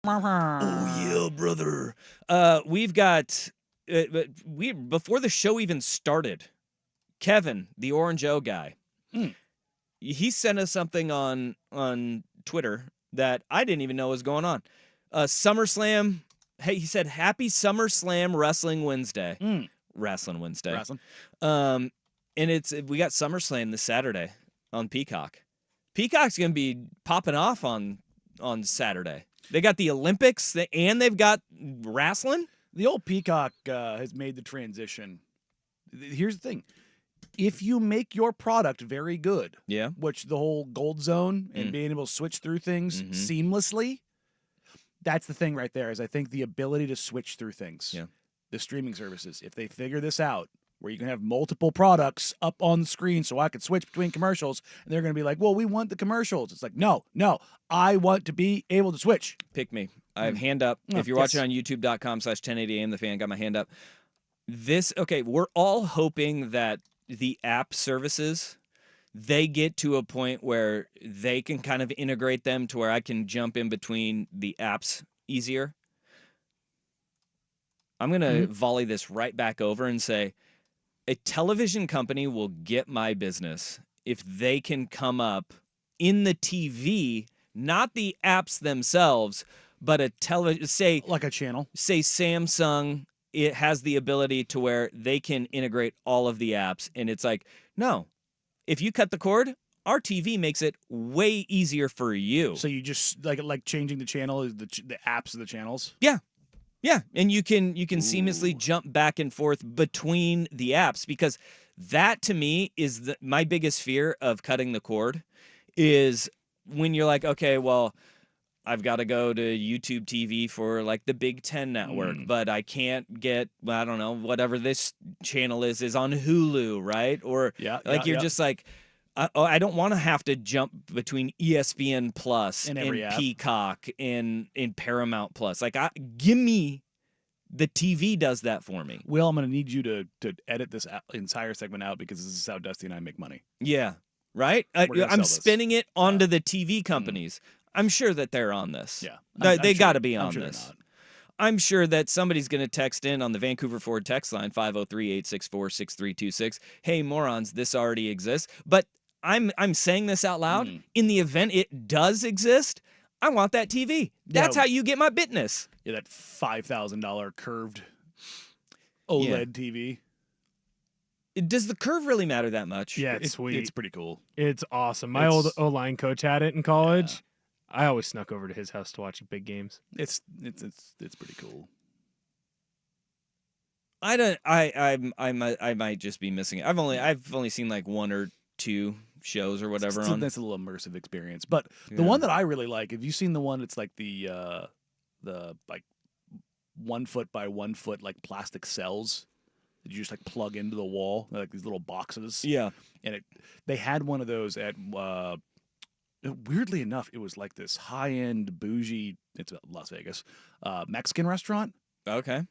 Oh yeah, brother. We've got before the show even started, Kevin, the Orange O guy, he sent us something on Twitter that I didn't even know was going on. SummerSlam. Hey, he said, "Happy SummerSlam Wrestling Wednesday." Wrestling Wednesday. Wrestling. And we got SummerSlam this Saturday on Peacock. Peacock's gonna be popping off on Saturday. They got the Olympics and they've got wrestling. The old Peacock has made the transition. Here's the thing. If you make your product very good, which the whole gold zone and being able to switch through things seamlessly, that's the thing right there, is I think the ability to switch through things. Yeah. The streaming services, if they figure this out, where you can have multiple products up on the screen so I could switch between commercials, and they're going to be like, well, we want the commercials. It's like, no, I want to be able to switch. Pick me. I have hand up. If you're watching on youtube.com/1080am, the fan got my hand up. We're all hoping that the app services, they get to a point where they can kind of integrate them to where I can jump in between the apps easier. I'm going to volley this right back over and say, a television company will get my business if they can come up in the TV, not the apps themselves, but a television, say like a channel. Say Samsung, it has the ability to where they can integrate all of the apps, and it's like, no, if you cut the cord, our TV makes it way easier for you. So you just like changing the channel, the apps of the channels. Yeah, and you can seamlessly jump back and forth between the apps, because that to me is my biggest fear of cutting the cord is when you're like, okay, well, I've got to go to YouTube TV for like the Big Ten network, but I can't get, I don't know, whatever this channel is on Hulu, right? Or you're just like, I don't want to have to jump between ESPN Plus and Peacock and Paramount Plus. Like, give me the TV does that for me. Will, I'm going to need you to edit this entire segment out, because this is how Dusty and I make money. Yeah, right? I'm spinning it onto the TV companies. I'm sure that they're on this. Yeah. They got to be on this. I'm sure that somebody's going to text in on the Vancouver Ford text line, 503-864-6326. Hey, morons, this already exists. But I'm saying this out loud. In the event it does exist, I want that TV. That's how you get my business. Yeah, that $5,000 curved OLED TV. Does the curve really matter that much? Yeah, it's sweet. It's pretty cool. It's awesome. My old O-line coach had it in college. Yeah. I always snuck over to his house to watch big games. It's pretty cool. I might just be missing it. I've only seen like one or two shows or whatever on. That's a little immersive experience. But the one that I really like, have you seen the one that's like the like 1 foot by 1 foot like plastic cells that you just like plug into the wall, like these little boxes? Yeah. And they had one of those at weirdly enough, it was like this high-end bougie, it's Las Vegas, Mexican restaurant. Okay.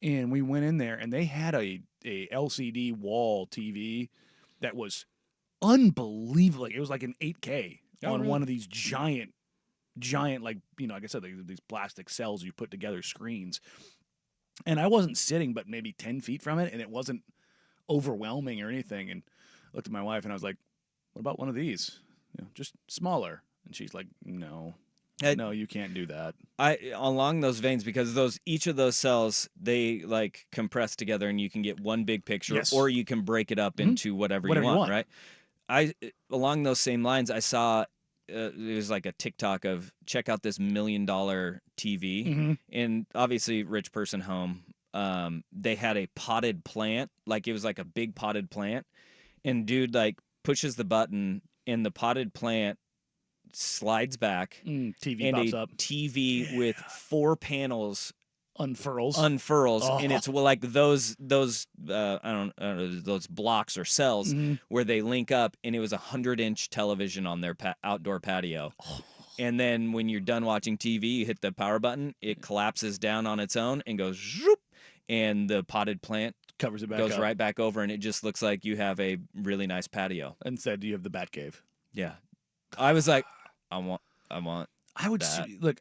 And we went in there and they had a LCD wall TV that was unbelievable. Like, it was like an 8K on one of these giant, like, like I said, these plastic cells you put together, screens. And I wasn't sitting but maybe 10 feet from it, and it wasn't overwhelming or anything. And I looked at my wife and I was like, what about one of these? Just smaller. And she's like, no, you can't do that. Along those veins, because each of those cells, they like compress together and you can get one big picture, or you can break it up into whatever you want, right? Along those same lines, I saw it was like a TikTok of check out this $1 million TV, and obviously rich person home. They had a potted plant, like it was like a big potted plant, and dude like pushes the button and the potted plant slides back. TV pops up. TV with 4 panels unfurls, and it's like those I don't know, those blocks or cells where they link up, and it was a 100-inch television on their outdoor patio. And then when you're done watching TV, you hit the power button, it collapses down on its own and goes zoop, and the potted plant covers it back, goes right back over, and it just looks like you have a really nice patio. And said, "Do you have the Bat Cave?" Yeah, I was like, I want. I would that. look.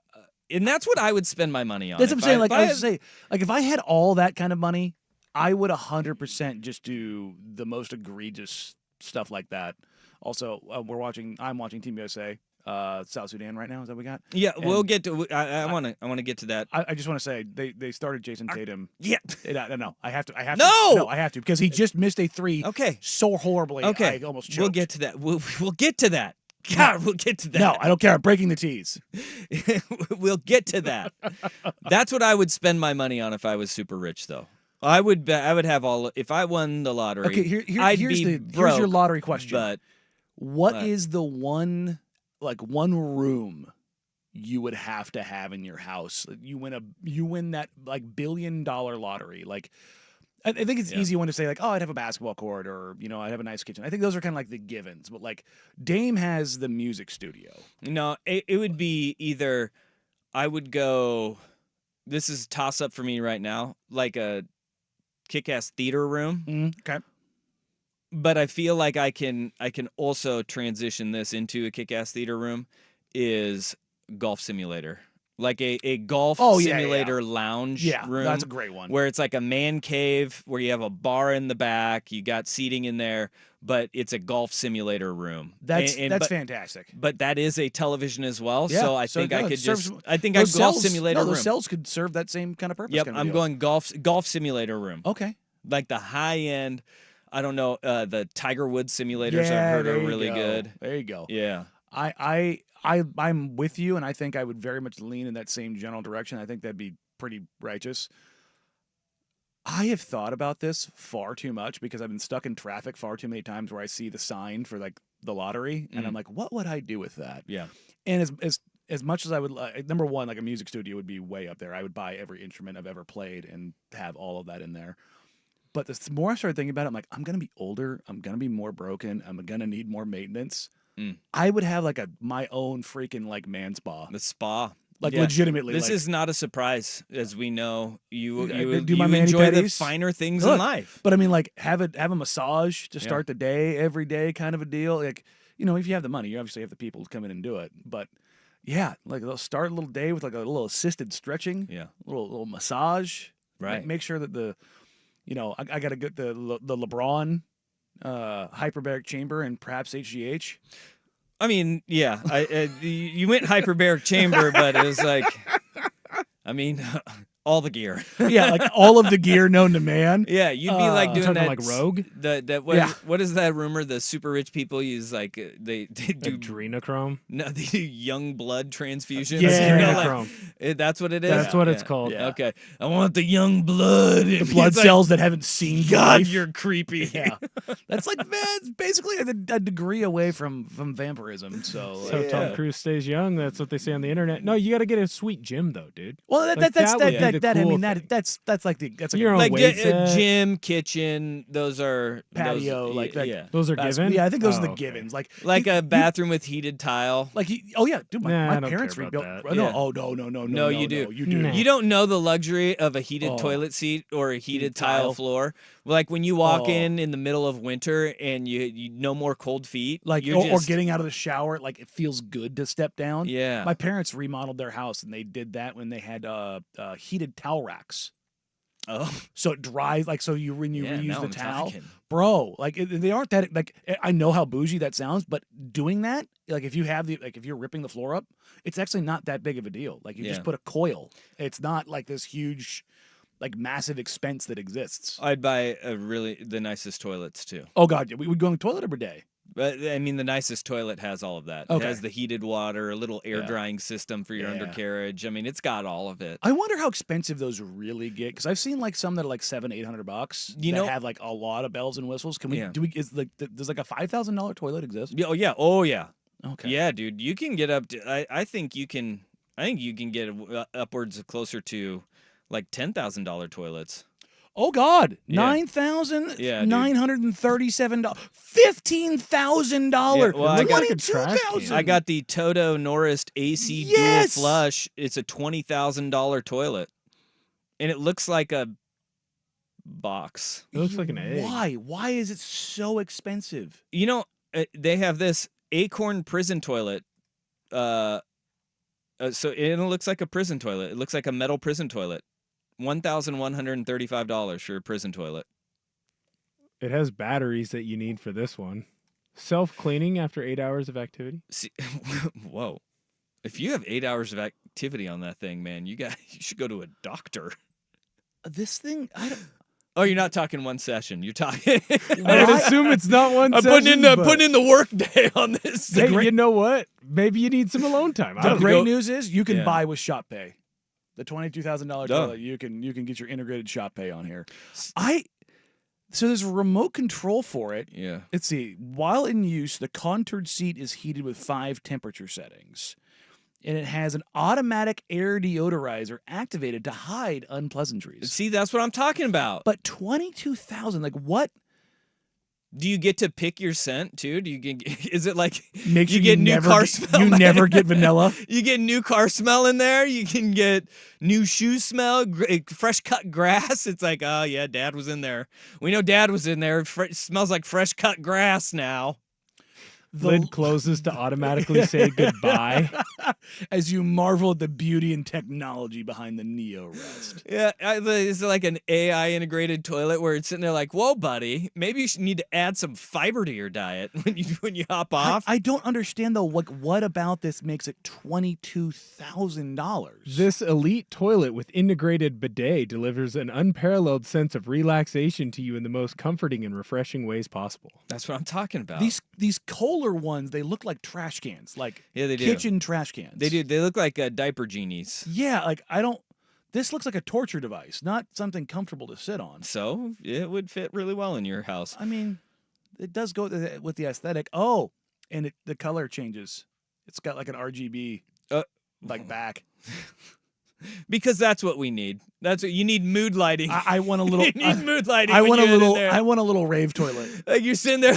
And that's what I would spend my money on. That's what I'm saying. Like I had- was saying, like if I had all that kind of money, I would 100% just do the most egregious stuff like that. Also, I'm watching Team USA, South Sudan right now. Is that what we got? Yeah, And we'll get to. I want to get to that. I just want to say they started Jason Tatum. Yeah. No, I have to. No! No, I have to because he just missed a 3 Okay. so horribly. Okay. I almost choked. We'll get to that. We'll get to that. God, we'll get to that. No, I don't care. I'm breaking the tease. We'll get to that. That's what I would spend my money on if I was super rich, though. I would have all. If I won the lottery, Okay, I'd here's be here's your broke, lottery question. But What is the one room you would have to have in your house? You win that like $1 billion lottery. Like I think it's easy one to say like, oh, I'd have a basketball court or I'd have a nice kitchen. I think those are kind of like the givens. But like Dame has the music studio. no, it would be either. I would go. This is toss up for me right now, like a kick-ass theater room. Okay. But I feel like I can also transition this into a kick-ass theater room is golf simulator. Like a golf simulator lounge room. That's a great one. Where it's like a man cave where you have a bar in the back, you got seating in there, but it's a golf simulator room. That's but, fantastic. But that is a television as well, Yeah, so I so think it I does. could Serves- just I think I'd golf simulator room. Those cells could serve that same kind of purpose. Yep, kind of I'm deal. going golf simulator room. Okay. Like the high end. I don't know. The Tiger Woods simulators I've Yeah, heard there are you really go. good. There you go. Yeah. I'm with you, and I think I would very much lean in that same general direction. I think that'd be pretty righteous. I have thought about this far too much because I've been stuck in traffic far too many times where I see the sign for like the lottery, and I'm like, what would I do with that? Yeah. And as much as I would, number one, like a music studio would be way up there. I would buy every instrument I've ever played and have all of that in there. But the more I started thinking about it, I'm like, I'm gonna be older. I'm gonna be more broken. I'm gonna need more maintenance. I would have like my own freaking like man spa, The spa. like Yeah. legitimately. This like, is not a surprise, as we know. You do my enjoy the mani-pedis. finer things Look, in life. But I mean, like have a massage to start the day every day, kind of a deal. Like if you have the money, you obviously have the people to come in and do it. But yeah, like they'll start a little day with like a little assisted stretching, Yeah. little massage, Right. Make sure that I got to get the LeBron hyperbaric chamber and perhaps HGH. I mean, yeah. You went hyperbaric chamber, but it was like, I mean, all the gear. Yeah, like all of the gear known to man. Yeah, you'd be like doing talking that like Rogue? What is that rumor? The super rich people use like they do Adrenochrome. no, they do young blood transfusions. Yeah. Adrenochrome. That's what it is. That's what it's called. Yeah. Okay, I want the young blood. The blood cells that haven't seen God, life. you're creepy. Yeah, that's like it's basically a degree away from vampirism. So, So Tom Cruise stays young. That's what they say on the internet. No, you got to get a sweet gym though, dude. well, Like, that would be the I cool mean thing. that's like Your own Like weight set. gym, kitchen. Those are Patio, those, like that. yeah, Those are that's- given. Yeah, I think those are the Oh, okay. givens. Like a bathroom with heated tile. oh yeah, dude, Nah, I my don't parents care rebuilt. about Oh, that. no, Yeah. oh no, No, you do. you do. Nah. You don't know the luxury of a heated Oh. toilet seat or a heated tile. tile floor. Like when you walk Oh. in the middle of winter and you no more cold feet. Like you're or just, getting out of the shower, like it feels good to step down. Yeah. My parents remodeled their house and they did that when they had heated towel racks. Oh, So it dries, like, so when you yeah, reuse now the I'm towel, talking. bro, like they aren't that, like, I know how bougie that sounds, but doing that, like if you're ripping the floor up, it's actually not that big of a deal. Like you just Yeah. put a coil. It's not like this huge, like massive expense that exists. I'd buy the nicest toilets too. Oh God, we would go on the toilet every day. But I mean, the nicest toilet has all of that. It Okay. has the heated water, a little air drying system for your Yeah. undercarriage. I mean, it's got all of it. I wonder how expensive those really get, because I've seen like some that are like $700-800. You that know- have like a lot of bells and whistles. Can we? Yeah. Does like a $5,000 toilet exist? Yeah, oh yeah. Okay. Yeah, dude, you can get up to. I think you can. I think you can get upwards of closer to like $10,000 toilets. Oh God, Yeah. $9,937, $15,000, Yeah, well, I got- $22,000. I got the Toto Neorest AC Yes! dual flush. It's a $20,000 toilet, and it looks like a box. It looks like an egg. Why? Why is it so expensive? You know, they have this Acorn prison toilet. So it looks like a prison toilet. It looks like a metal prison toilet. $1,135 for a prison toilet. It has batteries that you need for this one. Self-cleaning after 8 hours of activity. See, whoa. If you have 8 hours of activity on that thing, man, you should go to a doctor. This thing, I don't. Oh, you're not talking one session. You're talking. I would assume it's not one I'm session. putting in the work day on this. Hey, you know what? Maybe you need some alone time. I The don't great know. news is you can Yeah. buy with Shop Pay. The $22,000 Duh. toilet, you can get your integrated Shop Pay on here. So there's a remote control for it. Yeah. Let's see. While in use, the contoured seat is heated with 5 temperature settings. And it has an automatic air deodorizer activated to hide unpleasantries. See, that's what I'm talking about. But 22,000, like what? Do you get to pick your scent too? Do you get? Is it like Make you sure get new never car get- smell? You never get vanilla. You get new car smell in there. You can get new shoe smell, fresh cut grass. It's like, oh yeah, Dad was in there. We know Dad was in there. Smells like fresh cut grass now. Lid closes to automatically say goodbye. As you marvel at the beauty and technology behind the Neorest. Yeah, it's like an AI integrated toilet where it's sitting there like, whoa, buddy, maybe you need to add some fiber to your diet when you hop off. I don't understand though. What about this makes it $22,000? This elite toilet with integrated bidet delivers an unparalleled sense of relaxation to you in the most comforting and refreshing ways possible. That's what I'm talking about. These Kohler ones, they look like trash cans, like Yeah, they do. kitchen trash cans. They do. They look like diaper genies. Yeah, like I don't. This looks like a torture device, not something comfortable to sit on. So it would fit really well in your house. I mean, it does go with the aesthetic. Oh, and the color changes. It's got like an RGB like back. Because that's what we need. That's what you need. Mood lighting. I want a little. You need mood lighting. I when want a you get in little. there. I want a little rave toilet. Like you're sitting there.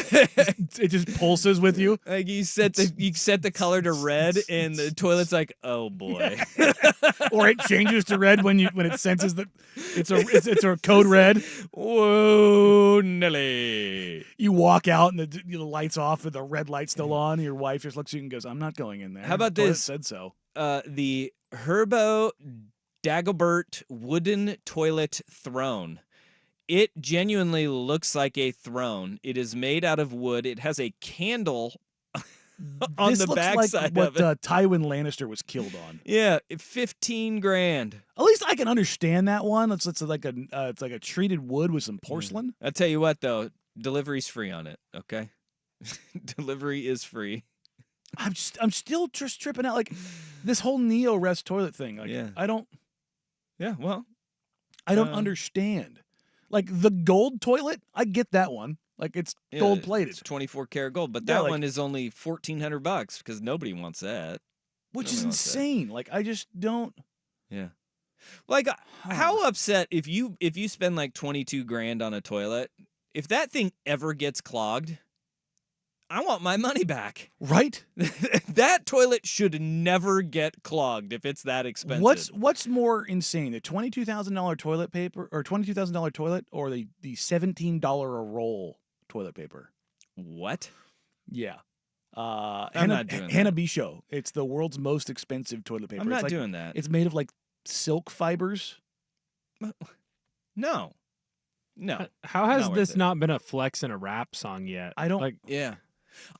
It just pulses with you. Like you set the color to red, and the toilet's like, oh boy. Or it changes to red when it senses that it's a code red. Whoa, Nelly. You walk out and the lights off with the red light still on. And your wife just looks at you and goes, "I'm not going in there." How about The toilet this? Said so. The Herbo Dagobert wooden toilet throne. It genuinely looks like a throne. It is made out of wood. It has a candle on This the looks backside like of it. what Tywin Lannister was killed on. Yeah, $15,000. At least I can understand that one. It's like a treated wood with some porcelain. I'll tell you what, though, delivery's free on it. Okay, delivery is free. I'm still just tripping out. Like this whole Neorest toilet thing. Like Yeah. I don't I don't understand. Like the gold toilet, I get that one. Like it's gold plated, It's 24 karat gold, but Yeah, that like- one is only $1,400 because nobody wants that. which is nobody wants that. insane. Like I just don't. Yeah. Like how upset if you spend like $22,000 on a toilet, if that thing ever gets clogged, I want my money back. Right? That toilet should never get clogged if it's that expensive. What's more insane, the $22,000 toilet paper or $22,000 toilet, or the $17 a roll toilet paper? What? Yeah. I'm not doing that. Hannah B. Show. It's the world's most expensive toilet paper. I'm not it's like, doing that. It's made of like silk fibers. No. How has Not worth this it. not been a flex and a rap song yet? I don't- like. Yeah.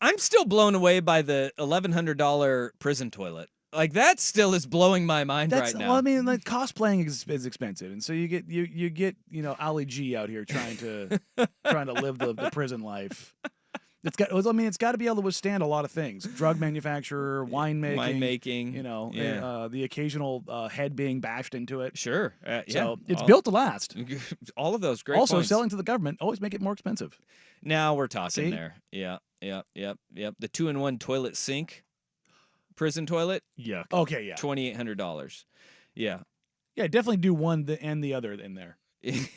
I'm still blown away by the $1,100 prison toilet. Like that still is blowing my mind That's right now. well, I mean, like cosplaying is expensive, and so you get Ali G out here trying to live the prison life. It's got to be able to withstand a lot of things: drug manufacturer, Winemaking. the occasional head being bashed into it. Sure. So it's built to last. All of those great Also, points. selling to the government always make it more expensive. Now we're talking See? there. Yeah. The 2-in-1 toilet sink, prison toilet, Yuck. Okay, yeah, $2,800. Yeah. yeah, definitely do one and the other in there. It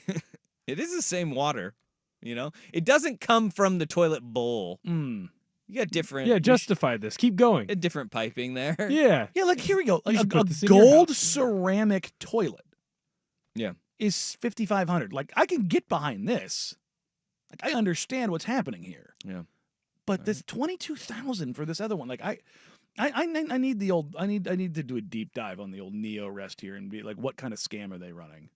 is the same water, you know? It doesn't come from the toilet bowl. Mm. You got different Yeah, justify this. Keep going. different piping there. Yeah. Yeah, like here we go. Like should a put this in your gold house. ceramic toilet. Yeah. Is $5,500. Like I can get behind this. Like I understand what's happening here. Yeah. But this $22,000 for this other one, like I need the old. I need to do a deep dive on the old Neorest here and be like, what kind of scam are they running?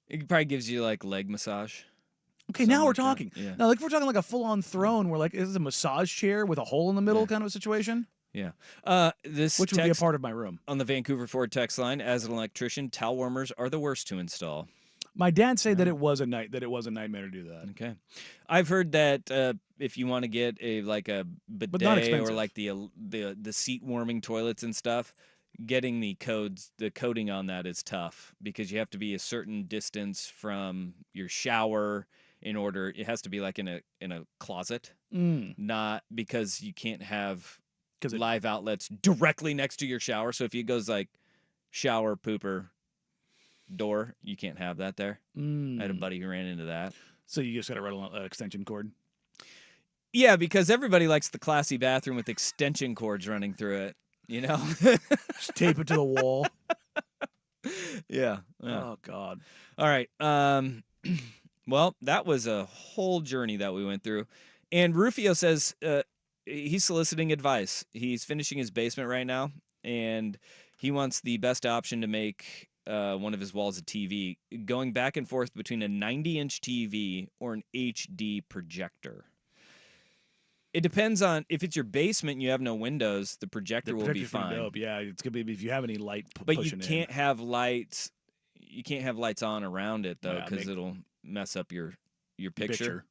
It probably gives you like leg massage. Okay, Something now we're like that. talking. Yeah. Now, like if we're talking like a full-on throne, where like is a massage chair with a hole in the middle Yeah. kind of a situation, Yeah. This which would be a text part of my room. on the Vancouver Ford text line: as an electrician, towel warmers are the worst to install. My dad said that it was a nightmare to do that, Okay, I've heard that if you want to get a but not bidet or expensive. like the seat warming toilets and stuff, getting the coating on that is tough because you have to be a certain distance from your shower in order. It has to be like in a closet, not because you can't have Because live outlets directly next to your shower. So if it goes like shower, pooper, door, you can't have that there. I had a buddy who ran into that. So you just got to run an extension cord. Yeah, because everybody likes the classy bathroom with extension cords running through it. You know? Just tape it to the wall. Yeah. Oh God. All right. Well, that was a whole journey that we went through. And Rufio says he's soliciting advice. He's finishing his basement right now, and he wants the best option to make one of his walls a TV, going back and forth between a 90-inch TV or an HD projector. It depends on if it's your basement and you have no windows, the projector will be projector's pretty fine. dope. Yeah, it's gonna be if you have any light But you pushing can't have lights. You can't have lights on around it though, Yeah, because it'll mess up your picture. picture.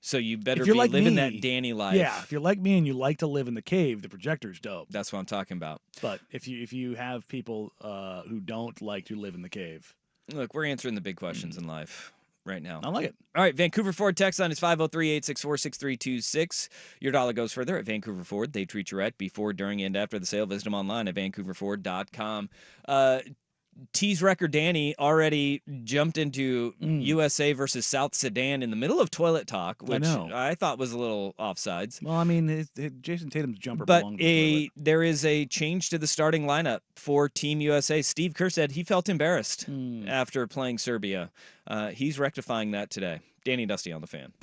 So you better If you're be like living me, that Danny life. Yeah, if you're like me and you like to live in the cave, the projector's dope. That's what I'm talking about. But if you have people who don't like to live in the cave, Look, we're answering the big questions in life right now. I like it. All right, Vancouver Ford text line is 503-864-6326. Your dollar goes further at Vancouver Ford. They treat you right before, during, and after the sale. Visit them online at vancouverford.com. Tease Wrecker Danny already jumped into USA versus South Sudan in the middle of toilet talk, which I thought was a little offsides. Well, I mean, Jason Tatum's jumper But belonged to the toilet. there is a change to the starting lineup for Team USA. Steve Kerr said he felt embarrassed after playing Serbia. He's rectifying that today. Danny Dusty on the Fan.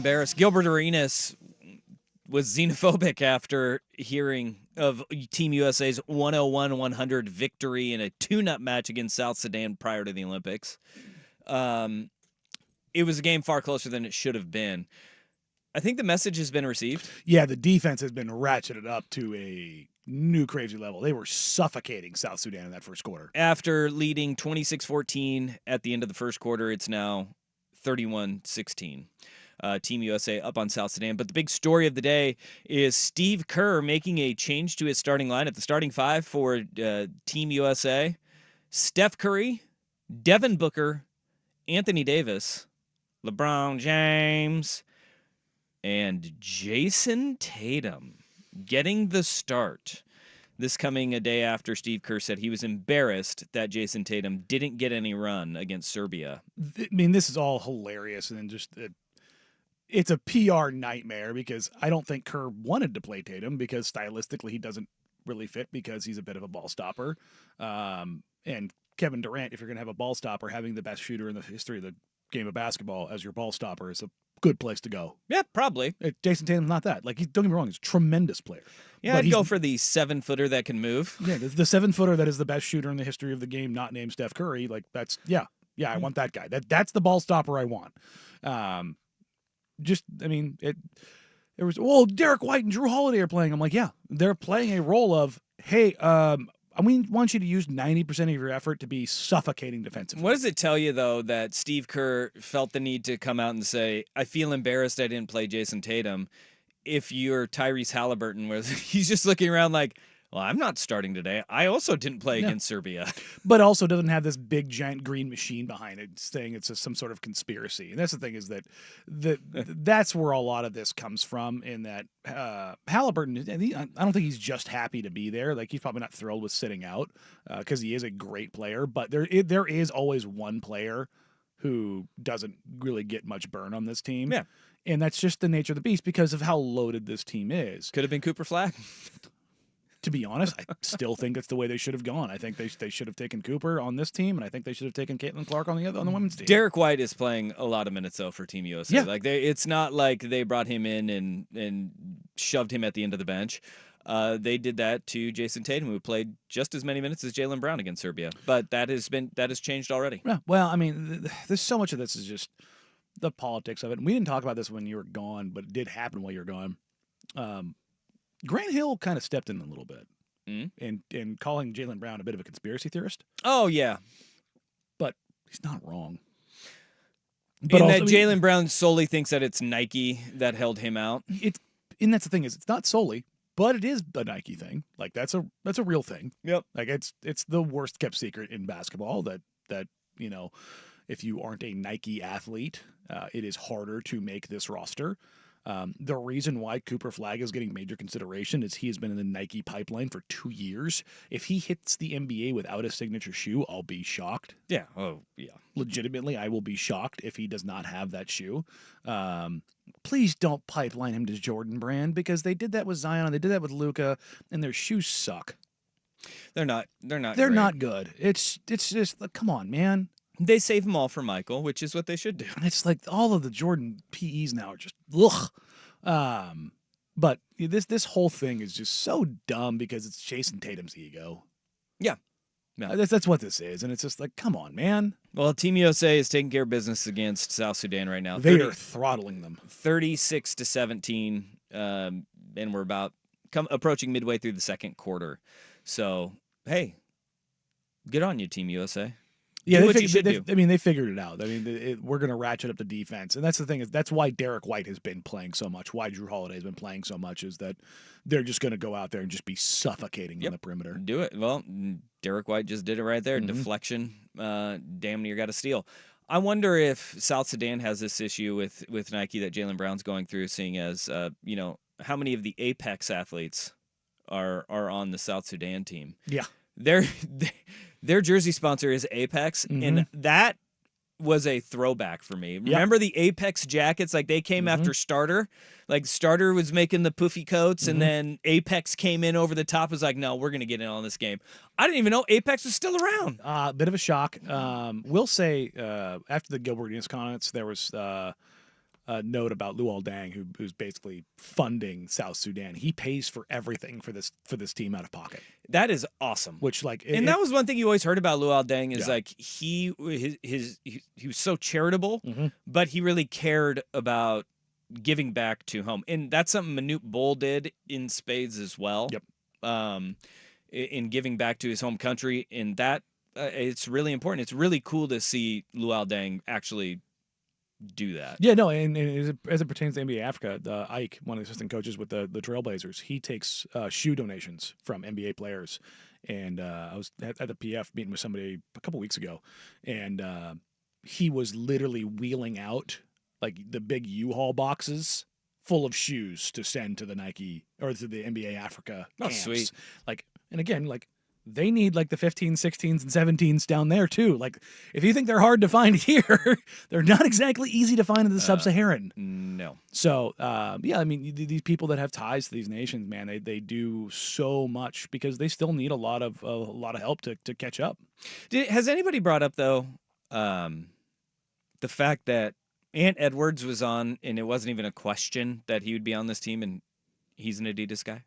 Embarrassed. Gilbert Arenas was xenophobic after hearing of Team USA's 101-100 victory in a tune-up match against South Sudan prior to the Olympics. It was a game far closer than it should have been. I think the message has been received. Yeah, the defense has been ratcheted up to a new crazy level. They were suffocating South Sudan in that first quarter. After leading 26-14 at the end of the first quarter, it's now 31-16. Team USA up on South Sudan. But the big story of the day is Steve Kerr making a change to his starting lineup. The starting five for Team USA: Steph Curry, Devin Booker, Anthony Davis, LeBron James, and Jason Tatum getting the start. This coming a day after Steve Kerr said he was embarrassed that Jason Tatum didn't get any run against Serbia. I mean, this is all hilarious and just it's a PR nightmare because I don't think Kerr wanted to play Tatum because stylistically he doesn't really fit because he's a bit of a ball stopper. And Kevin Durant, if you're going to have a ball stopper, having the best shooter in the history of the game of basketball as your ball stopper is a good place to go. Yeah, probably. Jason Tatum's not that. Like, don't get me wrong, he's a tremendous player. Yeah, I'd go for the 7-footer that can move. Yeah, the 7-footer that is the best shooter in the history of the game, not named Steph Curry. Like, that's, yeah, I want that guy. That's the ball stopper I want. There was, Derek White and Drew Holiday are playing. I'm like, yeah, they're playing a role of, hey, we want you to use 90% of your effort to be suffocating defensively. What does it tell you, though, that Steve Kerr felt the need to come out and say, I feel embarrassed I didn't play Jason Tatum, if you're Tyrese Halliburton, where he's just looking around like, well, I'm not starting today. I also didn't play against Serbia. But also doesn't have this big, giant green machine behind it saying it's some sort of conspiracy. And that's the thing is that's where a lot of this comes from in that Halliburton, I don't think he's just happy to be there. Like, he's probably not thrilled with sitting out because he is a great player. But there is always one player who doesn't really get much burn on this team. Yeah. And that's just the nature of the beast because of how loaded this team is. Could have been Cooper Flag. To be honest, I still think it's the way they should have gone. I think they should have taken Cooper on this team, and I think they should have taken Caitlin Clark on the women's team. Derek White is playing a lot of minutes though for Team USA. Yeah. Like it's not like they brought him in and shoved him at the end of the bench. They did that to Jason Tatum, who played just as many minutes as Jaylen Brown against Serbia. But that has changed already. Yeah. Well, I mean, there's so much of this is just the politics of it. And we didn't talk about this when you were gone, but it did happen while you were gone. Grant Hill kind of stepped in a little bit. And calling Jaylen Brown a bit of a conspiracy theorist. Oh, yeah. But he's not wrong. But that Jaylen Brown solely thinks that it's Nike that held him out. And that's the thing is it's not solely, but it is a Nike thing. Like that's a real thing. Yep. Like it's the worst kept secret in basketball that if you aren't a Nike athlete, it is harder to make this roster. The reason why Cooper Flag is getting major consideration is he has been in the Nike pipeline for 2 years. If he hits the NBA without a signature shoe, I'll be shocked. Yeah. Oh, yeah. Legitimately, I will be shocked if he does not have that shoe. Please don't pipeline him to Jordan Brand because they did that with Zion, they did that with Luka, and their shoes suck. They're not They're great. not good. It's just like, come on, man. They save them all for Michael, which is what they should do. And it's like all of the Jordan PEs now are just ugh. But this whole thing is just so dumb because it's Jason Tatum's ego. Yeah. That's what this is. And it's just like, come on, man. Well, Team USA is taking care of business against South Sudan right now. They are throttling them. 36-17, and we're about approaching midway through the second quarter. So, hey, good on you, Team USA. Yeah, what you should do. I mean, they figured it out. I mean, we're going to ratchet up the defense. And that's the thing is that's why Derek White has been playing so much, why Drew Holiday has been playing so much, is that they're just going to go out there and just be suffocating on the perimeter. Do it. Well, Derek White just did it right there. Deflection, damn near got a steal. I wonder if South Sudan has this issue with Nike that Jaylen Brown's going through, seeing as, how many of the Apex athletes are on the South Sudan team. Yeah. Their jersey sponsor is Apex, and that was a throwback for me. Remember the Apex jackets? Like, they came after Starter. Like, Starter was making the poofy coats, and then Apex came in over the top. Was like, no, we're going to get in on this game. I didn't even know Apex was still around. Bit of a shock. We'll say after the Gilbert Arenas comments, there was note about Luol Deng, who's basically funding South Sudan. He pays for everything for this team out of pocket, That is awesome. which And that was one thing you always heard about Luol Deng is Yeah. like he was so charitable, Mhm. but he really cared about giving back to home, and that's something Manute Bol did in spades as well. Yep. In giving back to his home country, and that it's really important. It's really cool to see Luol Deng actually do that. Yeah, no, and as it pertains to NBA Africa, Ike, one of the assistant coaches with the Trailblazers, he takes shoe donations from NBA players. And I was at the PF meeting with somebody a couple weeks ago, and he was literally wheeling out like the big U-Haul boxes full of shoes to send to the Nike or to the NBA Africa Oh, camps. sweet. Like, and again, like they need like the 15s, 16s, and 17s down there too. Like, if you think they're hard to find here, they're not exactly easy to find in the Sub-Saharan. No. So, yeah, I mean, these people that have ties to these nations, man, they do so much because they still need a lot of help to catch up. Has anybody brought up though the fact that Ant Edwards was on, and it wasn't even a question that he would be on this team, and he's an Adidas guy?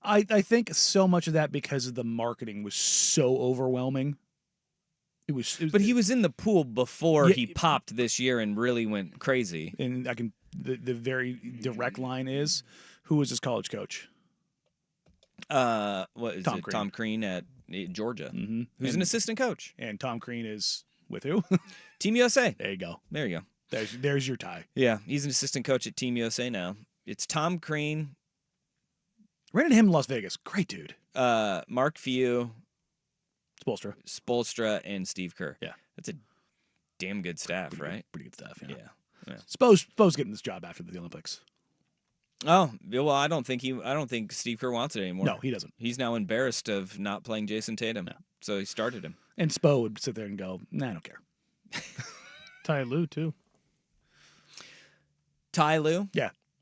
I think so much of that because of the marketing was so overwhelming. It was But he was in the pool before Yeah, he popped this year and really went crazy. and the very direct line is, who was his college coach? What is Tom it? Crean. Tom Crean at Georgia, Mm-hmm. who's an assistant coach. And Tom Crean is with who? Team USA. There you go. There you go. There's your tie. Yeah, he's an assistant coach at Team USA now. It's Tom Crean, Ran into him in Las Vegas. Great dude. Mark Few, Spolstra. Spolstra, and Steve Kerr. Yeah. That's a damn good staff, right? Pretty good stuff. Yeah. Yeah. Spo's getting this job after the Olympics. Oh, well, I don't think Steve Kerr wants it anymore. No, he doesn't. He's now embarrassed of not playing Jason Tatum. No. So he started him. And Spo would sit there and go, "Nah, I don't care." Ty Lue, too. Ty Lue,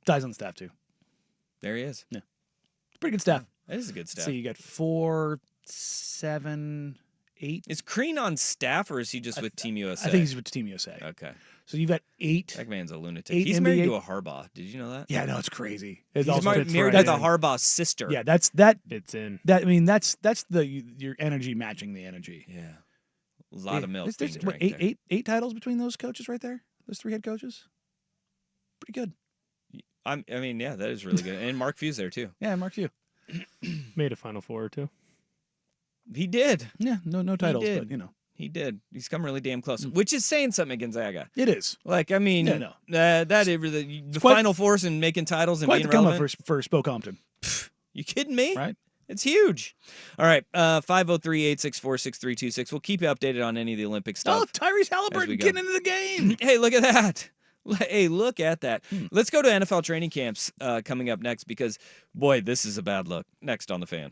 Ty's on the staff too. there he is. Pretty good staff. That is a good staff. So you got 4, 7, 8. Is Crean on staff, or is he just with Team USA? I think he's with Team USA. Okay. So you've got 8. That man's a lunatic. 8 He's married NBA to a Harbaugh. Did you know that? Yeah, no, it's crazy. It's He's also married fits to right the in. Harbaugh's sister. Yeah, that It's in. I mean that's your energy matching the energy. Yeah. A lot of milk There's, being what, drank there. eight titles between those coaches right there. Those 3 head coaches. Pretty good. I mean, yeah, that is really good. And Mark Few's there, too. Yeah, Mark Few. Made a Final Four, too. He did. Yeah, no titles, did. but you know He did. He's come really damn close, which is saying something at Gonzaga. it is Like, I mean, Yeah, no. that is really, the quite- Final Fours and making titles and quite being the come up relevant. for Spo Compton, You kidding me? right? It's huge. All right, 503-864-6326. We'll keep you updated on any of the Olympic stuff. Oh, Tyrese as we Halliburton go. getting into the game. Hey, look at that. Hey, look at that. Let's go to NFL training camps coming up next because, boy, this is a bad look. Next on The Fan.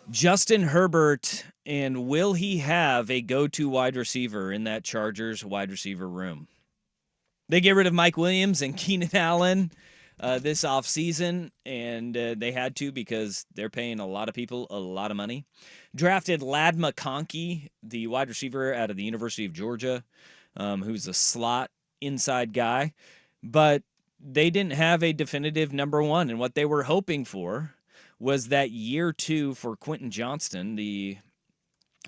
Justin Herbert, and will he have a go-to wide receiver in that Chargers wide receiver room? They get rid of Mike Williams and Keenan Allen this offseason, and they had to because they're paying a lot of people a lot of money. Drafted Ladd McConkey, the wide receiver out of the University of Georgia, who's a slot inside guy. But they didn't have a definitive number one, and what they were hoping for was that year two for Quinton Johnson, the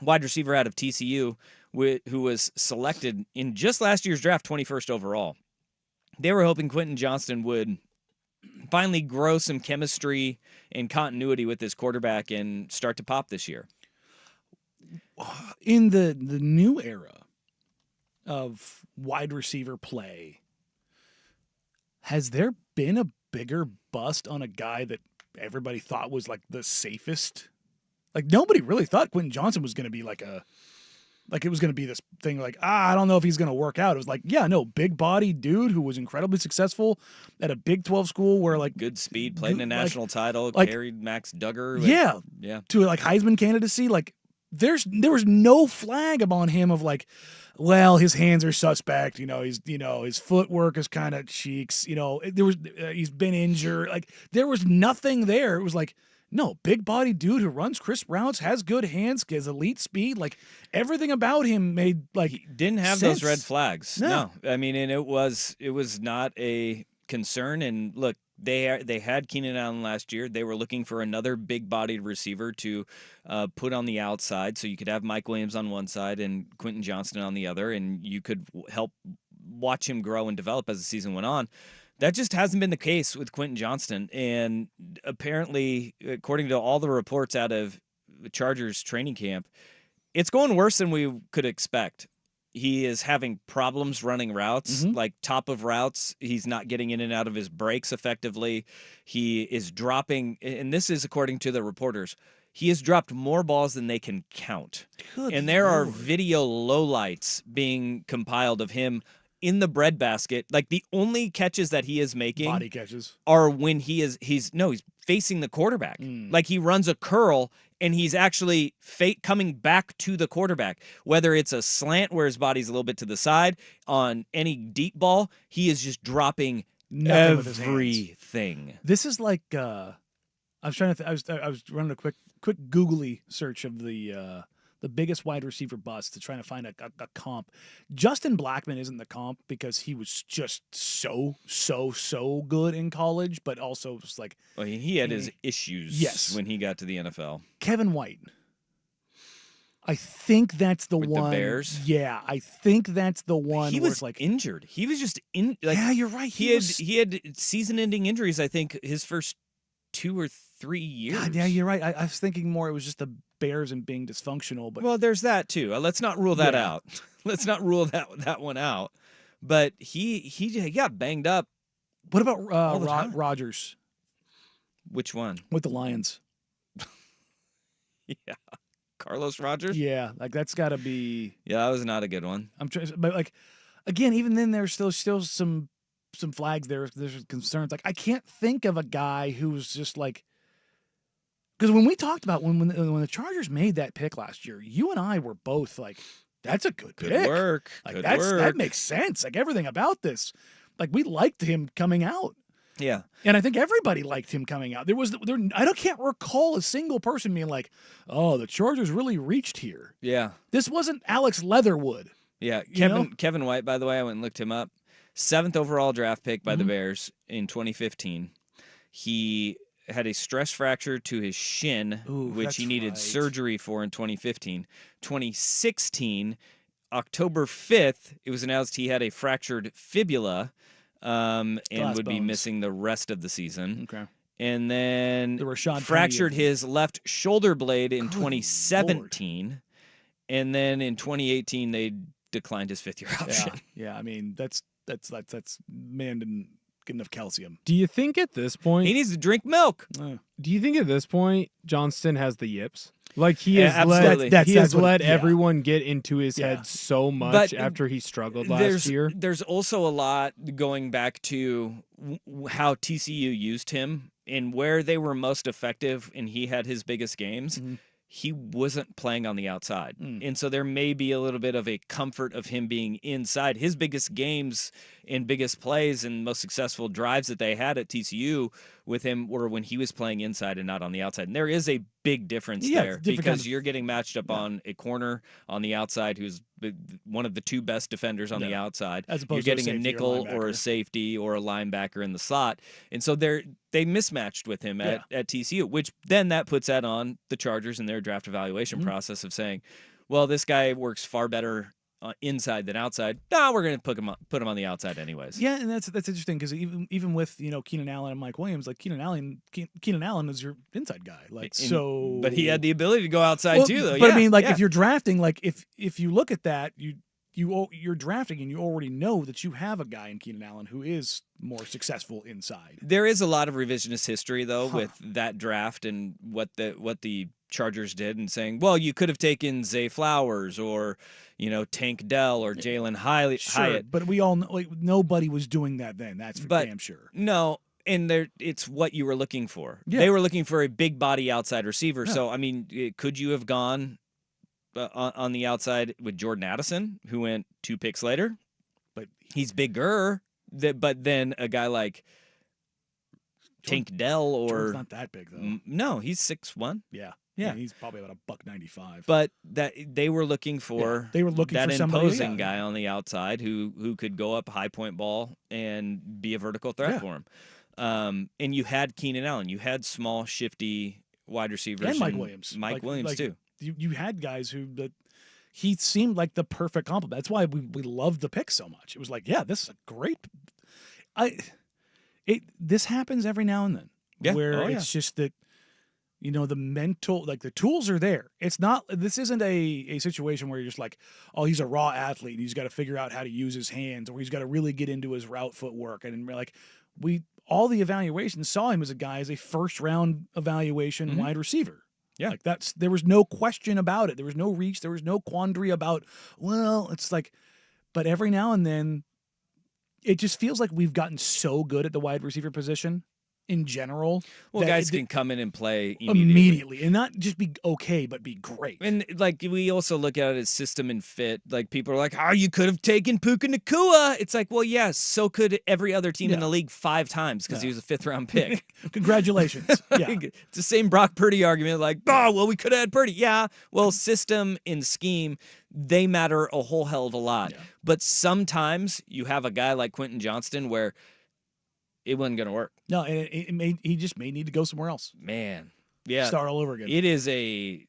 wide receiver out of TCU, who was selected in just last year's draft, 21st overall. They were hoping Quinton Johnson would finally grow some chemistry and continuity with this quarterback and start to pop this year. In the new era of wide receiver play, has there been a bigger bust on a guy that everybody thought was like the safest? Like nobody really thought Quinton Johnson was going to be like it was going to be this thing like, I don't know if he's going to work out. It was like, yeah, no, big body dude who was incredibly successful at a Big 12 school where like good speed, played in a national title, like, carried Max Duggar. Yeah. To like Heisman candidacy. Like there was no flag upon him of like, well, his hands are suspect. His footwork is kind of cheeks. He's been injured. Like there was nothing there. It was like, no, big body dude who runs crisp routes, has good hands, has elite speed. Like everything about him made like he didn't have sense. those red flags. No, I mean, and it was not a concern. And look, they had Keenan Allen last year. They were looking for another big-bodied receiver to put on the outside, so you could have Mike Williams on one side and Quinton Johnson on the other, and you could help watch him grow and develop as the season went on. That just hasn't been the case with Quinton Johnson, and apparently, according to all the reports out of the Chargers training camp, it's going worse than we could expect. He is having problems running routes, like top of routes. He's not getting in and out of his breaks effectively. He is dropping, and this is according to the reporters, he has dropped more balls than they can count. Good and there are Lord. video lowlights being compiled of him in the breadbasket. Like the only catches that he is making body catches are when he's facing the quarterback. Like he runs a curl and he's actually coming back to the quarterback. Whether it's a slant where his body's a little bit to the side, on any deep ball, he is just dropping Nothing with his hands. everything. This is like I was trying to. I was running a quick googly search of the biggest wide receiver bust to try to find a comp. Justin Blackmon isn't the comp because he was just so good in college, but also just like Well, he had his issues Yes. when he got to the NFL. Kevin White. I think that's the With one. the Bears? Yeah, I think that's the one. He where was it's like injured. He was just in. Like, yeah, you're right. he had season-ending injuries. I think his first 2 or 3 years. God, yeah, you're right. I was thinking more it was just the Bears and being dysfunctional, but Well, there's that too. Let's not rule that Yeah. out. Let's not rule that one out. But he got banged up. what about all the time. Rodgers Which one? with the Lions? Yeah, Carlos Rogers. Yeah, like that's got to be. Yeah, that was not a good one. I'm trying, but like again, even then, there's still some flags there. There's concerns. Like I can't think of a guy who's just like. Because when we talked about when the Chargers made that pick last year, you and I were both like, "That's a good Good pick. work. Like Good that work. makes sense. Like everything about this, like we liked him coming out, Yeah. and I think everybody liked him coming out. Can't recall a single person being like, "Oh, the Chargers really reached here." Yeah. This wasn't Alex Leatherwood. Yeah. You know? Kevin White, by the way, I went and looked him up. 7th overall draft pick by the Bears in 2015. He had a stress fracture to his shin, Ooh, which he that's needed right. surgery for in 2015. 2016, October 5th, it was announced he had a fractured fibula and Glass would be bones. missing the rest of the season. Okay. And then The Rashad Penny fractured of- his left shoulder blade in Good 2017. And then in 2018, they declined his 5th-year option. Yeah. I mean, that's man didn't get enough calcium. Do you think at this point? He needs to drink milk. Do you think at this point Johnston has the yips? Like he Yeah, has let absolutely. That's- he that's has what- let yeah. everyone get into his Yeah. head so much But after he struggled last year. There's also a lot going back to how TCU used him and where they were most effective and he had his biggest games. he wasn't playing on the outside. Mm. And so there may be a little bit of a comfort of him being inside. His biggest games and biggest plays and most successful drives that they had at TCU with him were when he was playing inside and not on the outside. And there is a big difference there because you're getting matched up on a corner on the outside who's one of the two best defenders on the outside. As You're opposed getting to a nickel or a safety or a linebacker in the slot. And so they mismatched with him at TCU, which then that puts that on the Chargers and their draft evaluation process of saying, well, this guy works far better inside than outside. No, we're going to put him on the outside anyways. Yeah, and that's interesting because even with Keenan Allen and Mike Williams, like Keenan Allen is your inside guy. Like but he had the ability to go outside too, though. But I mean, like if you're drafting, like if you look at that, you're drafting and you already know that you have a guy in Keenan Allen who is more successful inside. There is a lot of revisionist history though with that draft and what the Chargers did and saying, well, you could have taken Zay Flowers or Tank Dell or Jalen Hyatt. But we all know, like, nobody was doing that then. That's for damn sure. No. And it's what you were looking for. Yeah. They were looking for a big body outside receiver. Yeah. So, I mean, could you have gone on the outside with Jordan Addison, who went 2 picks later? But he's bigger. But then a guy like Tank Dell or... Jordan's not that big, though. No, he's 6'1". Yeah. Yeah, he's probably about $195. But that they were looking for that somebody, imposing guy on the outside who could go up high point ball and be a vertical threat for him. And you had Keenan Allen, you had small, shifty wide receivers, and Mike Williams, Williams too. You had guys who he seemed like the perfect complement. That's why we loved the pick so much. It was like, yeah, this is a great. This happens every now and then, where it's just that. The mental, like the tools are there. This isn't a situation where you're just like, oh, he's a raw athlete and he's got to figure out how to use his hands or he's got to really get into his route footwork. And like all the evaluations saw him as a first round evaluation wide receiver. Yeah. Like there was no question about it. There was no reach. There was no quandary about, well, it's like, but every now and then it just feels like we've gotten so good at the wide receiver position in general. Well, guys can come in and play immediately and not just be okay, but be great. And like we also look at it as system and fit. Like people are like, "Oh, you could have taken Puka Nacua." It's like, well, yes, so could every other team in the league 5 times because he was a 5th round pick. Congratulations. It's the same Brock Purdy argument. Like, oh, well, we could have had Purdy. Yeah, well, system and scheme, they matter a whole hell of a lot. Yeah. But sometimes you have a guy like Quinton Johnson where it wasn't going to work. No, and he just may need to go somewhere else. Man. Yeah. Start all over again. It is a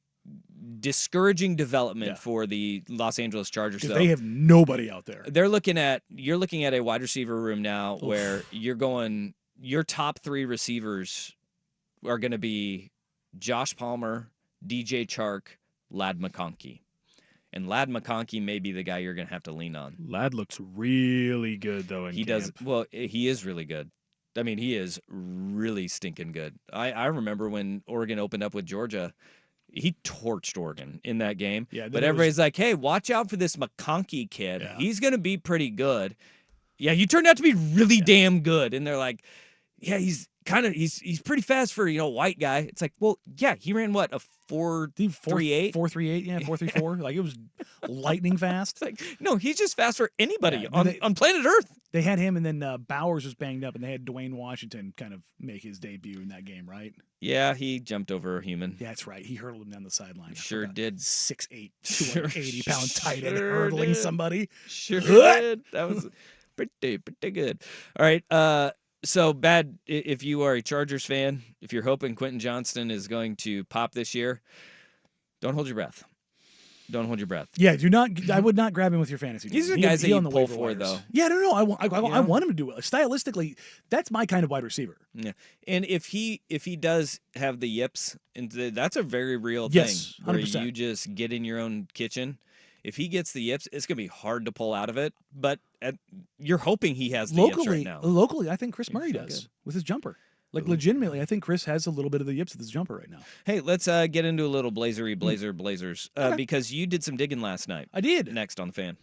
discourage development for the Los Angeles Chargers, though. They have nobody out there. You're looking at a wide receiver room now where your top 3 receivers are going to be Josh Palmer, DJ Chark, Ladd McConkey. And Ladd McConkey may be the guy you're going to have to lean on. Ladd looks really good, though, in camp. Well, he is really good. I mean, he is really stinking good. I remember when Oregon opened up with Georgia, he torched Oregon in that game. Yeah, but everybody's like, hey, watch out for this McConkey kid. Yeah. He's going to be pretty good. Yeah, he turned out to be really damn good. And they're like, yeah, he's pretty fast for, a white guy. It's like, well, yeah, he ran what, a 4.38? 4.38, yeah, 4.34. Like, it was lightning fast. It's like, no, he's just fast for anybody on planet Earth. They had him, and then Bowers was banged up, and they had Dwayne Washington kind of make his debut in that game, right? Yeah, he jumped over a human. Yeah, that's right. He hurtled him down the sideline. Sure did. 6'8", 280-pound tight end hurdling somebody. Sure did. That was pretty good. All right, so, Bad, if you are a Chargers fan, if you're hoping Quinton Johnson is going to pop this year, don't hold your breath. Don't hold your breath. Yeah, do not. I would not grab him with your fantasy team. These are the guys that you pull for, though. Yeah, no. I want him to do well. Stylistically, that's my kind of wide receiver. Yeah, and if he does have the yips, and that's a very real thing. 100%. Where you just get in your own kitchen. If he gets the yips, it's going to be hard to pull out of it. But you're hoping he has the yips right now. Locally, I think Chris Murray does with his jumper. Like, legitimately, I think Chris has a little bit of the yips with his jumper right now. Hey, let's get into a little Blazers, because you did some digging last night. I did. Next on The Fan.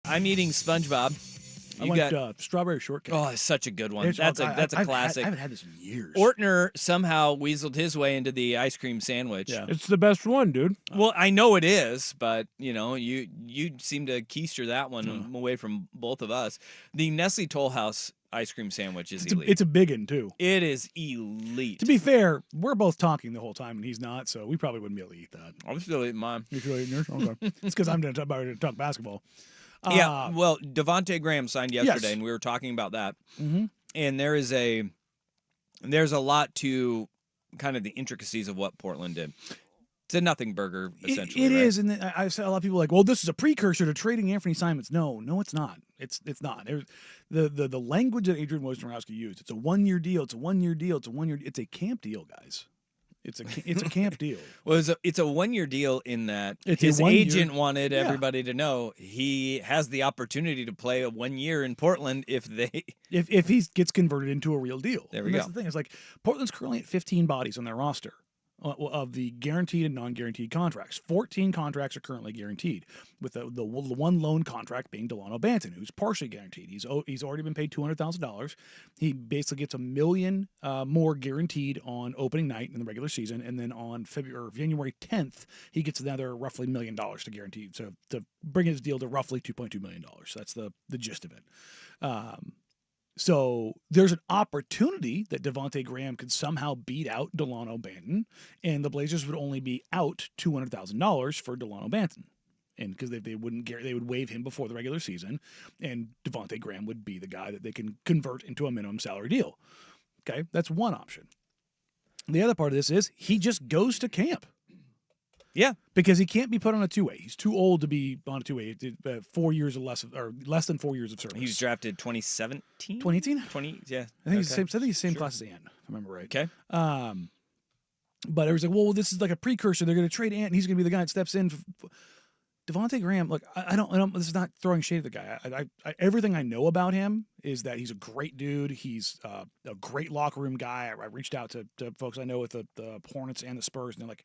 I'm eating SpongeBob. I went strawberry shortcake. Oh, it's such a good one. It's- That's a I've classic. I haven't had this in years. Ortner somehow weaseled his way into the ice cream sandwich. Yeah. It's the best one, dude. Well, I know it is, but you seem to keister that one away from both of us. The Nestle Toll House ice cream sandwich is elite. It's a big one, too. It is elite. To be fair, we're both talking the whole time, and he's not, so we probably wouldn't be able to eat that. I'm still eating mine. You still eating yours? Okay. It's because I'm going to talk basketball. Yeah, well, Devonte Graham signed yesterday, Yes. and we were talking about that. Mm-hmm. And there's a lot to kind of the intricacies of what Portland did. It's a nothing burger, essentially. It right? is, and I said a lot of people are like, well, this is a precursor to trading Anthony Simons. No, it's not. It's not. There's the language that Adrian Wojnarowski used. It's a 1 year deal. It's a 1 year deal. It's a 1 year. It's a camp deal, guys. It's a camp deal. Well, it's a 1 year deal in that It's a his 1 year agent wanted everybody to know he has the opportunity to play a 1 year in Portland if he gets converted into a real deal. There we That's go. the thing. It's like Portland's currently at 15 bodies on their roster of the guaranteed and non-guaranteed contracts. 14 contracts are currently guaranteed, with the one loan contract being Delano Banton, who's partially guaranteed. He's already been paid $200,000. He basically gets $1 million more guaranteed on opening night in the regular season, and then on January 10th, he gets another roughly $1 million to guarantee to bring his deal to roughly $2.2 million. That's the gist of it. So there's an opportunity that Devonte Graham could somehow beat out Delano Banton, and the Blazers would only be out $200,000 for Delano Banton, and because they would waive him before the regular season, and Devonte Graham would be the guy that they can convert into a minimum salary deal. Okay, that's one option. The other part of this is he just goes to camp. Yeah, because he can't be put on a two-way. He's too old to be on a two-way. 4 years or less than 4 years of service. he was drafted 2017, 2018. 20. Yeah, I think he's the same class as Ant, if I remember right. Okay. But it was like, well, this is like a precursor. They're going to trade Ant, and he's going to be the guy that steps in. Devonte Graham, look, I don't. This is not throwing shade at the guy. I everything I know about him is that he's a great dude. He's a great locker room guy. I reached out to folks I know with the Hornets and the Spurs, and they're like,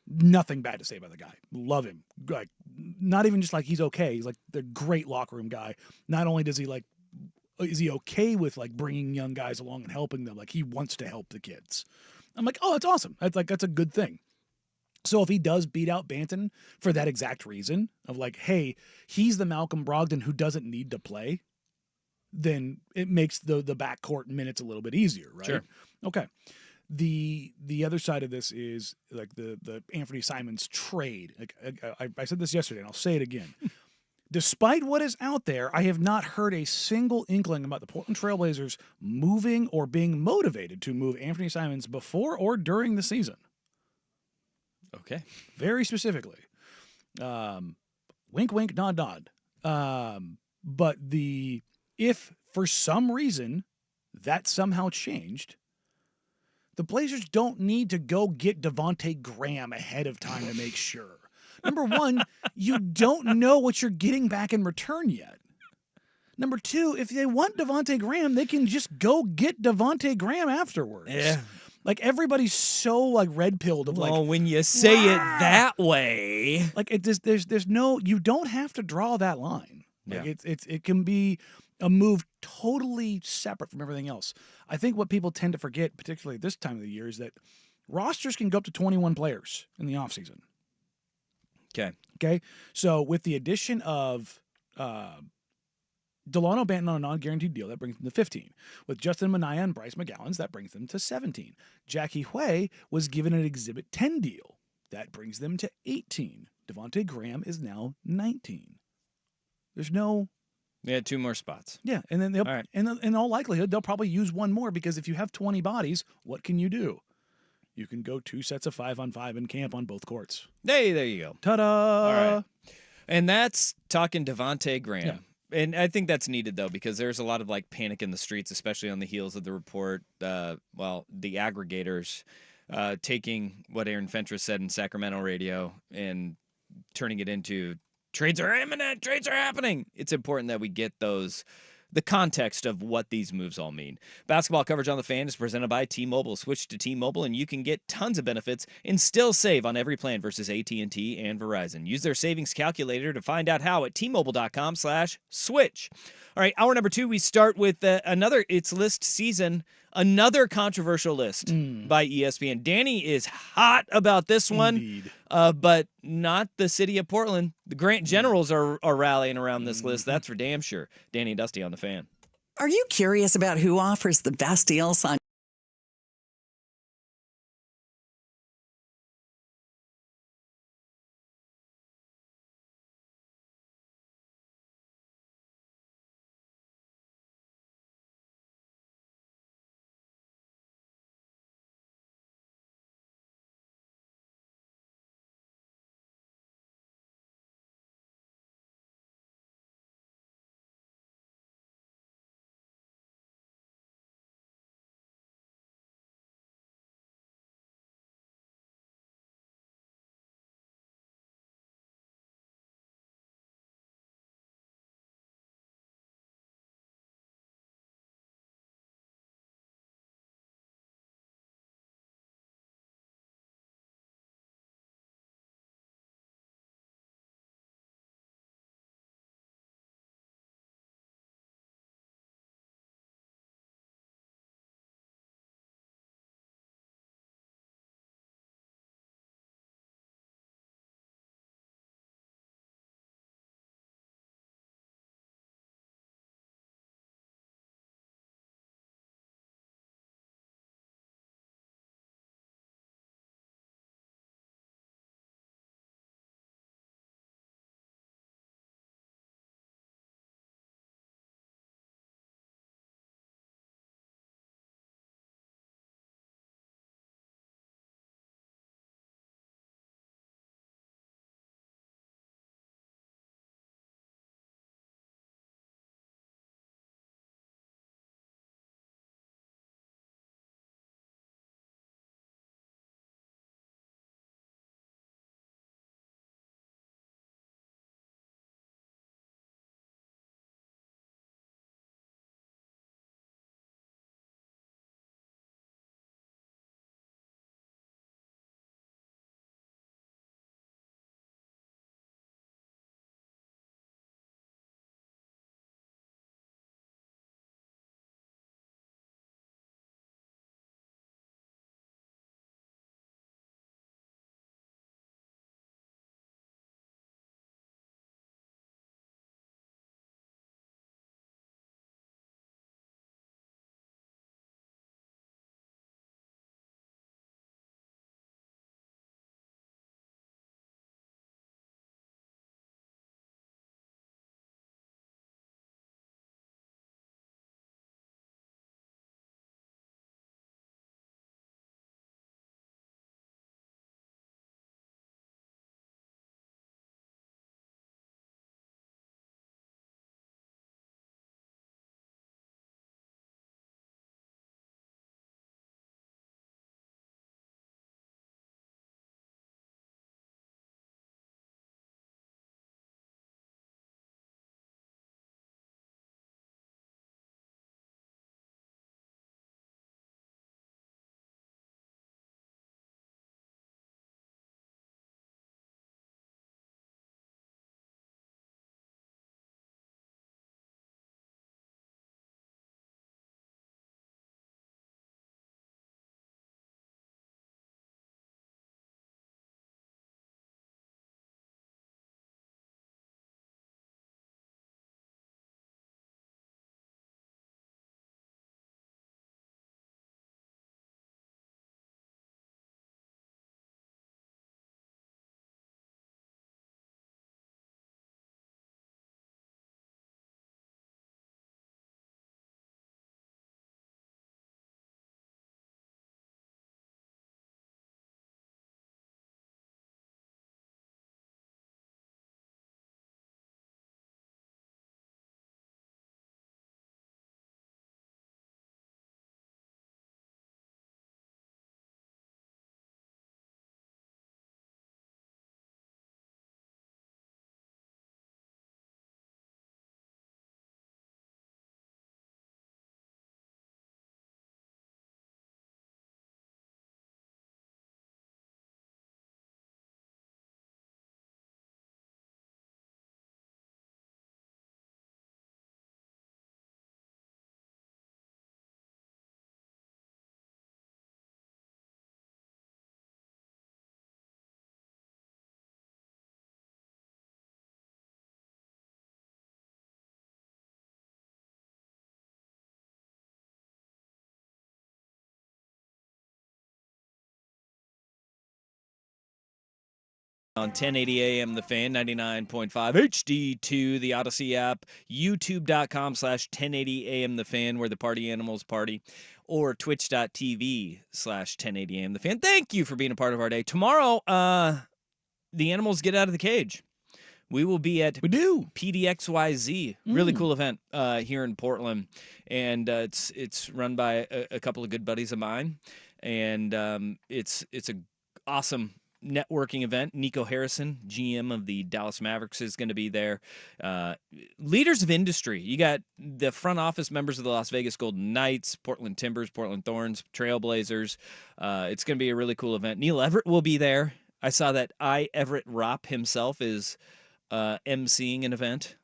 nothing bad to say about the guy. Love him. Like, not even just like he's okay. He's like the great locker room guy. Not only is he okay with like bringing young guys along and helping them, like he wants to help the kids. I'm like, oh, that's awesome. That's a good thing. So if he does beat out Banton for that exact reason of like, hey, he's the Malcolm Brogdon who doesn't need to play, then it makes the backcourt minutes a little bit easier, right? Sure. Okay. The other side of this is like the Anthony Simons trade. Like I said this yesterday, and I'll say it again. Despite what is out there, I have not heard a single inkling about the Portland Trailblazers moving or being motivated to move Anthony Simons before or during the season. Okay. Very specifically. Wink, wink, nod, nod. But if for some reason that somehow changed, the Blazers don't need to go get Devonte Graham ahead of time to make sure. Number one, you don't know what you're getting back in return yet. Number two, if they want Devonte Graham, they can just go get Devonte Graham afterwards. Yeah. Like everybody's so like red pilled of like, well, when you say it that way, like there's no, you don't have to draw that line. Like it can be a move totally separate from everything else. I think what people tend to forget, particularly at this time of the year, is that rosters can go up to 21 players in the offseason. Okay. So with the addition of Delano Banton on a non-guaranteed deal, that brings them to 15. With Justin Minaya and Bryce McGowens, that brings them to 17. Jackie Hui was given an Exhibit 10 deal. That brings them to 18. Devonte Graham is now 19. There's no... Yeah, 2 more spots. Yeah, and then they'll, all right. and in all likelihood, they'll probably use one more because if you have 20 bodies, what can you do? You can go 2 sets of 5-on-5 in camp on both courts. Hey, there you go. Ta-da! All right. And that's talking Devonte Graham. Yeah. And I think that's needed, though, because there's a lot of like panic in the streets, especially on the heels of the report. The aggregators taking what Aaron Fentress said in Sacramento radio and turning it into trades are imminent, trades are happening. It's important that we get those the context of what these moves all mean. Basketball coverage on The Fan is presented by T-Mobile. Switch to T-Mobile and you can get tons of benefits and still save on every plan versus AT&T and Verizon. Use their savings calculator to find out how at T-Mobile.com/switch. All right, hour number 2, we start with another It's List season, another controversial list by ESPN. Danny is hot about this one, Indeed. but not the city of Portland. The Grant Generals are rallying around this list, that's for damn sure. Danny and Dusty on The Fan. Are you curious about who offers the best deals on On 1080 AM The Fan, 99.5 HD2, the Odyssey app, youtube.com/1080 AM The Fan, where the party animals party, or twitch.tv/1080 AM The Fan. Thank you for being a part of our day. Tomorrow, the animals get out of the cage. We will be at PDXYZ, really cool event here in Portland, and it's run by a couple of good buddies of mine, and it's a awesome networking event. Nico Harrison, GM of the Dallas Mavericks, is going to be there. Leaders of industry. You got the front office members of the Las Vegas Golden Knights, Portland Timbers, Portland Thorns, Trailblazers. It's going to be a really cool event. Neil Everett will be there. I saw that Everett Ropp himself is emceeing an event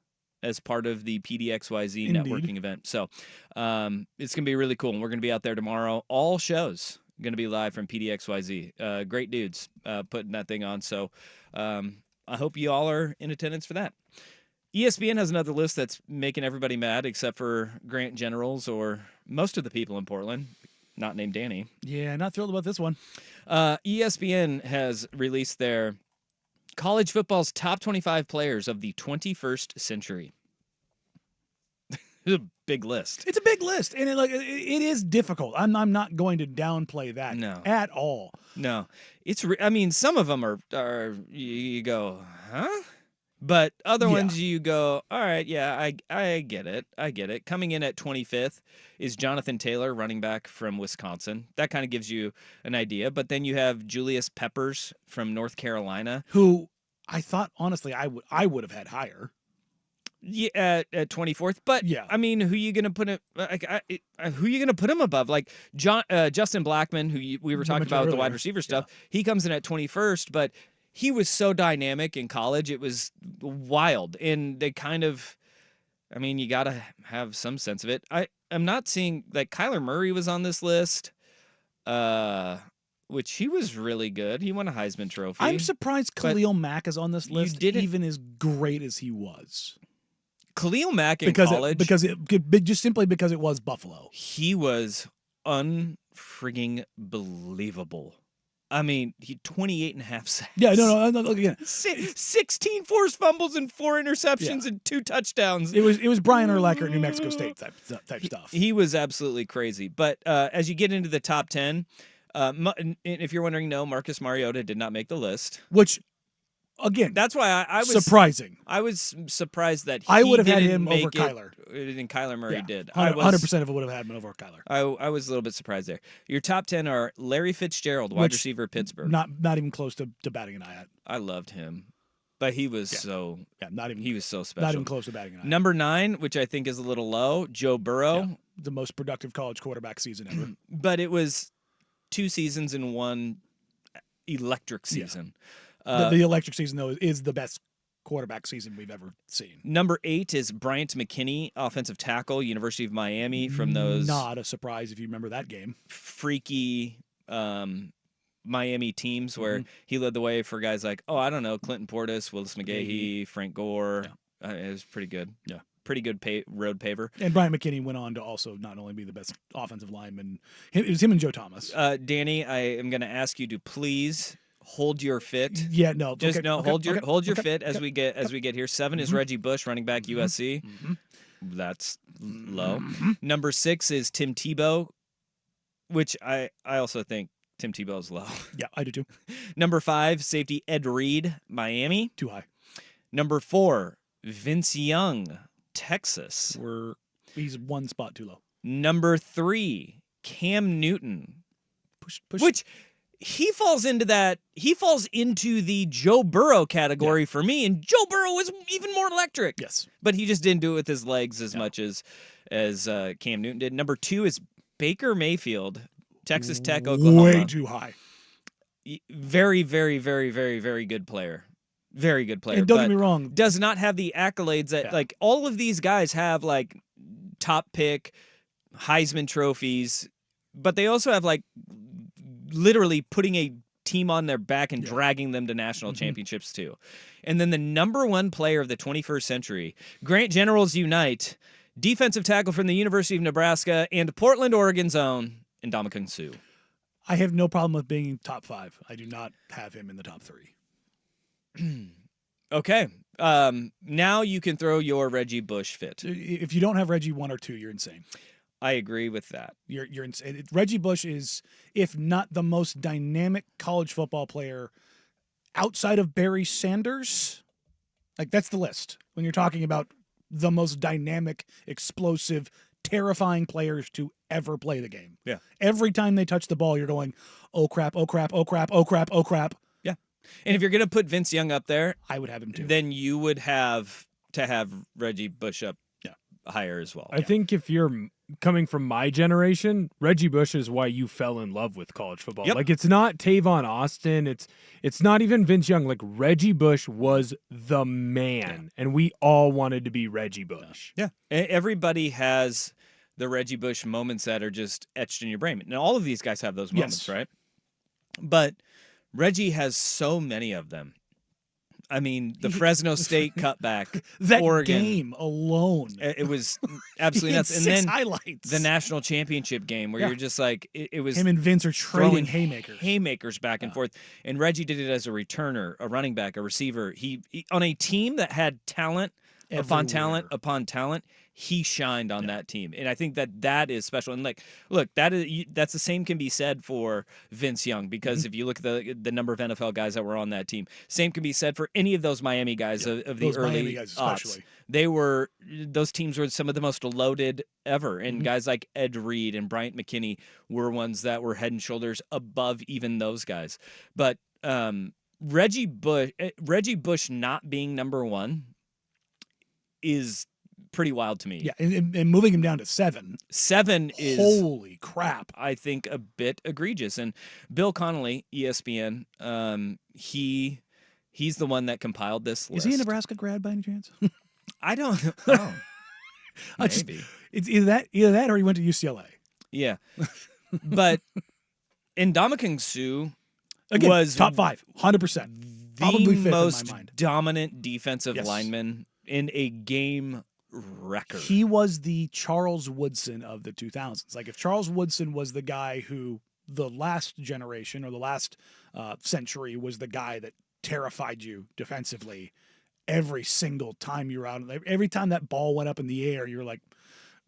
as part of the PDXYZ networking event. So it's going to be really cool. And we're going to be out there tomorrow. All shows going to be live from PDXYZ. Great dudes putting that thing on. So I hope you all are in attendance for that. ESPN has another list that's making everybody mad except for Grant Generals or most of the people in Portland, not named Danny. Yeah, not thrilled about this one. ESPN has released their college football's top 25 players of the 21st century. It's a big list. It's a big list, and it is difficult. I'm not going to downplay that at all. No, I mean, some of them are you go, huh? But other ones you go, all right, yeah, I get it. I get it. Coming in at 25th is Jonathan Taylor, running back from Wisconsin. That kind of gives you an idea. But then you have Julius Peppers from North Carolina, who I thought, honestly, I would have had higher. Yeah, at 24th. But I mean, who you gonna put him? Who you gonna put him above? Like Justin Blackman, who we were talking about with the wide receiver stuff. He comes in at 21st, but he was so dynamic in college. It was wild, and they kind of, I mean, you gotta have some sense of it. I'm not seeing, like, Kyler Murray was on this list, which he was really good. He won a Heisman Trophy. I'm surprised Khalil Mack is on this list, even as great as he was. Khalil Mack in college, just simply because it was Buffalo. He was unfrigging believable. I mean, he 28.5 sacks. Yeah, no, again. 16 forced fumbles and 4 interceptions and 2 touchdowns. It was Brian Urlacher at New Mexico State type stuff. He was absolutely crazy. But as you get into the top 10, if you're wondering, no, Marcus Mariota did not make the list. Which, again, that's why I was surprising. I was surprised that I would have had didn't him make over Kyler. And Kyler Murray did. 100% of it would have had him over Kyler. I was a little bit surprised there. Your top 10 are Larry Fitzgerald, wide receiver at Pittsburgh. Not even close to batting an eye at. I loved him. But he was he was so special. Not even close to batting an eye. Number 9, which I think is a little low, Joe Burrow. Yeah, the most productive college quarterback season ever. But it was 2 seasons in one electric season. Yeah. The electric season, though, is the best quarterback season we've ever seen. Number 8 is Bryant McKinney, offensive tackle, University of Miami, from those... Not a surprise if you remember that game. Freaky Miami teams where he led the way for guys like, Clinton Portis, Willis McGahee, Frank Gore. Yeah. It was pretty good. Yeah. Pretty good road paver. And Bryant McKinney went on to also not only be the best offensive lineman, it was him and Joe Thomas. Danny, I am going to ask you to please... hold your fit. Yeah, no. Just hold your fit as we get here. 7 is Reggie Bush, running back USC. That's low. Number 6 is Tim Tebow, which I also think Tim Tebow is low. Yeah, I do too. Number 5, safety Ed Reed, Miami. Too high. Number 4, Vince Young, Texas. He's one spot too low. Number 3, Cam Newton. Push. Which he falls into the Joe Burrow category for me, and Joe Burrow was even more electric. Yes. But he just didn't do it with his legs as much as Cam Newton did. Number 2 is Baker Mayfield, Texas Tech, Oklahoma. Way too high. Very, very, very, very, very good player. Very good player. And don't get me wrong. Does not have the accolades that, like, all of these guys have, like, top pick, Heisman trophies, but they also have, like, literally putting a team on their back and dragging them to national championships too. And then the number 1 player of the 21st century, Grant Generals Unite, defensive tackle from the University of Nebraska and Portland, Oregon's own, Ndamukong Suh. I have no problem with being top 5. I do not have him in the top 3. Okay. Now you can throw your Reggie Bush fit. If you don't have Reggie 1 or 2, you're insane. I agree with that. You're insane. Reggie Bush is, if not the most dynamic college football player outside of Barry Sanders, like that's the list. When you're talking about the most dynamic, explosive, terrifying players to ever play the game. Yeah. Every time they touch the ball, you're going, oh crap, oh crap, oh crap, oh crap, oh crap. Yeah. And if you're going to put Vince Young up there, I would have him too. then you would have to have Reggie Bush up higher as well. I think if you're coming from my generation, Reggie Bush is why you fell in love with college football. Yep. Like it's not Tavon Austin, it's not even Vince Young. Like Reggie Bush was the man, and we all wanted to be Reggie Bush. Yeah. Everybody has the Reggie Bush moments that are just etched in your brain. Now, all of these guys have those moments, right? But Reggie has so many of them. I mean, the Fresno State cutback, that Oregon game alone. It was absolutely He had nuts. And 6 then highlights. the national championship game where you're just like, it was him and Vince are throwing trading haymakers. back and forth. And Reggie did it as a returner, a running back, a receiver. He on a team that had talent upon talent Everywhere. upon talent. He shined on that team, and I think that is special. And like, look, that's the same can be said for Vince Young, because if you look at the number of NFL guys that were on that team, same can be said for any of those Miami guys of the those early Miami guys especially. Those teams were some of the most loaded ever, and guys like Ed Reed and Bryant McKinney were ones that were head and shoulders above even those guys. But Reggie Bush not being number one is pretty wild to me. Yeah, and moving him down to 7. 7 is, holy crap. I think, a bit egregious. And Bill Connolly, ESPN, he's the one that compiled this list. Is he a Nebraska grad by any chance? I don't know. Maybe. It's either that or he went to UCLA. Yeah. But Ndamukong Suh Again, was top 5, 100%. Probably the fifth in my most mind. dominant defensive Yes. lineman in a game record. He was the Charles Woodson of the 2000s. Like if Charles Woodson was the guy who the last generation or the last century was the guy that terrified you defensively every single time you were out. Every time that ball went up in the air, you're like,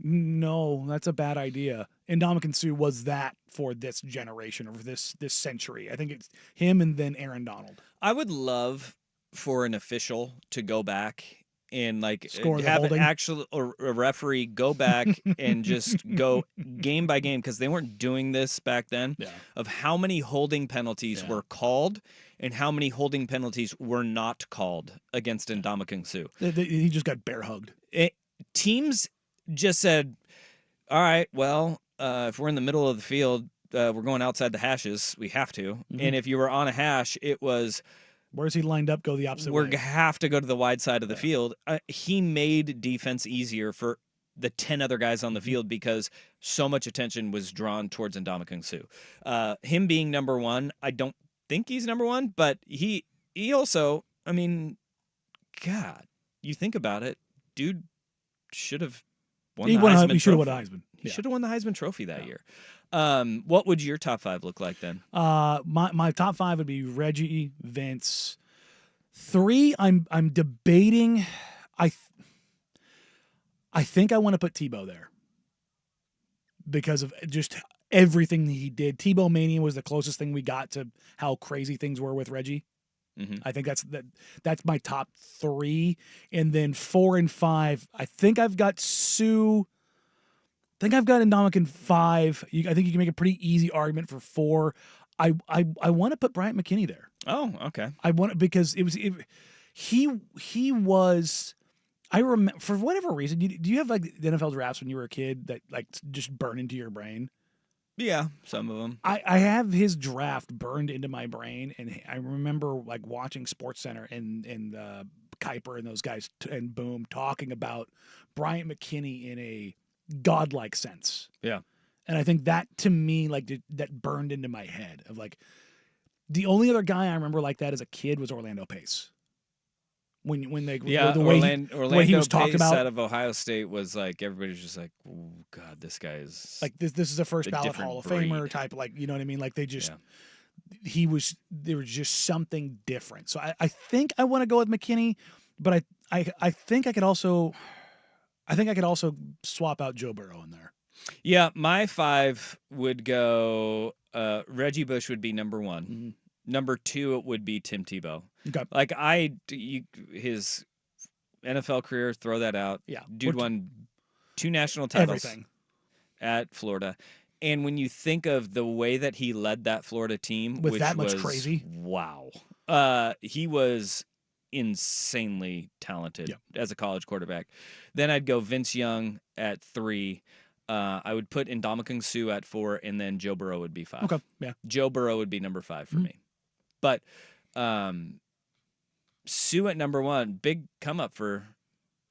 no, that's a bad idea. And Ndamukong Suh was that for this generation or this century. I think it's him and then Aaron Donald. I would love for an official to go back and like Score the have an holding. actual or a referee go back and just go game by game, because they weren't doing this back then, of how many holding penalties were called and how many holding penalties were not called against Ndamukong Suh. He just got bear hugged. Teams just said, all right, well, if we're in the middle of the field, we're going outside the hashes. We have to. And if you were on a hash, it was, where's he lined up? Go the opposite way. we have to go to the wide side of the field. He made defense easier for the 10 other guys on the field because so much attention was drawn towards Ndamukong Suh. Him being number one, I don't think he's number one, but he also, I mean, God, you think about it, dude should have won the Heisman He should have won the Trophy. Heisman. He should have won the Heisman Trophy that year. What would your top 5 look like then? My top 5 would be Reggie, Vince. 3, I'm debating. I think I want to put Tebow there because of just everything that he did. Tebow Mania was the closest thing we got to how crazy things were with Reggie. I think that's my top 3, and then 4 and 5. I think I've got Sue. I think I've got Ndamukong 5. I think you can make a pretty easy argument for 4. I want to put Bryant McKinney there. Oh, okay. I want because he was. I remember for whatever reason. Do you have like the NFL drafts when you were a kid that like just burn into your brain? Yeah, some of them. I have his draft burned into my brain, and I remember like watching SportsCenter and Kuiper and those guys and Boom talking about Bryant McKinney in a godlike sense. Yeah. And I think that to me, like that burned into my head of like the only other guy I remember like that as a kid was Orlando Pace. When they the way he was talked about out of Ohio State was like everybody's just like, oh, God, this guy is like this is a first a ballot different Hall of breed. Famer type, like you know what I mean? Like they just there was just something different. So I think I want to go with McKinney, but I think I could also swap out Joe Burrow in there. Yeah, my 5 would go Reggie Bush would be number 1. Mhm. Number 2 it would be Tim Tebow. Okay. Like his NFL career, throw that out. Yeah. Dude won 2 national titles Everything. at Florida. And when you think of the way that he led that Florida team, With which that much was, crazy? wow. He was insanely talented as a college quarterback. Then I'd go Vince Young at 3. I would put Ndamukong Suh at 4, and then Joe Burrow would be 5. Okay. Yeah. Joe Burrow would be number 5 for me. But Suh at number 1, big come up for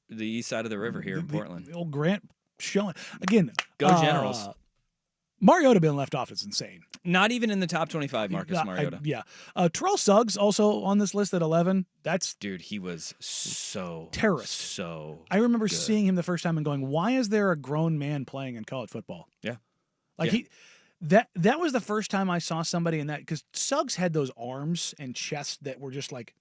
the east side of the river here in Portland. The old Grant showing again. Go Generals. Mariota being left off is insane. Not even in the top 25, Marcus Mariota. Terrell Suggs also on this list at 11. Dude, he was so terrorist. So I remember good. seeing him the first time and going, "Why is there a grown man playing in college football?" Yeah, like that was the first time I saw somebody in that, because Suggs had those arms and chest that were just like,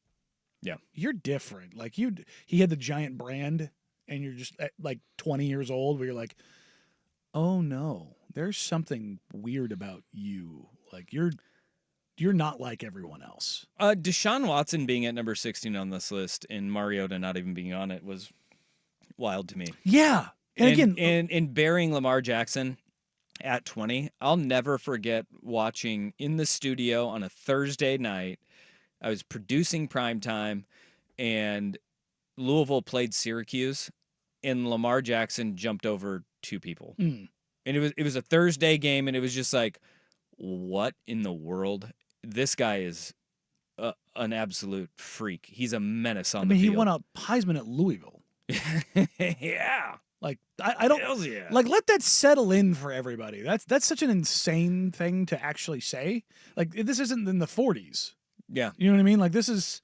yeah, you're different. Like he had the giant brand, and you're just at like 20 years old, where you're like, oh no, there's something weird about you. Like you're not like everyone else. Deshaun Watson being at number 16 on this list and Mariota not even being on it was wild to me. Yeah. And again, and burying Lamar Jackson at 20, I'll never forget watching in the studio on a Thursday night. I was producing primetime, and Louisville played Syracuse, and Lamar Jackson jumped over 2 people. And it was a Thursday game, and it was just like, what in the world? This guy is an absolute freak. He's a menace on the field. He won a Heisman at Louisville. Yeah. Like I don't like, let that settle in for everybody. That's such an insane thing to actually say. Like, this isn't in the 40s. Yeah. You know what I mean? Like, this is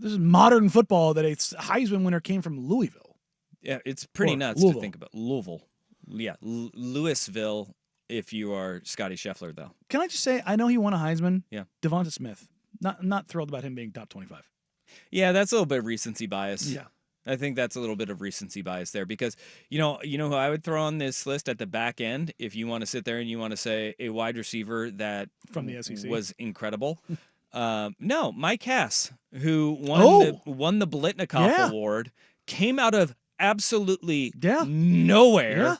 modern football, that it's Heisman winner came from Louisville. Yeah, it's pretty nuts Louisville. to think about. Louisville. Yeah, Louisville if you are Scotty Scheffler, though. Can I just say, I know he won a Heisman. Yeah. Devonta Smith. Not thrilled about him being top 25. Yeah, that's a little bit of recency bias. Yeah. I think that's a little bit of recency bias there, because you know who I would throw on this list at the back end if you want to sit there and you want to say a wide receiver that from the SEC was incredible. No, Mike Hass, who won the Blitnikoff Award, came out of absolutely nowhere,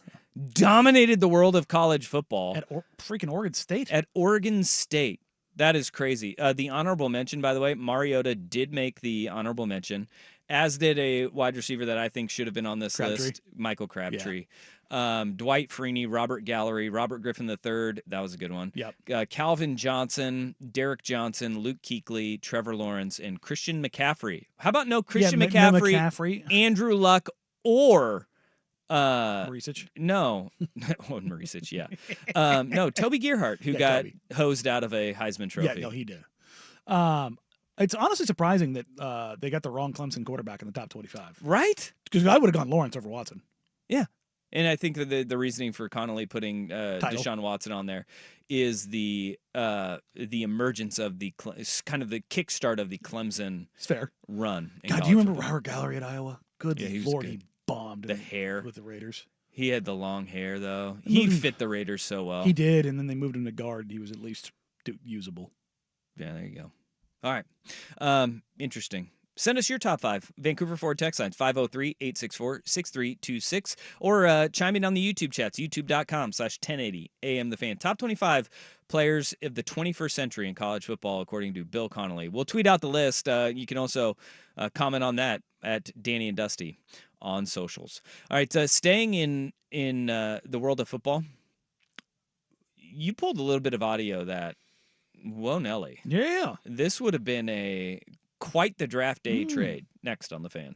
dominated the world of college football at freaking Oregon State. At Oregon State. That is crazy. The honorable mention, by the way, Mariota did make the honorable mention, as did a wide receiver that I think should have been on this list, Michael Crabtree. Yeah. Dwight Freeney, Robert Gallery, Robert Griffin III. That was a good one. Yep. Calvin Johnson, Derek Johnson, Luke Kuechly, Trevor Lawrence, and Christian McCaffrey. How about Christian McCaffrey, Andrew Luck, or Marisic? No. Marisic, yeah. No, Toby Gerhart, who got hosed out of a Heisman Trophy. Yeah, no, he did. It's honestly surprising that they got the wrong Clemson quarterback in the top 25. Right? Because I would have gone Lawrence over Watson. Yeah. And I think that the reasoning for Connolly putting Deshaun Watson on there is the emergence of the kind of the kickstart of the Clemson run. God, do you remember Robert Gallery at Iowa? Good Lord, good. He bombed the hair with the Raiders. He had the long hair, though. He fit the Raiders so well. He did, and then they moved him to guard. He was at least usable. Yeah, there you go. All right. Interesting. Send us your top 5. Vancouver Ford text line 503-864-6326, or chime in on the YouTube chats, youtube.com/1080 AM The Fan. Top 25 players of the 21st century in college football, according to Bill Connolly. We'll tweet out the list. You can also comment on that at Danny and Dusty on socials. All right, staying in the world of football, you pulled a little bit of audio that, whoa, Nelly. Yeah. This would have been quite the draft day trade. Next on The Fan.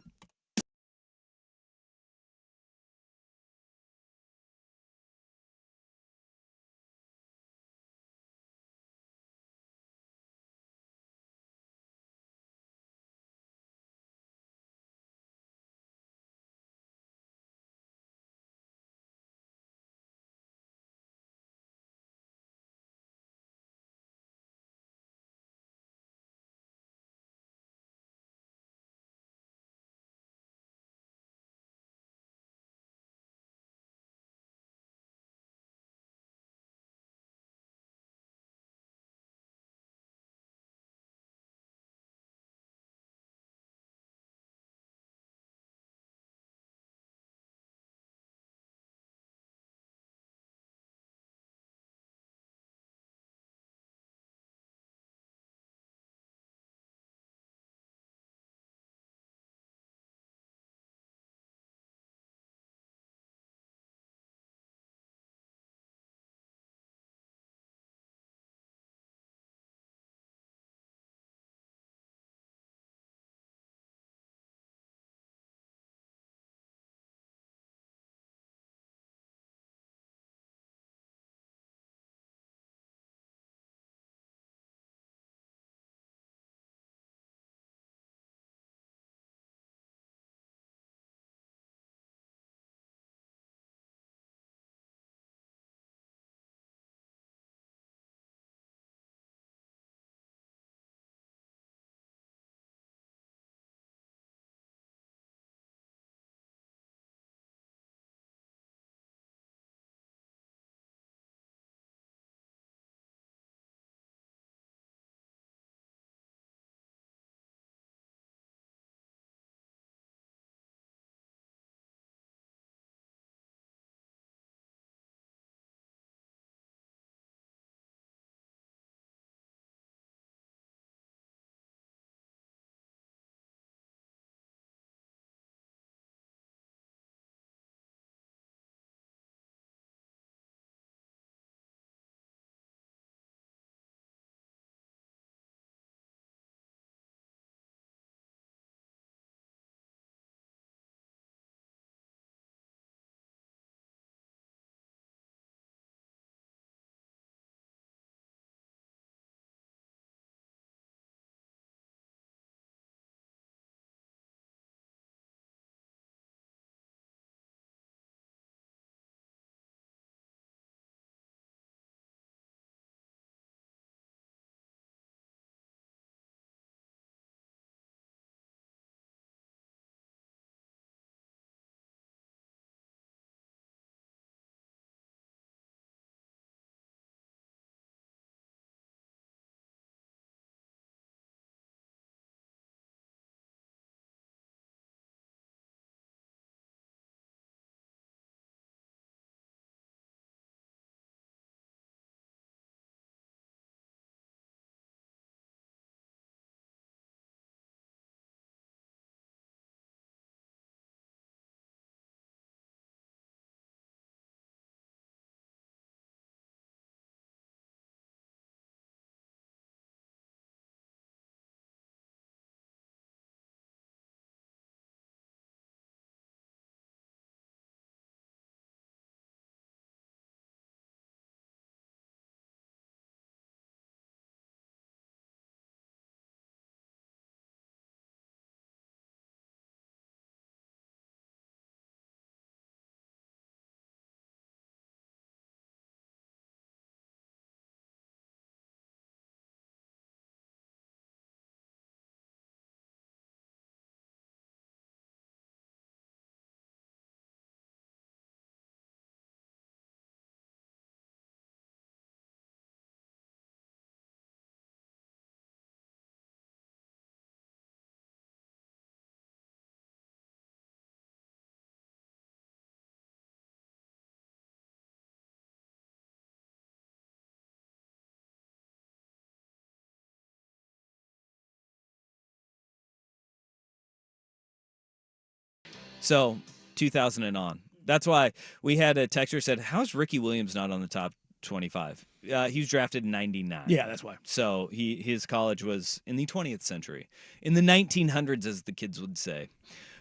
So 2000 and on. That's why we had a texter said, "How's Ricky Williams not on the top 25?" He was drafted in 99. Yeah, that's why. So his college was in the 20th century, in the 1900s, as the kids would say.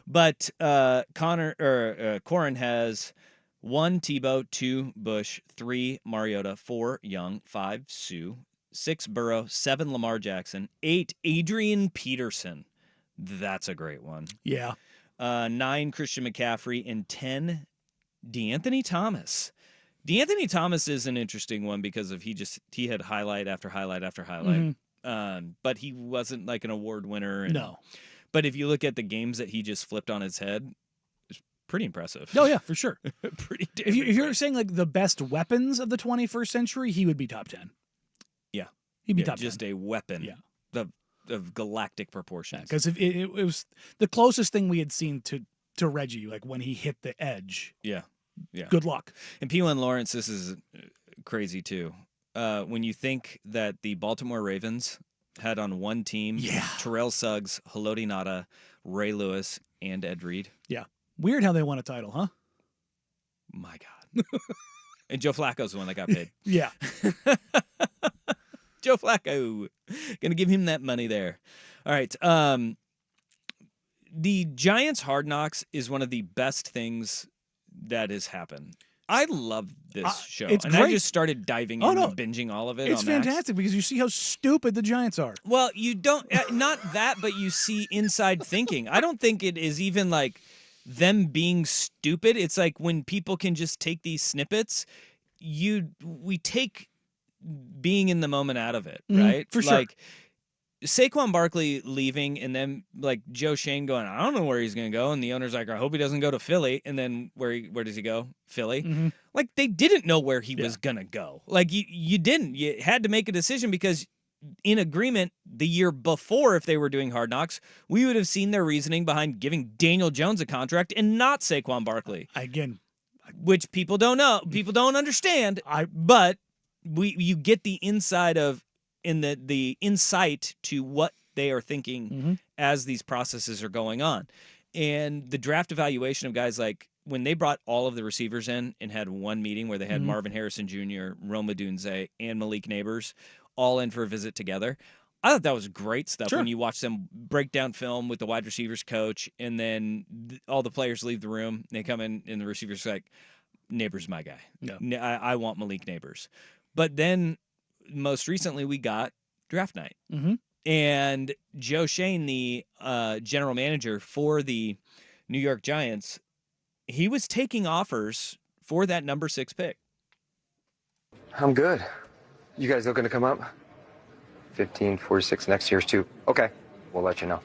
But Corin has 1 Tebow, 2 Bush, 3 Mariota, 4 Young, 5 Sue, 6 Burrow, 7 Lamar Jackson, 8 Adrian Peterson. That's a great one. Yeah. 9 Christian McCaffrey, and 10 DeAnthony Thomas. DeAnthony Thomas is an interesting one because he had highlight after highlight after highlight. But he wasn't like an award winner. No. But if you look at the games that he just flipped on his head, it's pretty impressive. Oh, yeah, for sure. Pretty damn If you're impressive. saying like the best weapons of the 21st century, he would be top 10. Yeah. He'd be Yeah, top just 10. a weapon. Yeah. Of galactic proportions. Because it was the closest thing we had seen to Reggie, like when he hit the edge. Yeah. Yeah. Good luck. And P1 Lawrence, this is crazy too. When you think that the Baltimore Ravens had on one team Terrell Suggs, Haloti Ngata, Ray Lewis, and Ed Reed. Yeah. Weird how they won a title, huh? My God. And Joe Flacco's the one that got paid. Yeah. Joe Flacco. Gonna give him that money there. All right. The Giants Hard Knocks is one of the best things that has happened. I love this show. It's and great. I just started diving in and binging all of it. It's on Max. fantastic because you see how stupid the Giants are. Well, you don't, not that, but you see inside thinking. I don't think it is even like them being stupid. It's like when people can just take these snippets, we take being in the moment out of it, right? For sure. Like Saquon Barkley leaving and then like Joe Shane going, I don't know where he's going to go. And the owner's like, I hope he doesn't go to Philly. And then where does he go? Philly. Like they didn't know where he was going to go. Like you didn't. You had to make a decision because in agreement the year before, if they were doing Hard Knocks, we would have seen their reasoning behind giving Daniel Jones a contract and not Saquon Barkley. Again, which people don't know. People don't understand. But you get the inside of in the insight to what they are thinking as these processes are going on. And the draft evaluation of guys like when they brought all of the receivers in and had one meeting where they had Marvin Harrison Jr., Rome Odunze, and Malik Neighbors all in for a visit together. I thought that was great stuff when you watch them break down film with the wide receivers coach and then all the players leave the room. They come in and the receivers are like, Neighbors my guy. Yeah. I want Malik Neighbors. But then most recently we got draft night. And Joe Shane, the general manager for the New York Giants, he was taking offers for that number 6 pick. I'm good. You guys looking to come up? 15, 46 next year's too. Okay, we'll let you know.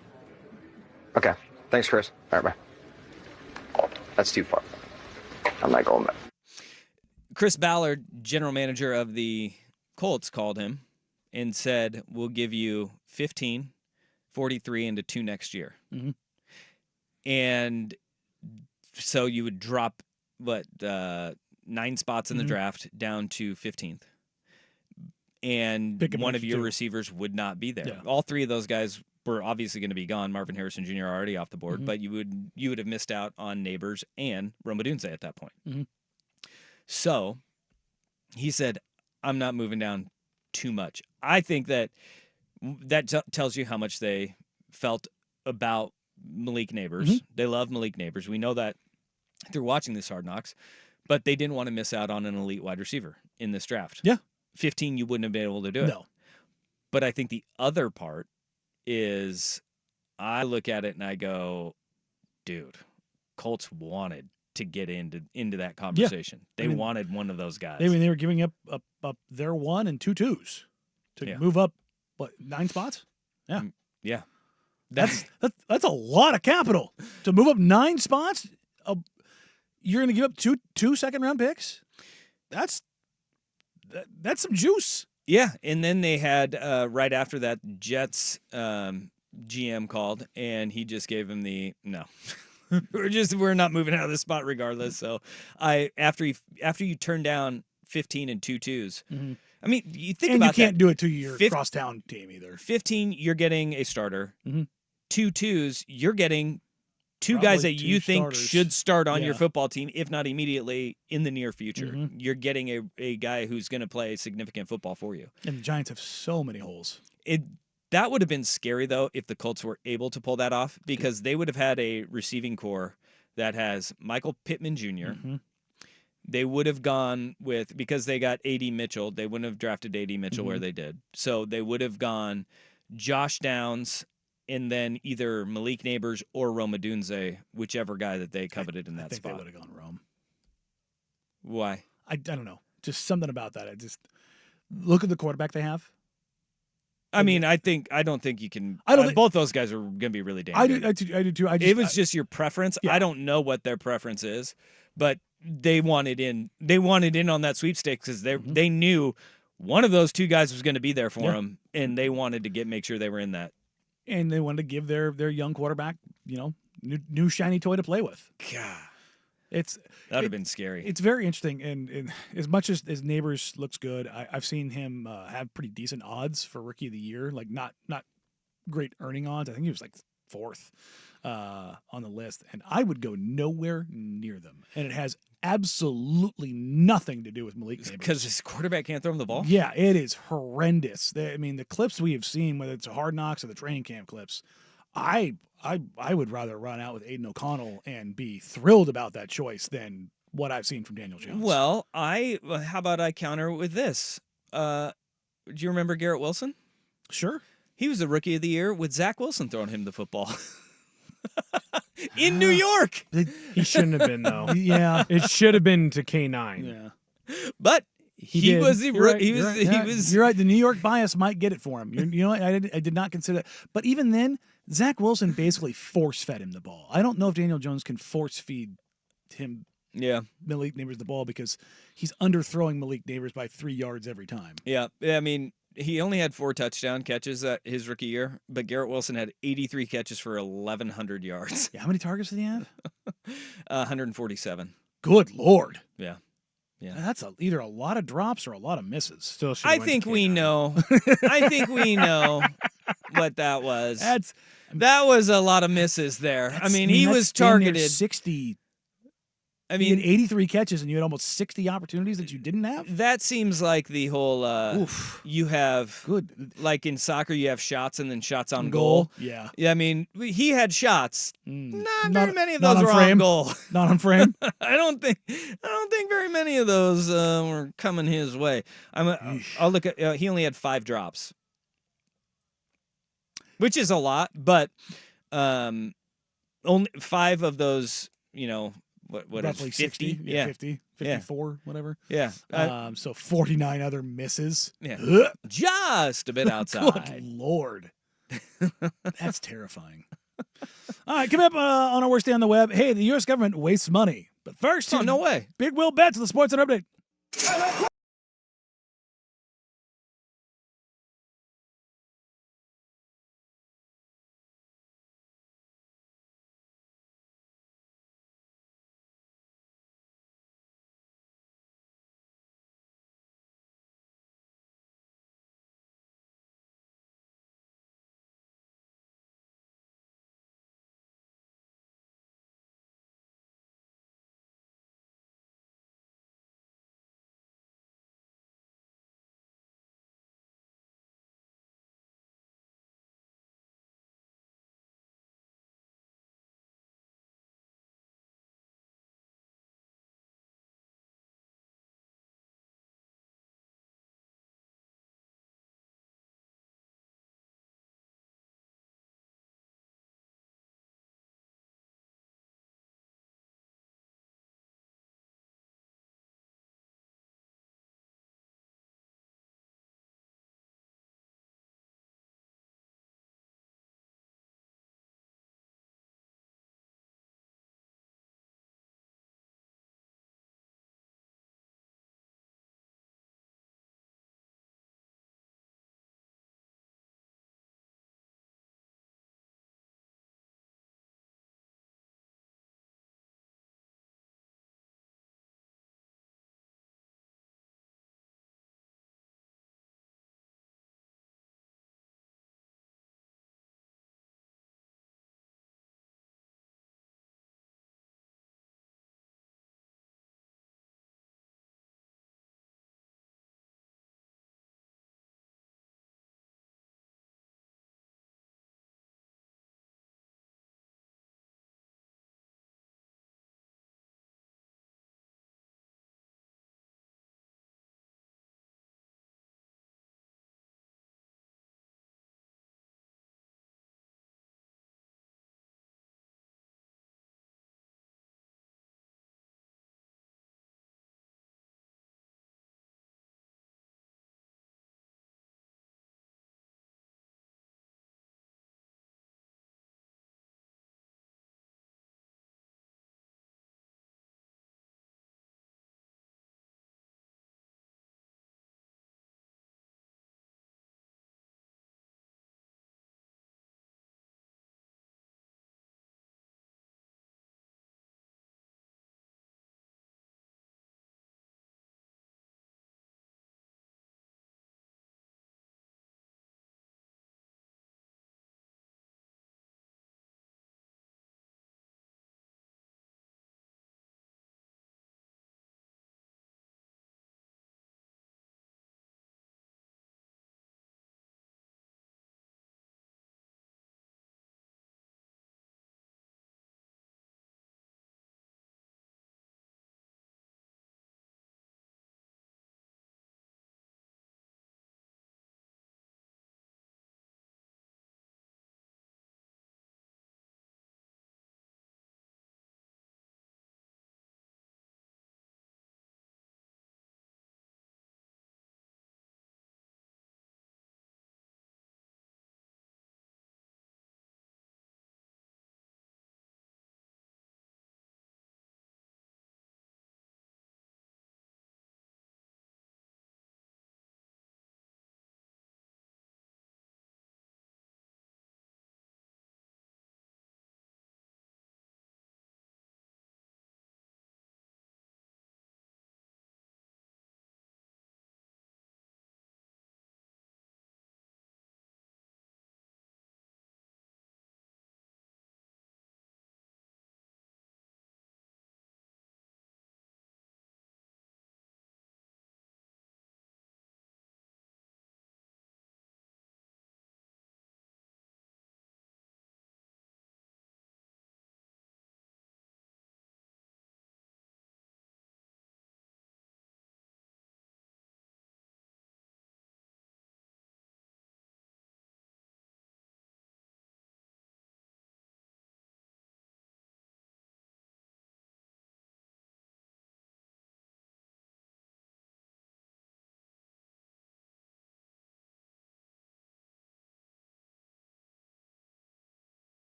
Okay, thanks, Chris. All right, bye. That's too far. I'm not going back. Chris Ballard, general manager of the Colts, called him and said, we'll give you 15, 43, and a 2 next year. And so you would drop, 9 spots in the draft down to 15th. And one of your receivers would not be there. Yeah. All 3 of those guys were obviously going to be gone. Marvin Harrison Jr. already off the board, but you would have missed out on Neighbors and Rome Odunze at that point. So he said, I'm not moving down too much. I think that tells you how much they felt about Malik Neighbors. They love Malik Neighbors. We know that through watching this Hard Knocks, but they didn't want to miss out on an elite wide receiver in this draft. Yeah. 15, you wouldn't have been able to do it. No. But I think the other part is I look at it and I go, dude, Colts wanted to get into that conversation. They wanted one of those guys. They were giving up their 1 and 2 twos to move up 9 spots. Yeah. Yeah. That's a lot of capital to move up 9 spots. You're going to give up two second-round picks. That's some juice. Yeah, and then they had right after that Jets GM called, and he just gave him the no. we're not moving out of this spot regardless. So after you turn down 15 and 2 twos. I mean, you think and about you can't that. do it to your crosstown team either. 15, you're getting a starter. 2 twos, you're getting two Probably guys that two you think starters. should start on your Yeah. football team, if not immediately in the near future. Mhm. You're getting a guy who's going to play significant football for you. And the Giants have so many holes. That would have been scary, though, if the Colts were able to pull that off, because they would have had a receiving core that has Michael Pittman Jr. Mhm. They would have gone with, because they got A.D. Mitchell, they wouldn't have drafted A.D. Mitchell where Mhm. they did. So they would have gone Josh Downs and then either Malik Neighbors or Rome Odunze, whichever guy that they coveted in I that think they spot. would have gone Rome. Why? I don't know. Just something about that. I just look at the quarterback they have. I mean, I don't think you can. I don't think- both those guys are going to be really damn I good. do. I do too. It was just your preference. Yeah. I don't know what their preference is, but they wanted in. They wanted in on that sweepstakes because they knew one of those two guys was going to be there for Yeah. them, and they wanted to make sure they were in that. and they wanted to give their young quarterback, new shiny toy to play with. God, It's that would have been scary. It's very interesting, and as much as Neighbors looks good, I've seen him have pretty decent odds for Rookie of the Year. Like not great earning odds. I think he was like fourth on the list, and I would go nowhere near them. And it has absolutely nothing to do with Malik Neighbors. Because his quarterback can't throw him the ball? Yeah, it is horrendous. I mean, the clips we have seen, whether it's Hard Knocks or the training camp clips, I would rather run out with Aiden O'Connell and be thrilled about that choice than what I've seen from Daniel Jones. Well, how about I counter with this? Do you remember Garrett Wilson? Sure. He was the Rookie of the Year with Zach Wilson throwing him the football. In New York. He shouldn't have been though. Yeah. It should have been to K9. Yeah. But he did. was the You're right. he was You're right. he Yeah, was You're right. The New York bias might get it for him. You know what? I did not consider that. But even then, Zach Wilson basically force fed him the ball. I don't know if Daniel Jones can force feed him yeah. Malik Neighbors the ball because he's underthrowing Malik Neighbors by 3 yards every time. Yeah. I mean, he only had 4 touchdown catches at his rookie year, but Garrett Wilson had 83 catches for 1,100 yards. Yeah, how many targets did he have? 147. Good Lord. Yeah. Yeah. That's either a lot of drops or a lot of misses. Still should. I think we know. I think we know what that was. That was a lot of misses there. I mean, he was that's damn near targeted. 60. I He had mean, 83 catches and you had almost 60 opportunities that you didn't have? that seems like the whole Oof. you have Good. like in soccer you have shots and then shots on goal. Yeah. Yeah, I mean, he had shots. Mm. Not very many of not those on were frame. on goal. Not on frame. I don't think very many of those were coming his way. I'll look at he only had 5 drops. Which is a lot, but only 5 of those, what Roughly is 50? 60. Yeah, 50, 54, whatever. Yeah. So 49 other misses. Yeah. Ugh. Just a bit outside. Good Lord. That's terrifying. All right, coming up on our worst day on the web. Hey, the U.S. government wastes money. But first, Oh, no way. Big Will Betts of the Sports Center Update.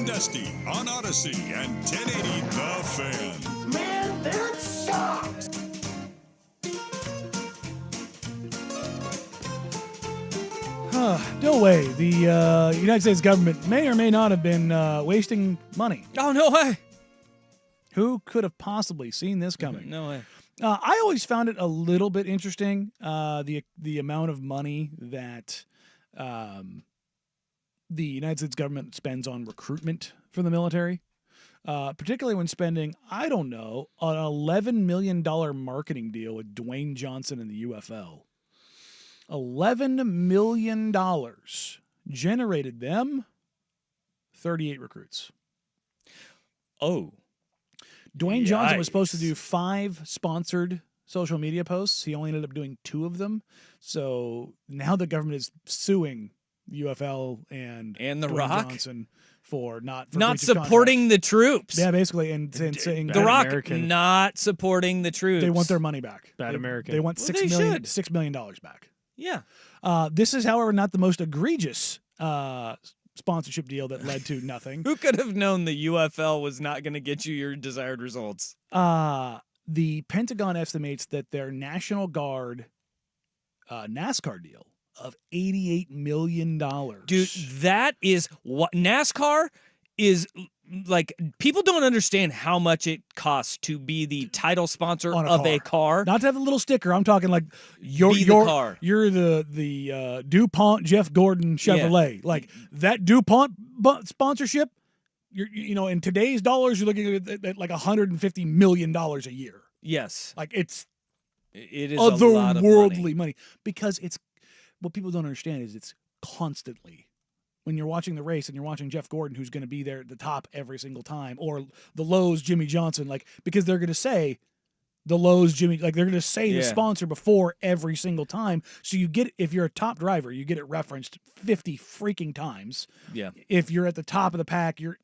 and Dusty on Odyssey and 1080 The Fan. Man, that sucks! No way. The United States government may or may not have been wasting money. Oh, no way. Who could have possibly seen this coming? No way. I always found it a little bit interesting, the amount of money that the United States government spends on recruitment for the military, particularly when spending, I don't know, an $11 million marketing deal with Dwayne Johnson and the UFL. $11 million generated them 38 recruits. Oh. Dwayne Johnson was supposed to Yikes. do 5 sponsored social media posts. He only ended up doing 2 of them. So now the government is suing UFL and The Dwayne Rock Johnson for not not breach of supporting the troops. contract. Yeah, basically, and saying The Bad Rock American. not supporting the troops. they want their money back. Bad American. They want Well, $6 they million should. $6 million back. Yeah. This is, however, not the most egregious sponsorship deal that led to nothing. Who could have known the UFL was not going to get you your desired results? The Pentagon estimates that their National Guard NASCAR deal of $88 million. Dude, that is what NASCAR is like. People don't understand how much it costs to be the title sponsor On a of a car. car. Not to have a little sticker. I'm talking like you're Be the car. You're the DuPont Jeff Gordon Chevrolet. Like that DuPont sponsorship. You know, in today's dollars, you're looking at like $150 million a year. Yes, Like it is a lot of otherworldly money. because it's what people don't understand is it's constantly. When you're watching the race and you're watching Jeff Gordon, who's going to be there at the top every single time, or the Lowe's Jimmy Johnson, like because they're going to say the Lowe's Jimmy, like they're going to say the Yeah. sponsor before every single time. So you get, if you're a top driver, you get it referenced 50 freaking times. Yeah. If you're at the top of the pack, your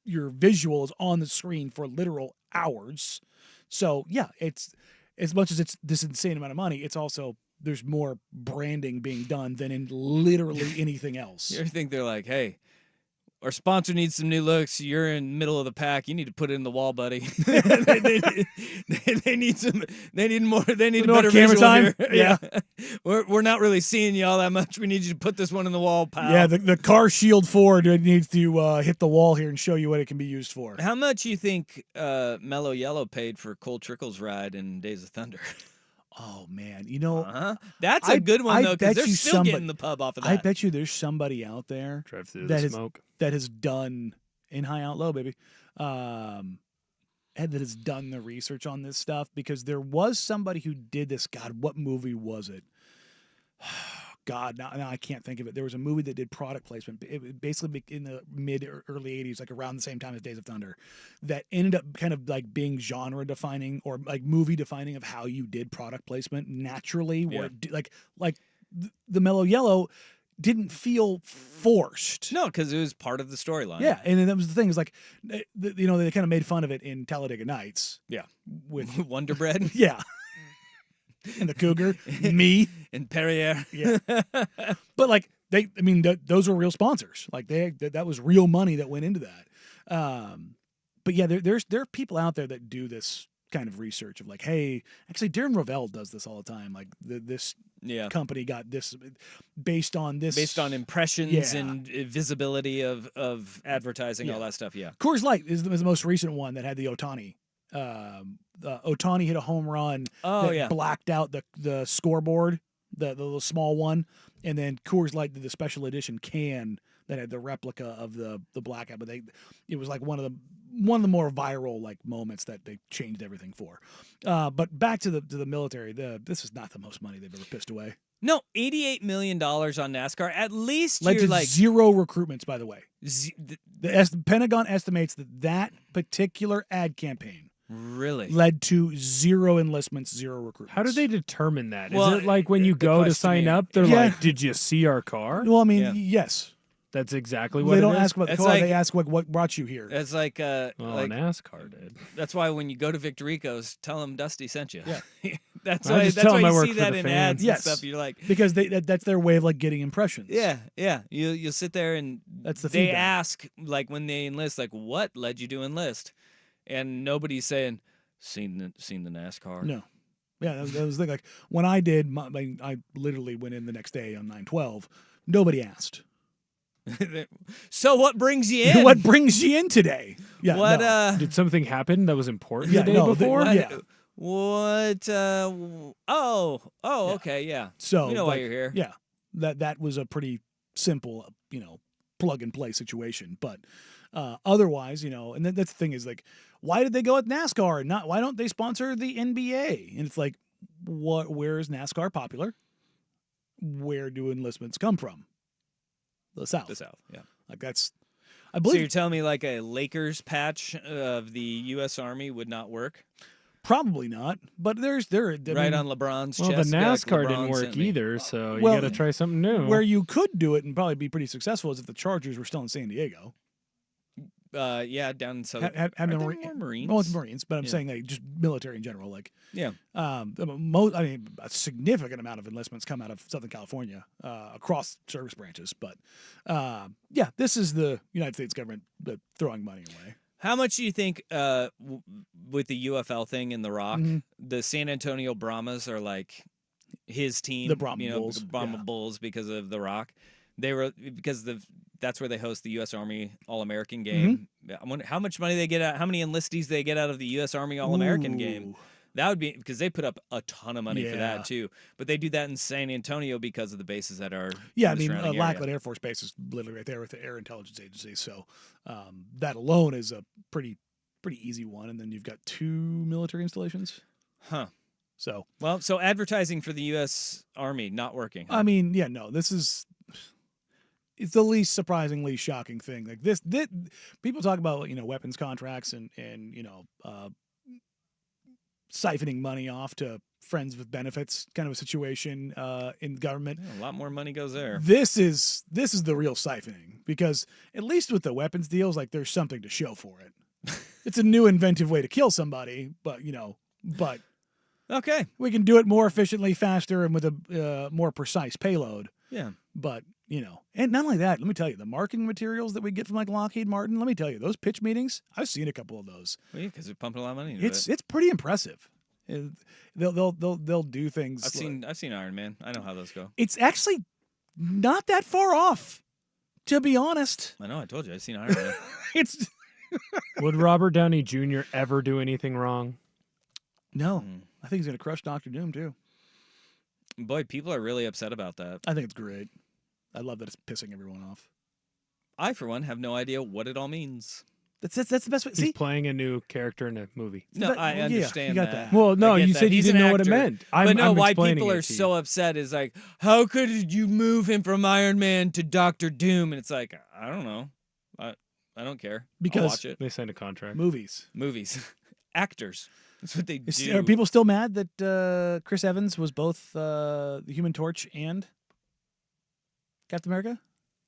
visual is on the screen for literal hours. So yeah, it's as much as it's this insane amount of money, it's also there's more branding being done than in literally anything else. You ever think they're like, hey, our sponsor needs some new looks. You're in the middle of the pack. You need to put it in the wall, buddy. they need some. They need more. They need More better camera visual time? here. Yeah. we're not really seeing you all that much. We need you to put this one in the wall, pal. Yeah, the car shield forward needs to hit the wall here and show you what it can be used for. How much you think Mellow Yellow paid for Cole Trickle's ride in Days of Thunder? Oh man, you know, That's a good one I though, because bet they're you still somebody- getting the pub off of that. I bet you there's somebody out there Drive through that the has smoke. that has done in high out low, baby, and that has done the research on this stuff because there was somebody who did this. God, what movie was it? God, now I can't think of it. There was a movie that did product placement. It basically in the mid or early 80s, like around the same time as Days of Thunder, that ended up kind of like being genre defining or like movie defining of how you did product placement naturally. Where like the Mellow Yellow didn't feel forced. No, because it was part of the storyline. Yeah, and then that was the thing. Is like, you know, they kind of made fun of it in Talladega Nights. Yeah. With Wonder Bread. yeah, and the Cougar, me, and Perrier. yeah. But like those were real sponsors. Like that was real money that went into that. But yeah, there are people out there that do this kind of research of like, hey, actually, Darren Rovell does this all the time. Like this company got this based on impressions Yeah. and visibility of advertising, all that stuff. Yeah. Coors Light is the most recent one that had the Ohtani. Ohtani hit a home run that blacked out the scoreboard, the little small one, and then Coors Light did the special edition can that had the replica of the blackout. But it was like one of the more viral like moments that they changed everything for. But back to the military, this is not the most money they've ever pissed away. No, $88 million on NASCAR. At least Led you're to like 0 recruitments, by the way. The Pentagon estimates that particular ad campaign really led to 0 enlistments, 0 recruitments. How do they determine that? Is Well, it like when you the go to question sign is- up, they're Yeah. like, "Did you see our car?" Well, I mean, Yeah. yes. That's exactly what They it don't is. ask about the It's car. like- They ask what brought you here. It's like Well, NASCAR did. that's why when you go to Victorino's, tell them Dusty sent you. Yeah. that's I why just tell that's 'em why I you work see for that the in fans. ads Yes. and stuff. You're like, Because that's their way of like getting impressions. yeah. You'll sit there and That's the they feedback. ask like when they enlist, like what led you to enlist, and nobody's saying seen the NASCAR. No. Yeah, that was the thing. Like when I did, I literally went in the next day on 9/12. Nobody asked. So what brings you in? What brings you in today? Yeah. What no. Did something happen that was important Yeah, the day no, before? What? Yeah. What? Okay, yeah. So We know why but, you're here. Yeah, that was a pretty simple, plug and play situation. But otherwise, and that's the thing is like, why did they go with NASCAR and not? Why don't they sponsor the NBA? And it's like, where is NASCAR popular? Where do enlistments come from? The South. The South, yeah. Like that's, I So believe you're telling me like a Lakers patch of the U.S. Army would not work? probably not. But I Right mean, on LeBron's Well, the chest. be like, NASCAR didn't "LeBron work sent me." either, so Well, you got to try something new. where you could do it and probably be pretty successful is if the Chargers were still in San Diego. Yeah, down in Southern. Have Are there Marine- more Marines? Well, it's Marines, but I'm Yeah. saying like just military in general. Like, Yeah. a significant amount of enlistments come out of Southern California across service branches. But yeah, this is the United States government throwing money away. How much do you think with the UFL thing in The Rock, Mhm. the San Antonio Brahmas are like his team? The Brahma Bulls, the Brahma yeah. Bulls because of The Rock. They were that's where they host the U.S. Army All-American game. Mm-hmm. I wonder how much money they get out. How many enlistees they get out of the U.S. Army All-American game? Ooh. That would be because they put up a ton of money for Yeah. that too. But they do that in San Antonio because of the bases that are Yeah, I in the mean, surrounding Lackland area. Air Force Base is literally right there with the Air Intelligence Agency. So that alone is a pretty easy one. And then you've got 2 military installations. Huh. So Well, so advertising for the U.S. Army not working. Huh? I mean, yeah, no, it's the least surprisingly shocking thing. Like this people talk about, weapons contracts and siphoning money off to friends with benefits kind of a situation in government. Yeah, a lot more money goes there. This is the real siphoning because at least with the weapons deals, like there's something to show for it. It's a new inventive way to kill somebody, but Okay. we can do it more efficiently, faster, and with a more precise payload. Yeah. But, and not only that, let me tell you, the marketing materials that we get from like Lockheed Martin, let me tell you, those pitch meetings, I've seen a couple of those. Well, yeah, because they're pumping a lot of money into It's it. pretty impressive. They'll do things. I've seen Iron Man. I know how those go. It's actually not that far off, to be honest. I know. I told you. I've seen Iron Man. It's Would Robert Downey Jr. ever do anything wrong? no. Mm. I think he's gonna crush Doctor Doom too. Boy, people are really upset about that. I think it's great. I love that it's pissing everyone off. I, for one, have no idea what it all means. That's the best way. He's See, playing a new character in a movie. No, That- I well, yeah, understand you got that. that. Well, no, I get you that. said you He's didn't an know what it actor. meant. But no, I'm why explaining people it are to you. so upset is like, how could you move him from Iron Man to Doctor Doom? And it's like, I don't know. I don't care. Because- I'll watch it. They signed a contract. movies. Movies. Actors. That's what they do. Are people still mad that Chris Evans was both the Human Torch and Captain America?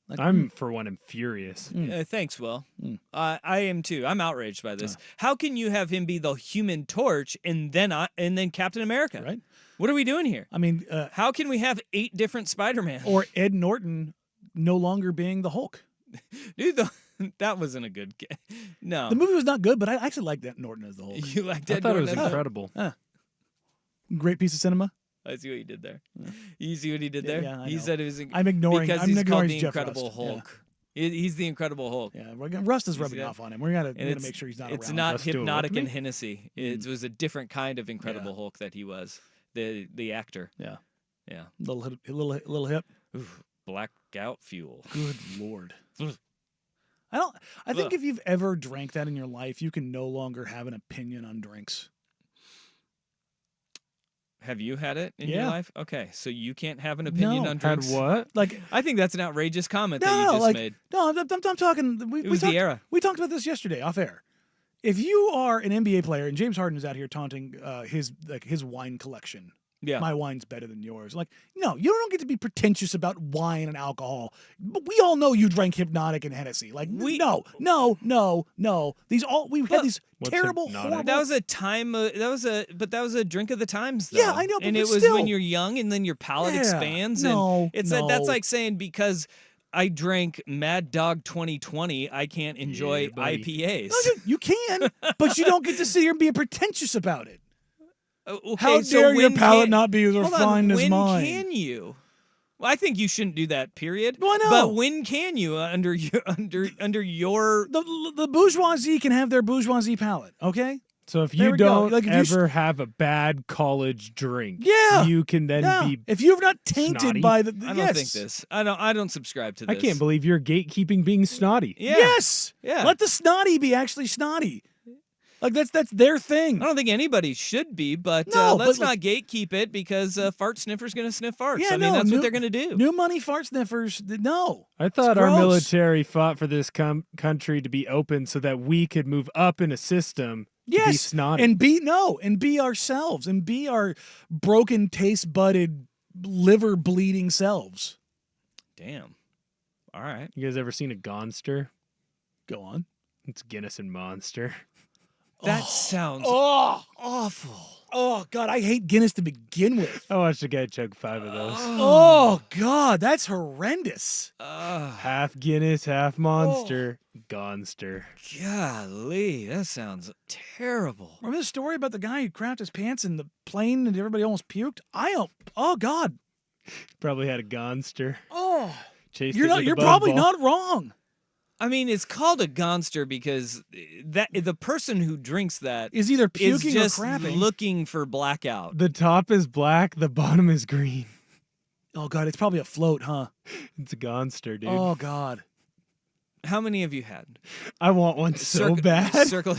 Like, I'm, for one, am furious. Thanks, Will. Mm. I am too. I'm outraged by this. How can you have him be the Human Torch and then Captain America? right. What are we doing here? I mean, How can we have 8 different Spider-Man? or Ed Norton no longer being the Hulk. Dude, that wasn't a good game. No. The movie was not good, but I actually liked that Norton as the Hulk. You liked I Ed thought it was Norton as the- incredible. Great piece of cinema. I see what you did there. You see what he did there? Yeah, I he know. said it was I'm ignoring. because I'm he's ignoring called the Jeff Incredible Rust. Hulk. He's the Incredible Hulk. Yeah, Rust is You rubbing see that? off on him. We're gonna it's- make sure he's not It's around. not Let's do it with Hypnotic me. and Hennessy. It was a different kind of Incredible Hulk that he was. The actor. Yeah, Yeah. little hip. Oof, blackout fuel. Good lord. Ugh. I think Ugh. if you've ever drank that in your life, you can no longer have an opinion on drinks. Have you had it in your Yeah. life? Okay, so you can't have an opinion No. on Had drinks. what? Like, I think that's an outrageous comment no, that you just like, made. no, I'm talking. It was the era. We talked about this yesterday off air. If you are an NBA player and James Harden is out here taunting his wine collection, Yeah. my wine's better than yours. Like, no, you don't get to be pretentious about wine and alcohol. But we all know you drank Hypnotic and Hennessy. Like, no. We've had these What's terrible, Hypnotic? horrible. That was a time. That was a drink of the times. Though. Yeah, I know, but and it was still. when you're young, and then your palate Yeah, expands. no, and it's no. that's like saying because I drank Mad Dog 2020. I can't enjoy Yeah, buddy. IPAs. No, you can, but you don't get to sit here and be pretentious about it. Okay, How so dare your when palate can- not be as Hold on, refined as when mine? can you? Well, I think you shouldn't do that. Period. Well, I know. But when can you under your The bourgeoisie can have their bourgeoisie palate, okay? So if There you we go. don't Like, if you ever have a bad college drink, Yeah. you can then Yeah. be. If you're not tainted snotty. by the I don't yes. think this. I don't subscribe to I this. can't believe you're gatekeeping being snotty. Yeah. Yes. Yeah. Let the snotty be actually snotty. Like that's their thing. I don't think anybody should be, but No, let's but not gatekeep it because fart sniffer's going to sniff farts. Yeah, I mean, no, that's new- what they're going to do. New money fart sniffers. No. I thought our gross. military fought for this country to be open so that we could move up in a system to be Yes. snotty. And be ourselves and be our broken, taste budded, liver bleeding selves. Damn. All right. You guys ever seen a Gonster? Go on. It's Guinness and Monster. That sounds Oh, awful. oh God, I hate Guinness to begin with. I watched a guy chug 5 of those. Oh God, that's horrendous. Half Guinness, half Monster. Gonster. Golly, that sounds terrible. Remember the story about the guy who crapped his pants in the plane and everybody almost puked? Oh God. Probably had a Gonster. Oh, Chased you're it not. with a You're buzz probably ball. not wrong. I mean, it's called a gonster because that the person who drinks that Is either is puking just or crapping. looking for blackout. The top is black, the bottom is green. Oh God, it's probably a float, huh? It's a Gonster, dude. Oh God. How many have you had? I want one so Circ- bad. Circle.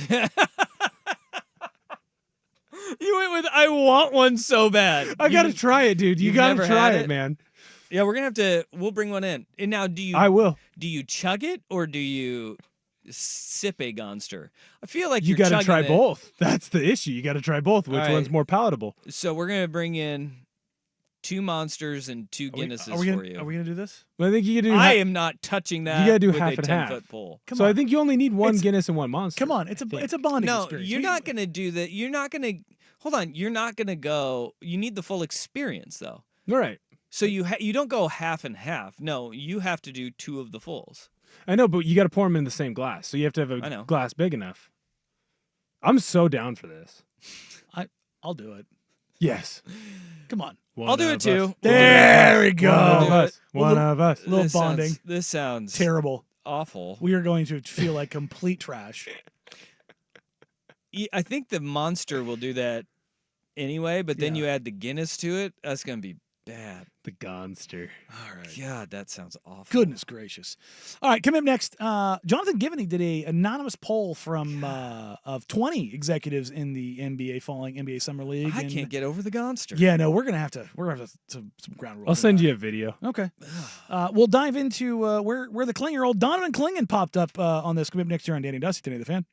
You went with I want one so bad. I gotta try it, dude. You you've gotta never try had it, it? man. Yeah, we're gonna have to. We'll bring one in. And now, do you? I will. Do you chug it or do you sip a gonster? I feel like You you're gotta chugging try it. both. That's the issue. You gotta try both. Which All right. one's more palatable? So we're gonna bring in 2 monsters and 2 Guinnesses for you. Are we gonna do this? Well, I think you can do. I am not touching that. gotta do with half a and 10-foot half. pole. Come so on. I think you only need one It's- Guinness and one Monster. Come on, it's a bonding No, experience. you're not gonna do that. You're not gonna. Hold on. You're not gonna go. You need the full experience though. All right. So you don't go half and half. No, you have to do 2 of the fulls. I know, but you got to pour them in the same glass. So you have to have I know. a glass big enough. I'm so down for this. I'll do it. Yes. Come on. One I'll do of it too. us. There we One go. of us. Well, One look- of us. Little This bonding. This sounds Terrible. awful. We are going to feel like complete trash. I think the monster will do that anyway, but then Yeah. you add the Guinness to it. That's gonna be bad. The Gonster. All right. God, that sounds awful. Goodness gracious. All right, coming up next, Jonathan Givney did a anonymous poll from of 20 executives in the NBA following NBA Summer League. I and- can't get over the gonster. Yeah, no, we're gonna have to some ground rules. I'll send you a video. Okay. We'll dive into where the Klinger old Donovan Klingen popped up on this. Coming up next year on Danny Dusty, Danny the Fan.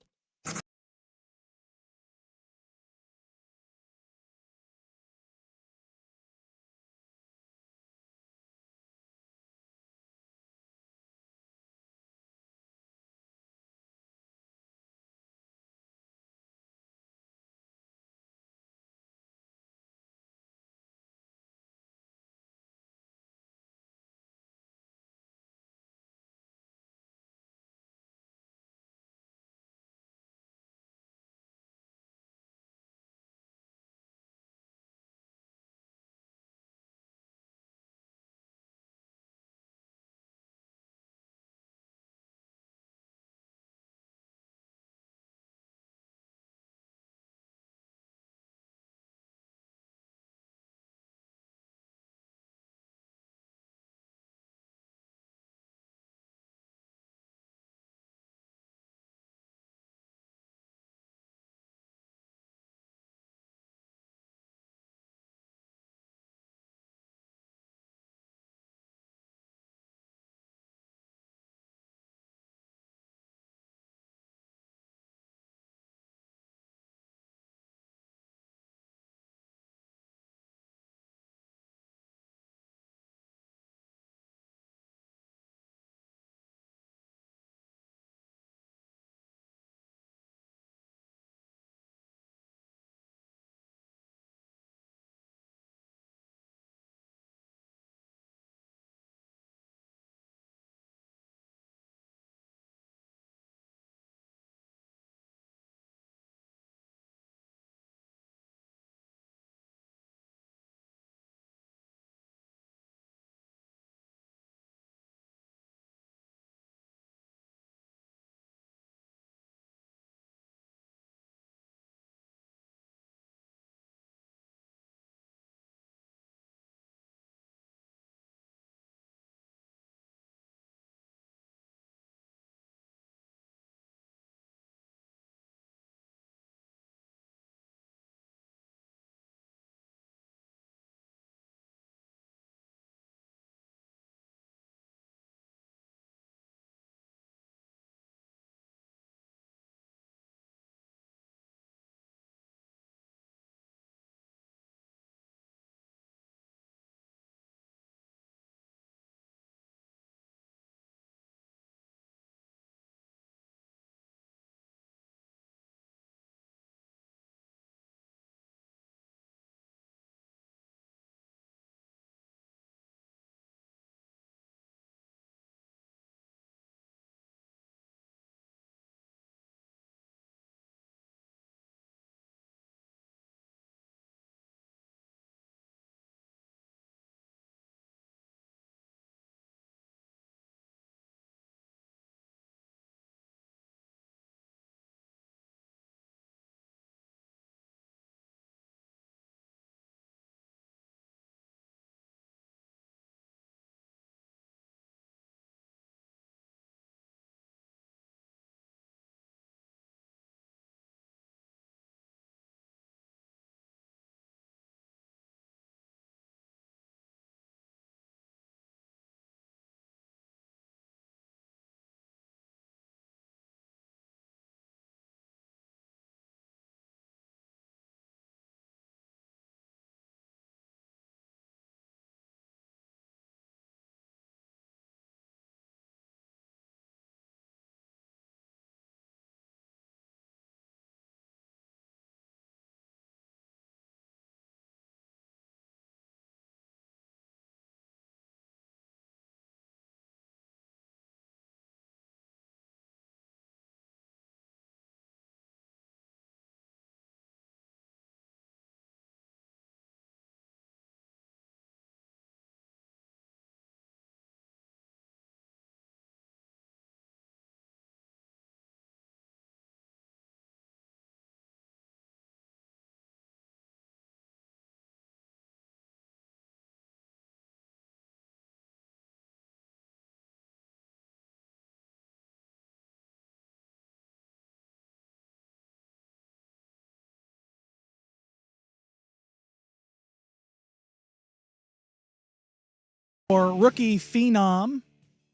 For rookie phenom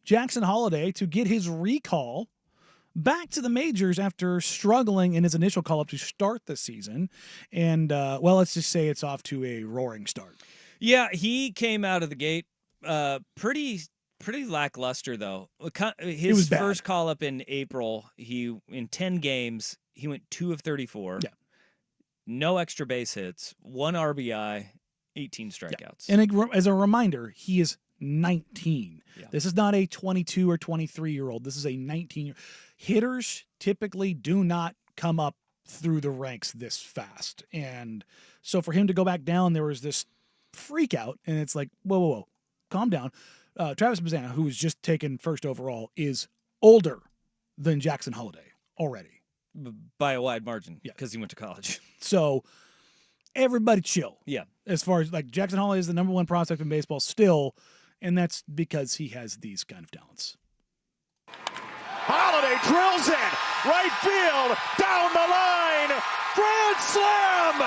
Jackson Holliday to get his recall back to the majors after struggling in his initial call-up to start the season. And, well, let's just say it's off to a roaring start. Yeah, he came out of the gate pretty lackluster, though. His bad. first call-up in April, in 10 games, he went 2 of 34. Yeah. No extra base hits, 1 RBI, 18 strikeouts. And as a reminder, he is 19. Yeah. This is not a 22 or 23-year-old. This is a 19-year. Hitters typically do not come up through the ranks this fast. And so for him to go back down, there was this freak out, and it's like, whoa, calm down. Travis Bazzana, who was just taken first overall, is older than Jackson Holliday already. By a wide margin, Yeah. because he went to college. So everybody chill. Yeah. As far as, like, Jackson Holliday is the number 1 prospect in baseball still, and that's because he has these kind of talents. Holiday drills in. Right field. Down the line. Grand slam.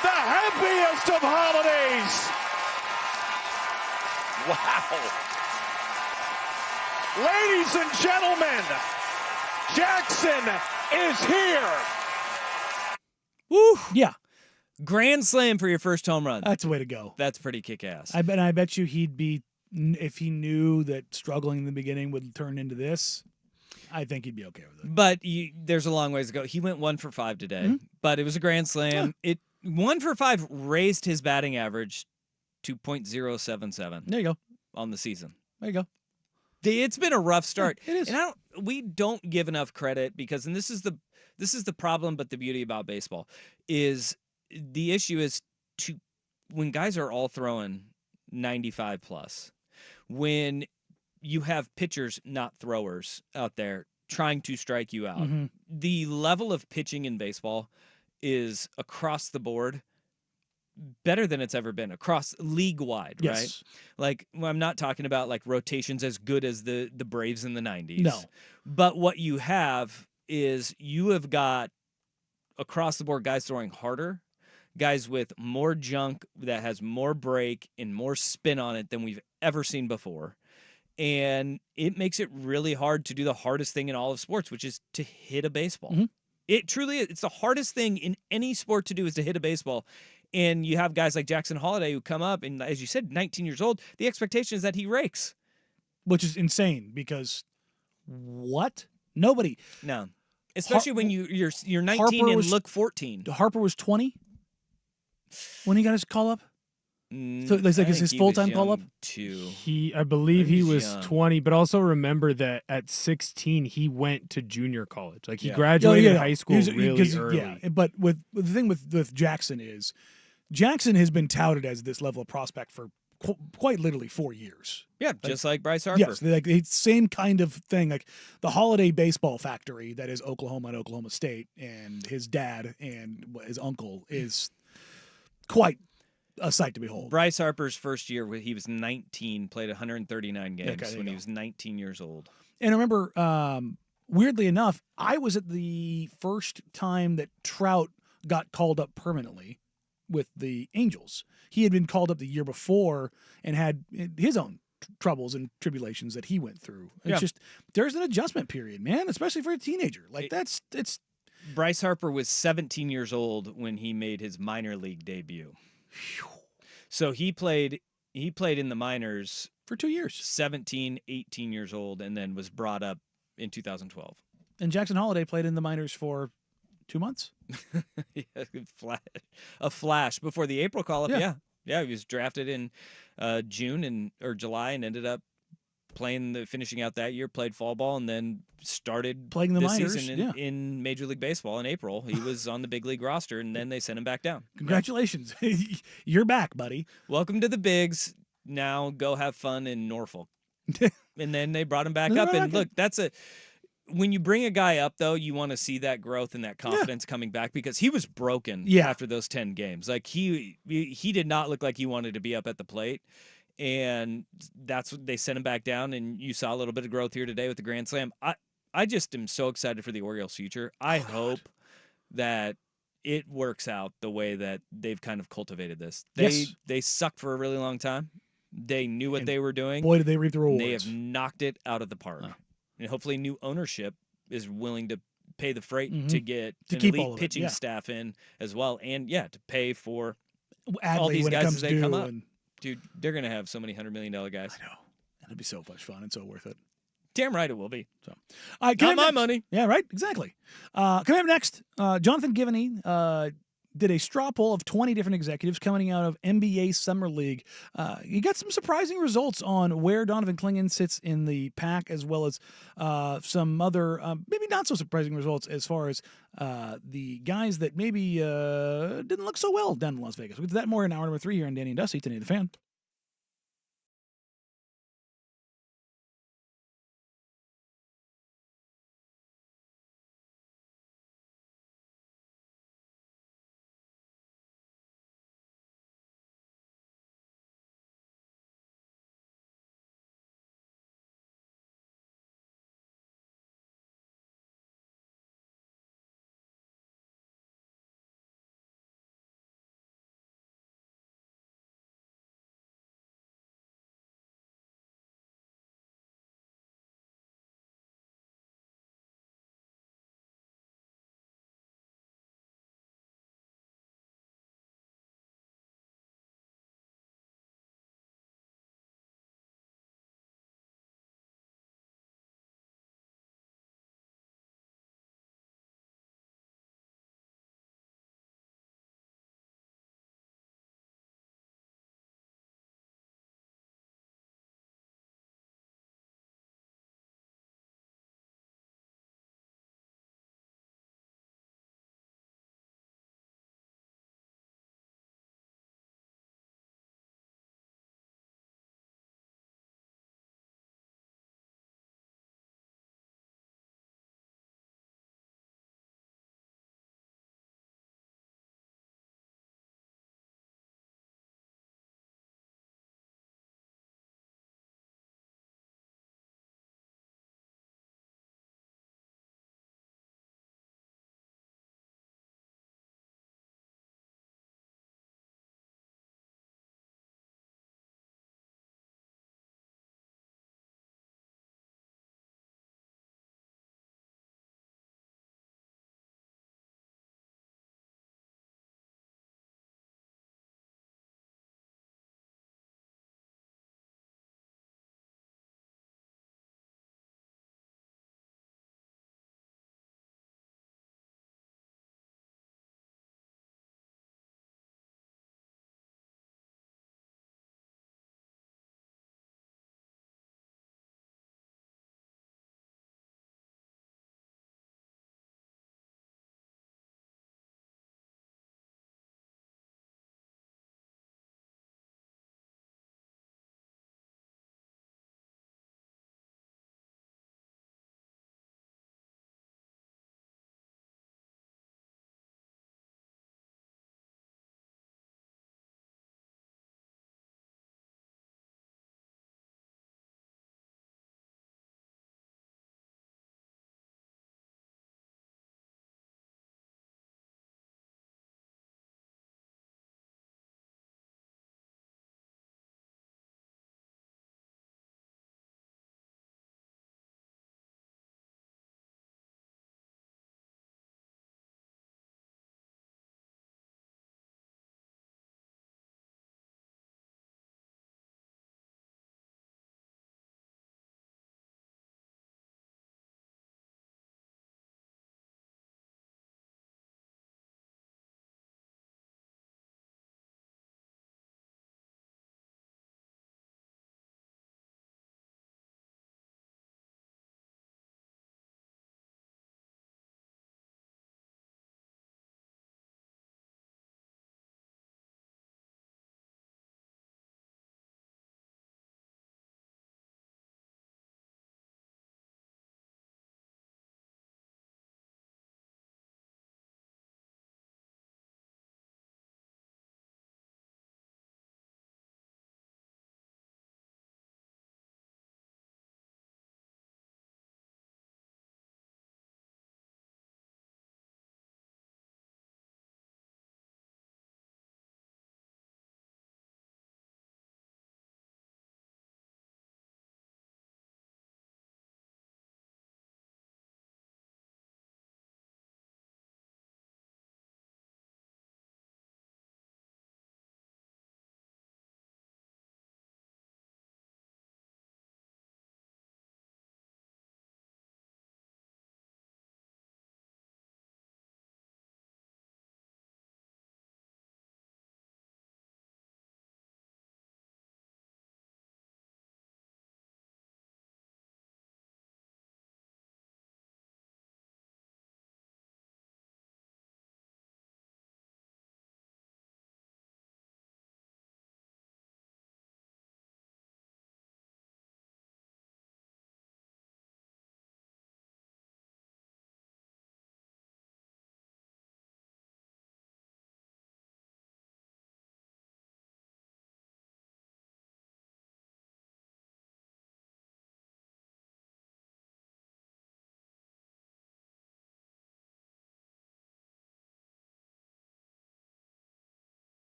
The happiest of holidays. Wow. Ladies and gentlemen, Jackson is here. Woo! Yeah, Grand slam for your first home run. that's the way to go. That's pretty kick-ass. I bet you he'd be, if he knew that struggling in the beginning would turn into this, I think he'd be okay with it. But there's a long ways to go. He went 1 for 5 today, but it was a grand slam. Yeah. 1 for 5 raised his batting average to .077 There you go. on the season. There you go. It's been a rough start. It is. And we don't give enough credit because, and this is the problem, but the beauty about baseball is the issue is when guys are all throwing 95 plus, when you have pitchers, not throwers, out there trying to strike you out. Mhm. The level of pitching in baseball is across the board better than it's ever been across league wide, right? Yes. Like, I'm not talking about like rotations as good as the Braves in the 90s. No. But what you have is you have got across the board guys throwing harder, guys with more junk that has more break and more spin on it than we've ever seen before. And it makes it really hard to do the hardest thing in all of sports, which is to hit a baseball. Mhm. It truly is. It's the hardest thing in any sport to do is to hit a baseball. And you have guys like Jackson Holliday who come up, and as you said, 19 years old, the expectation is that he rakes. Which is insane because what? Nobody. No. Especially when you're 19 Harper and was- look 14. Harper was 20 when he got his call up. So it's like I it's his think he full-time was call-up? young, too. I believe he He's was young. 20, but also remember that at 16 he went to junior college. Like he Yeah. graduated Oh, high school really early. Yeah, but the thing with Jackson is Jackson has been touted as this level of prospect for quite literally 4 years. Yeah, just like Bryce Harper. Yes, like it's same kind of thing, like the Holiday baseball factory that is Oklahoma and Oklahoma State, and his dad and his uncle is quite a sight to behold. Bryce Harper's first year, he was 19, played 139 games there you when he go. was 19 years old. And I remember, weirdly enough, I was at the first time that Trout got called up permanently with the Angels. He had been called up the year before and had his own troubles and tribulations that he went through. It's Yeah. just, there's an adjustment period, man, especially for a teenager. Like it's Bryce Harper was 17 years old when he made his minor league debut. So he played in the minors for 2 years. 17, 18 years old, and then was brought up in 2012. And Jackson Holliday played in the minors for 2 months. Yeah, a flash before the April call-up. Yeah. Yeah, he was drafted in June or July and ended up finishing out that year, played fall ball, and then started Playing the this minors, season yeah. in Major League Baseball in April. He was on the big league roster, and then they sent him back down. Congratulations. You're back, buddy. Welcome to the bigs. Now go have fun in Norfolk. And then they brought him back up. And look, when you bring a guy up, though, you want to see that growth and that confidence coming back because he was broken after those 10 games. Like he did not look like he wanted to be up at the plate. And that's what they sent him back down. And you saw a little bit of growth here today with the Grand Slam. I just am so excited for the Orioles' future. I hope that it works out the way that they've kind of cultivated this. Yes. They sucked for a really long time. They knew what And they were doing. Boy, did they reap the and rewards. they have knocked it out of the park. And hopefully new ownership is willing to pay the freight to get To an keep all elite of it, pitching yeah. staff in as well. And to pay for Adley, all these when it guys comes as they come due, up. and Dude, they're going to have so many $100 million guys. I know. It'll be so much fun and so worth it. Damn right it will be. So, all right, Not my money. Yeah, right. Exactly. Coming up next, Jonathan Givney did a straw poll of 20 different executives coming out of NBA Summer League. He got some surprising results on where Donovan Clingan sits in the pack, as well as some other maybe not so surprising results as far as the guys that maybe didn't look so well down in Las Vegas. We'll get to that more in hour number 3 here on Danny and Dusty, Today the Fan.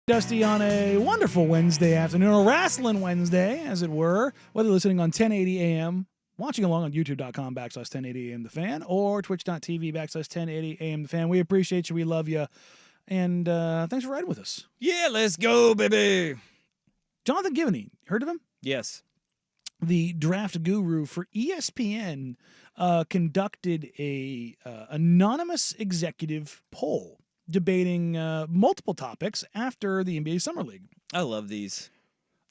Dusty on a wonderful Wednesday afternoon, a wrestling Wednesday, as it were. Whether listening on 1080 AM, watching along on youtube.com/1080 AM The Fan, or twitch.tv/1080 AM The Fan. We appreciate you. We love you. And thanks for riding with us. Yeah, let's go, baby. Jonathan Givney, heard of him? Yes. The draft guru for ESPN conducted a anonymous executive poll debating multiple topics after the NBA Summer League. I love these.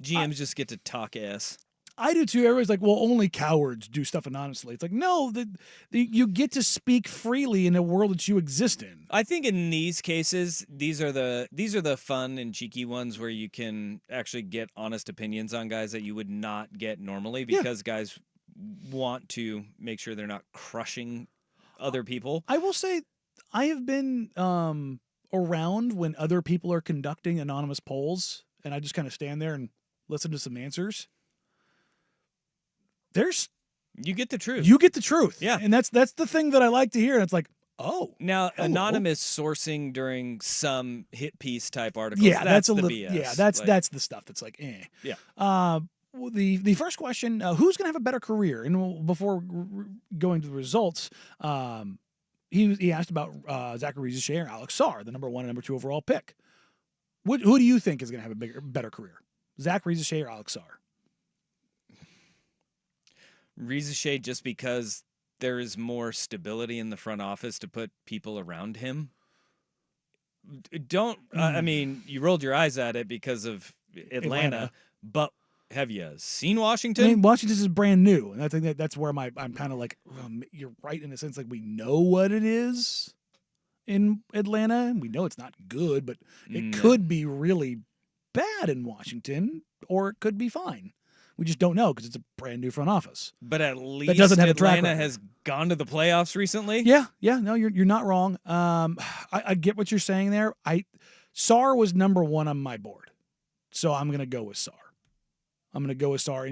GMs just get to talk ass. I do too. Everybody's like, well, only cowards do stuff anonymously. It's like, no, you get to speak freely in a world that you exist in. I think in these cases, these are the fun and cheeky ones where you can actually get honest opinions on guys that you would not get normally because guys want to make sure they're not crushing other people. I will say I have been around when other people are conducting anonymous polls, and I just kind of stand there and listen to some answers. You get the truth. You get the truth. Yeah. And that's the thing that I like to hear. And it's like, oh. Now, hello. anonymous sourcing during some hit piece type articles. Yeah, that's a the little. BS. Yeah, that's the stuff that's like, eh. Yeah. The first question: who's going to have a better career? And before going to the results, he asked about Zachary Rizer or Alex Sarr, the number 1 and number 2 overall pick. Who do you think is going to have a better career? Zach Rizer or Alex Sarr? Rizer just because there is more stability in the front office to put people around him. I mean, you rolled your eyes at it because of Atlanta. But have you seen Washington? I mean, Washington is brand new, and I think that's where I'm kind of like, you're right in a sense, like we know what it is in Atlanta, and we know it's not good, but it could be really bad in Washington, or it could be fine. We just don't know because it's a brand new front office. But at least that doesn't have Atlanta has gone to the playoffs recently. Yeah, no, you're not wrong. I get what you're saying there. Sarr was number 1 on my board, so I'm gonna go with Sarr. And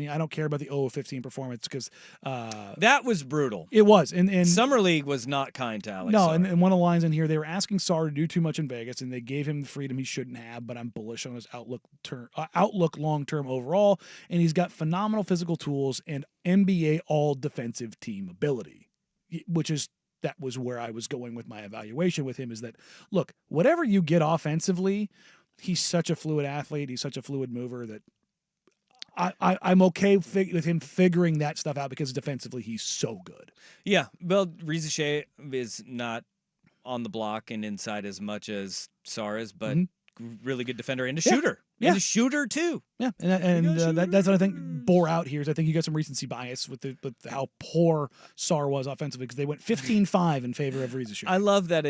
I don't care about the 0-15 performance because that was brutal. It was, and Summer League was not kind to Alex. No, and one of the lines in here, they were asking Sarr to do too much in Vegas, and they gave him the freedom he shouldn't have. But I'm bullish on his outlook long term overall, and he's got phenomenal physical tools and NBA all defensive team ability, that was where I was going with my evaluation with him. Is that look, whatever you get offensively, he's such a fluid athlete, he's such a fluid mover that. I'm okay with him figuring that stuff out because defensively he's so good. Yeah, well, Rizer is not on the block and inside as much as Sarr is, but really good defender and a shooter. Yeah. And a shooter, too. Yeah, and that's what I think bore out here is I think you got some recency bias with how poor Sarr was offensively because they went 15-5 in favor of Rizer. I love that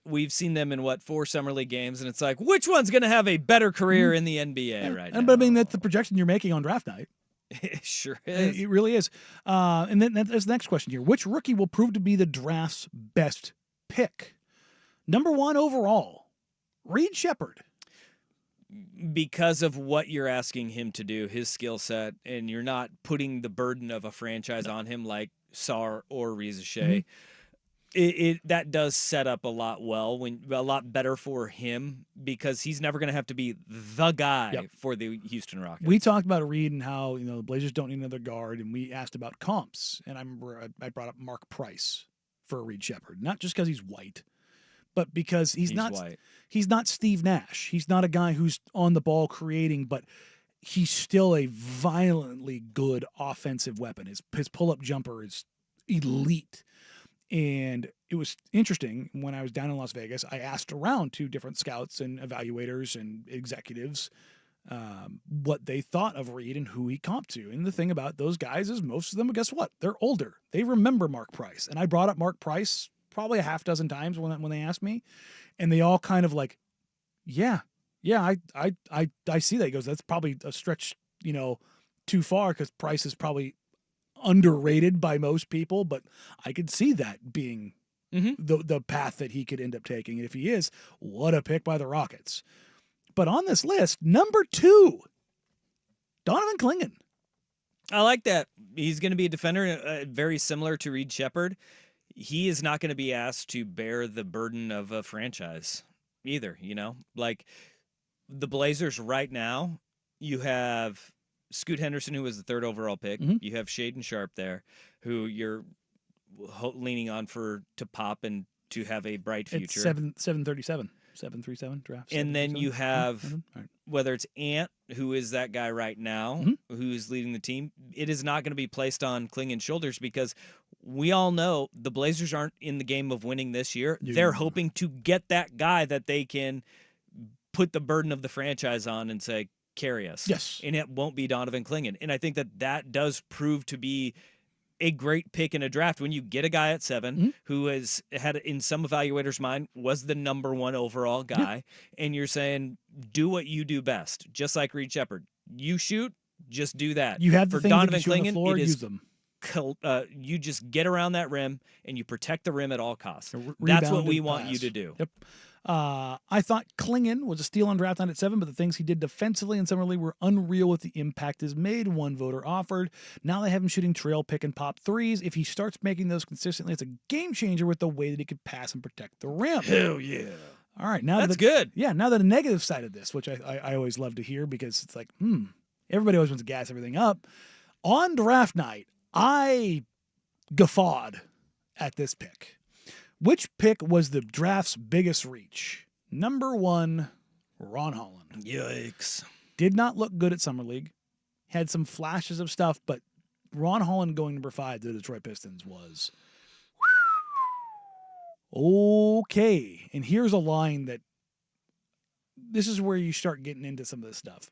we've seen them in, 4 Summer League games, and it's like, which one's going to have a better career in the NBA right now? But I mean, that's the projection you're making on draft night. It sure is. It really is. And then there's the next question here. Which rookie will prove to be the draft's best pick? Number 1 overall, Reed Sheppard. Because of what you're asking him to do, his skill set, and you're not putting the burden of a franchise on him like Sarr or Rizer. That does set up a lot better for him because he's never going to have to be the guy for the Houston Rockets. We talked about Reed and how the Blazers don't need another guard, and we asked about comps, and I remember I brought up Mark Price for Reed Sheppard, not just because he's white. But because he's not white. He's not Steve Nash. He's not a guy who's on the ball creating, but he's still a violently good offensive weapon. His pull-up jumper is elite. And it was interesting when I was down in Las Vegas, I asked around to different scouts and evaluators and executives what they thought of Reed and who he comped to. And the thing about those guys is most of them, guess what? They're older. They remember Mark Price. And I brought up Mark Price probably a half dozen times when they asked me, and they all kind of like, I see that. He goes, that's probably a stretch, too far because Price is probably underrated by most people, but I could see that being the path that he could end up taking. And if he is, what a pick by the Rockets. But on this list, number 2, Donovan Clingan. I like that. He's going to be a defender very similar to Reed Sheppard. He is not going to be asked to bear the burden of a franchise either, Like the Blazers right now, you have Scoot Henderson, who was the 3rd overall pick. You have Shaden Sharp there, who you're leaning on to pop and to have a bright future. It's 737. 737 draft. And then you have, right. whether it's Ant, who is that guy right now, who's leading the team, it is not going to be placed on Klingen's shoulders because we all know the Blazers aren't in the game of winning this year. Yeah. They're hoping to get that guy that they can put the burden of the franchise on and say, carry us. Yes. And it won't be Donovan Clingan. And I think that does prove to be a great pick in a draft when you get a guy at 7 who has had, in some evaluators' mind, was the number 1 overall guy, and you're saying, do what you do best, just like Reed Shepherd. You shoot, just do that. You have the for things Donovan that you shoot on the Clingan, floor, it is use them. You just get around that rim and you protect the rim at all costs. That's Rebound what we and want pass. you to do. Yep. I thought Klingan was a steal on draft night at 7, but the things he did defensively in Summer League were unreal with the impact he's made. 1 voter offered. Now they have him shooting trail, pick, and pop threes. If he starts making those consistently, it's a game changer with the way that he could pass and protect the rim. Hell yeah. All right. Now That's good. Yeah. Now the negative side of this, which I always love to hear because it's like, everybody always wants to gas everything up. On draft night, I guffawed at this pick. Which pick was the draft's biggest reach? Number 1, Ron Holland. Yikes. Did not look good at Summer League. Had some flashes of stuff, but Ron Holland going number 5 to the Detroit Pistons was okay. And here's a line that this is where you start getting into some of this stuff.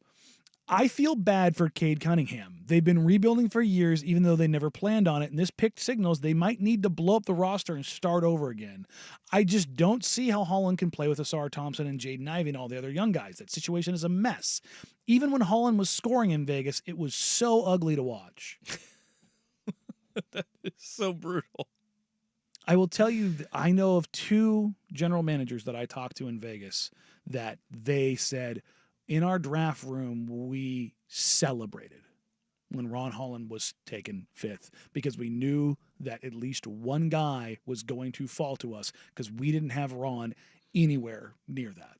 I feel bad for Cade Cunningham. They've been rebuilding for years, even though they never planned on it, and this pick signals they might need to blow up the roster and start over again. I just don't see how Holland can play with Asar Thompson and Jaden Ivey and all the other young guys. That situation is a mess. Even when Holland was scoring in Vegas, it was so ugly to watch. That is so brutal. I will tell you, I know of 2 general managers that I talked to in Vegas that they said, in our draft room, we celebrated when Ron Holland was taken 5th because we knew that at least one guy was going to fall to us because we didn't have Ron anywhere near that.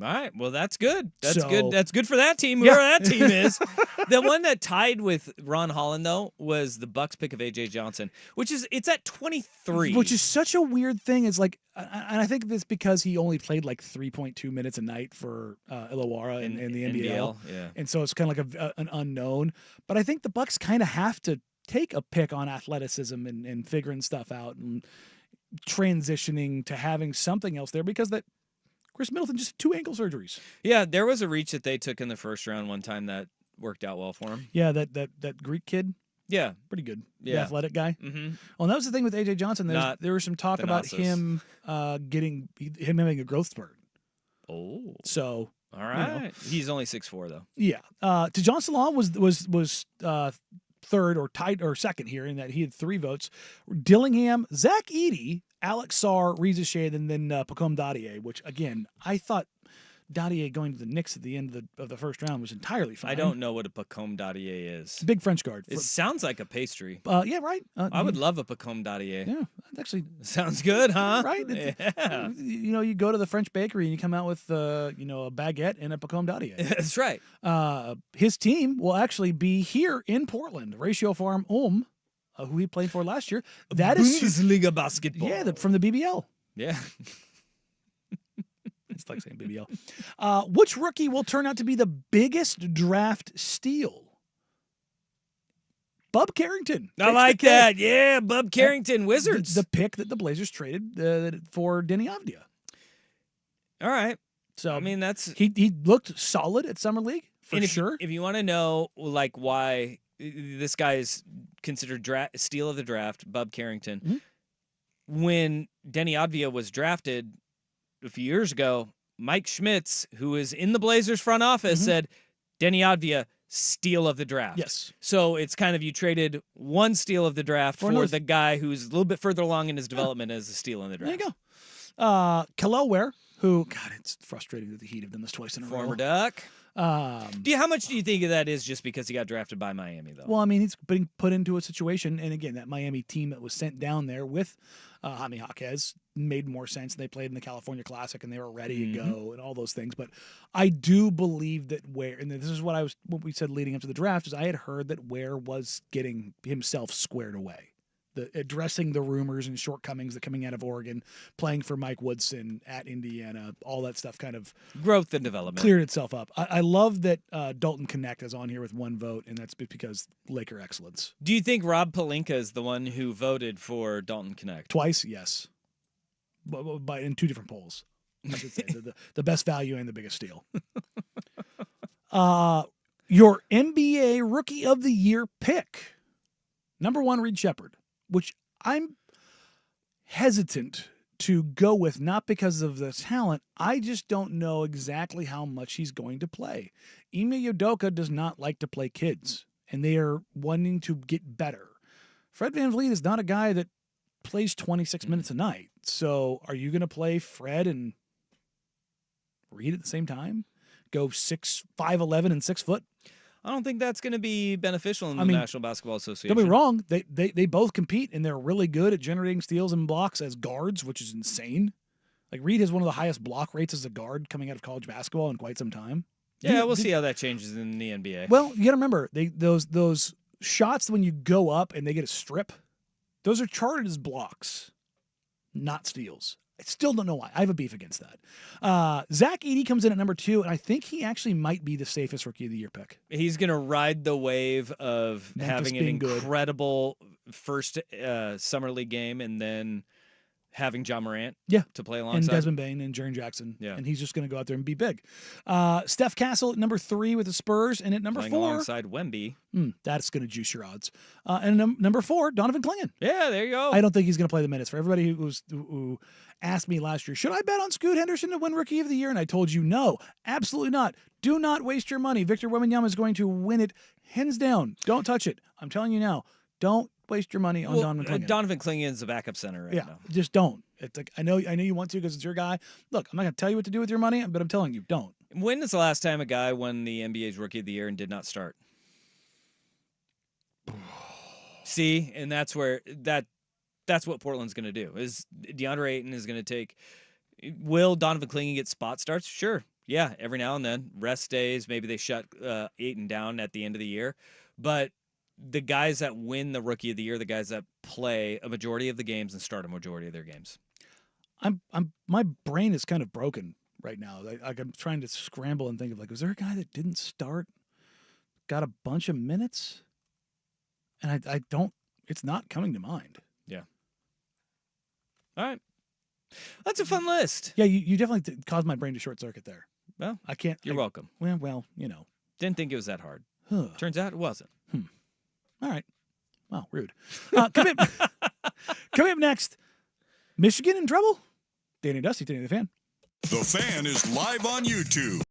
All right. Well, that's good. That's So- good. That's good for that team, whoever that team is. The one that tied with Ron Holland, though, was the Bucks pick of A.J. Johnson, it's at 23. Which is such a weird thing. It's like, and I think it's because he only played like 3.2 minutes a night for Illawarra in the NBL. Yeah. And so it's kind of like an unknown. But I think the Bucks kind of have to take a pick on athleticism and figuring stuff out and transitioning to having something else there because that Chris Middleton just 2 ankle surgeries. Yeah, there was a reach that they took in the first round one time that worked out well for him. Yeah, that Greek kid, Yeah. pretty good. The Yeah. athletic guy. Mm-hmm. Well, and that was the thing with AJ Johnson. There was some talk about Thanasis. him having a growth spurt. Oh. So All right. He's only 6'4", though. yeah, to Johnson Law was 3rd or tied or 2nd here in that he had 3 votes. Dillingham, Zach Edey, Alex Sarr, Reza Shade, and then Pacome Dadier, which again I thought Dadier going to the Knicks at the end of the first round was entirely fine. I don't know what a Pacome Dadier is. Big French guard. It sounds like a pastry. Yeah, right. I would love a Pacome Dadier. Yeah, actually. Sounds good, huh? Right? Yeah. You go to the French bakery and you come out with, a baguette and a Pacome Dadier. That's right. His team will actually be here in Portland. Ratio Farm Ulm, who he played for last year. That is Bundesliga basketball. Yeah, from the BBL. Yeah. It's like saying BBL. Which rookie will turn out to be the biggest draft steal? Bub Carrington. I like that. Yeah, Bub Carrington, Wizards. The pick that the Blazers traded for Denny Avdia. All right. So I mean, that's he looked solid at Summer League for and sure. If you want to know like why this guy is considered steal of the draft, Bub Carrington, when Denny Avdia was drafted a few years ago, Mike Schmitz, who is in the Blazers front office, said Denny Avdia, steal of the draft. Yes. So it's kind of you traded one steal of the draft for the guy who's a little bit further along in his development as a steal in the draft. There you go. Khalil Ware, who, God, it's frustrating that the Heat have done this twice in a row. Former Duck. How much do you think of that is just because he got drafted by Miami, though? Well, I mean, he's being put into a situation, and again, that Miami team that was sent down there with Jaime Jaquez made more sense. They played in the California Classic, and they were ready to go, and all those things. But I do believe that and this is what we said leading up to the draft, is I had heard that Ware was getting himself squared away. Addressing the rumors and shortcomings that coming out of Oregon, playing for Mike Woodson at Indiana, all that stuff kind of growth and development cleared itself up. I love that Dalton Connect is on here with one vote, and that's because Laker excellence. Do you think Rob Pelinka is the one who voted for Dalton Connect? Twice, yes, but in 2 different polls. I should say the best value and the biggest steal. Your NBA Rookie of the Year pick, number 1, Reed Shepherd, which I'm hesitant to go with, not because of the talent. I just don't know exactly how much he's going to play. Ime Udoka does not like to play kids, and they are wanting to get better. Fred VanVleet is not a guy that plays 26 minutes a night. So are you going to play Fred and Reed at the same time? Go 5'11" and 6 foot? I don't think that's going to be beneficial in the National Basketball Association. Don't be wrong. They both compete, and they're really good at generating steals and blocks as guards, which is insane. Like, Reed has one of the highest block rates as a guard coming out of college basketball in quite some time. Yeah, we'll see how that changes in the NBA. Well, you got to remember, those shots when you go up and they get a strip, those are charted as blocks, not steals. I still don't know why. I have a beef against that. Zach Edey comes in at number 2, and I think he actually might be the safest Rookie of the Year pick. He's going to ride the wave of Memphis having an being good. incredible first summer league game, and then having John Morant to play alongside. And Desmond Bain and Jaren Jackson. Yeah. And he's just going to go out there and be big. Steph Castle at number 3 with the Spurs, and at number playing 4. alongside Wemby. That's going to juice your odds. And number 4, Donovan Clingan. Yeah, there you go. I don't think he's going to play the minutes. For everybody who asked me last year, should I bet on Scoot Henderson to win Rookie of the Year? And I told you, no, absolutely not. Do not waste your money. Victor Wembanyama is going to win it hands down. Don't touch it. I'm telling you now. Don't waste your money on Donovan Clingan. Donovan Clingan is a backup center right now. Just don't. It's like, I know you want to because it's your guy. Look, I'm not going to tell you what to do with your money, but I'm telling you, don't. When is the last time a guy won the NBA's Rookie of the Year and did not start? See, and that's where that's what Portland's going to do. Is DeAndre Ayton is going to take. Will Donovan Clingan get spot starts? Sure. Yeah, every now and then. Rest days, maybe they shut Ayton down at the end of the year. But the guys that win the Rookie of the Year, the guys that play a majority of the games and start a majority of their games. My brain is kind of broken right now. I'm trying to scramble and think of, like, was there a guy that didn't start, got a bunch of minutes? And I don't, it's not coming to mind. Yeah. All right. That's a fun list. Yeah, you definitely caused my brain to short circuit there. Well, I can't. You're welcome. Well, you know. Didn't think it was that hard. Turns out it wasn't. All right. Wow, rude. Coming up next, Michigan in trouble? Danny Dusty, Danny the Fan. The Fan is live on YouTube.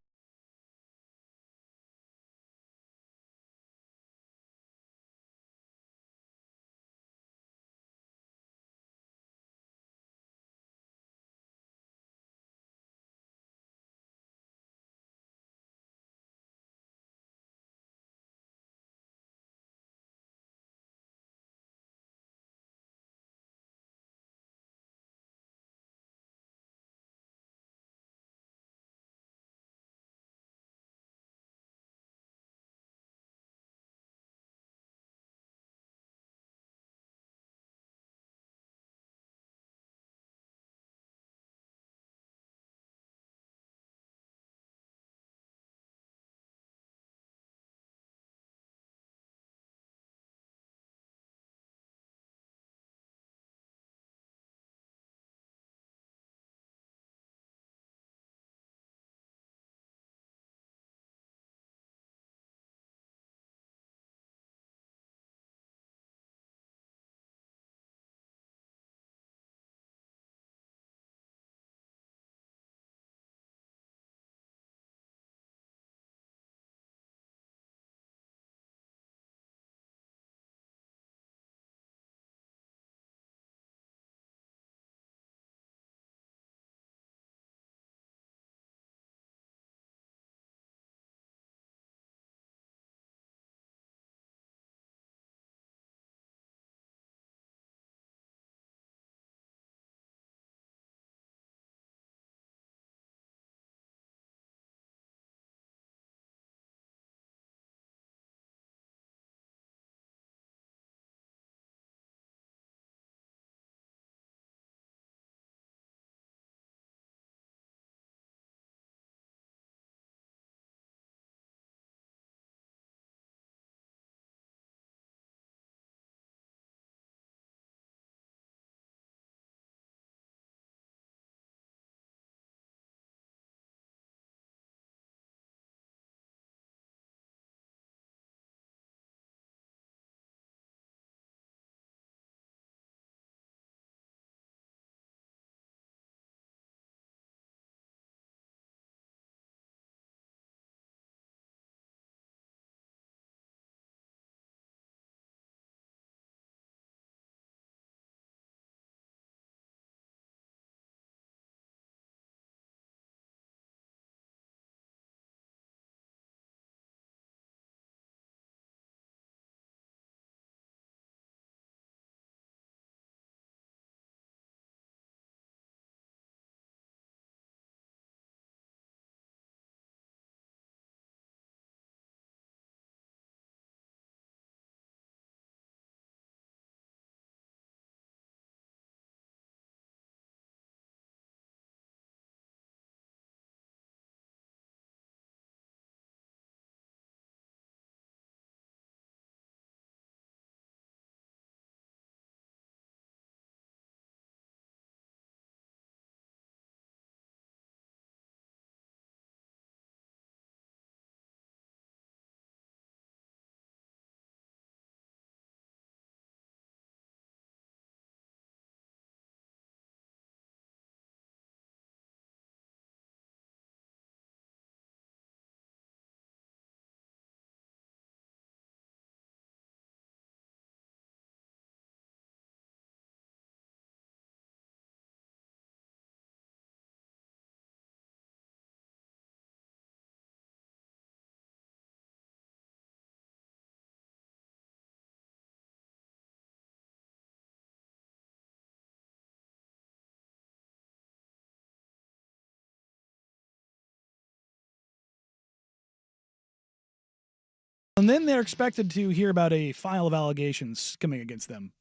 And then they're expected to hear about a file of allegations coming against them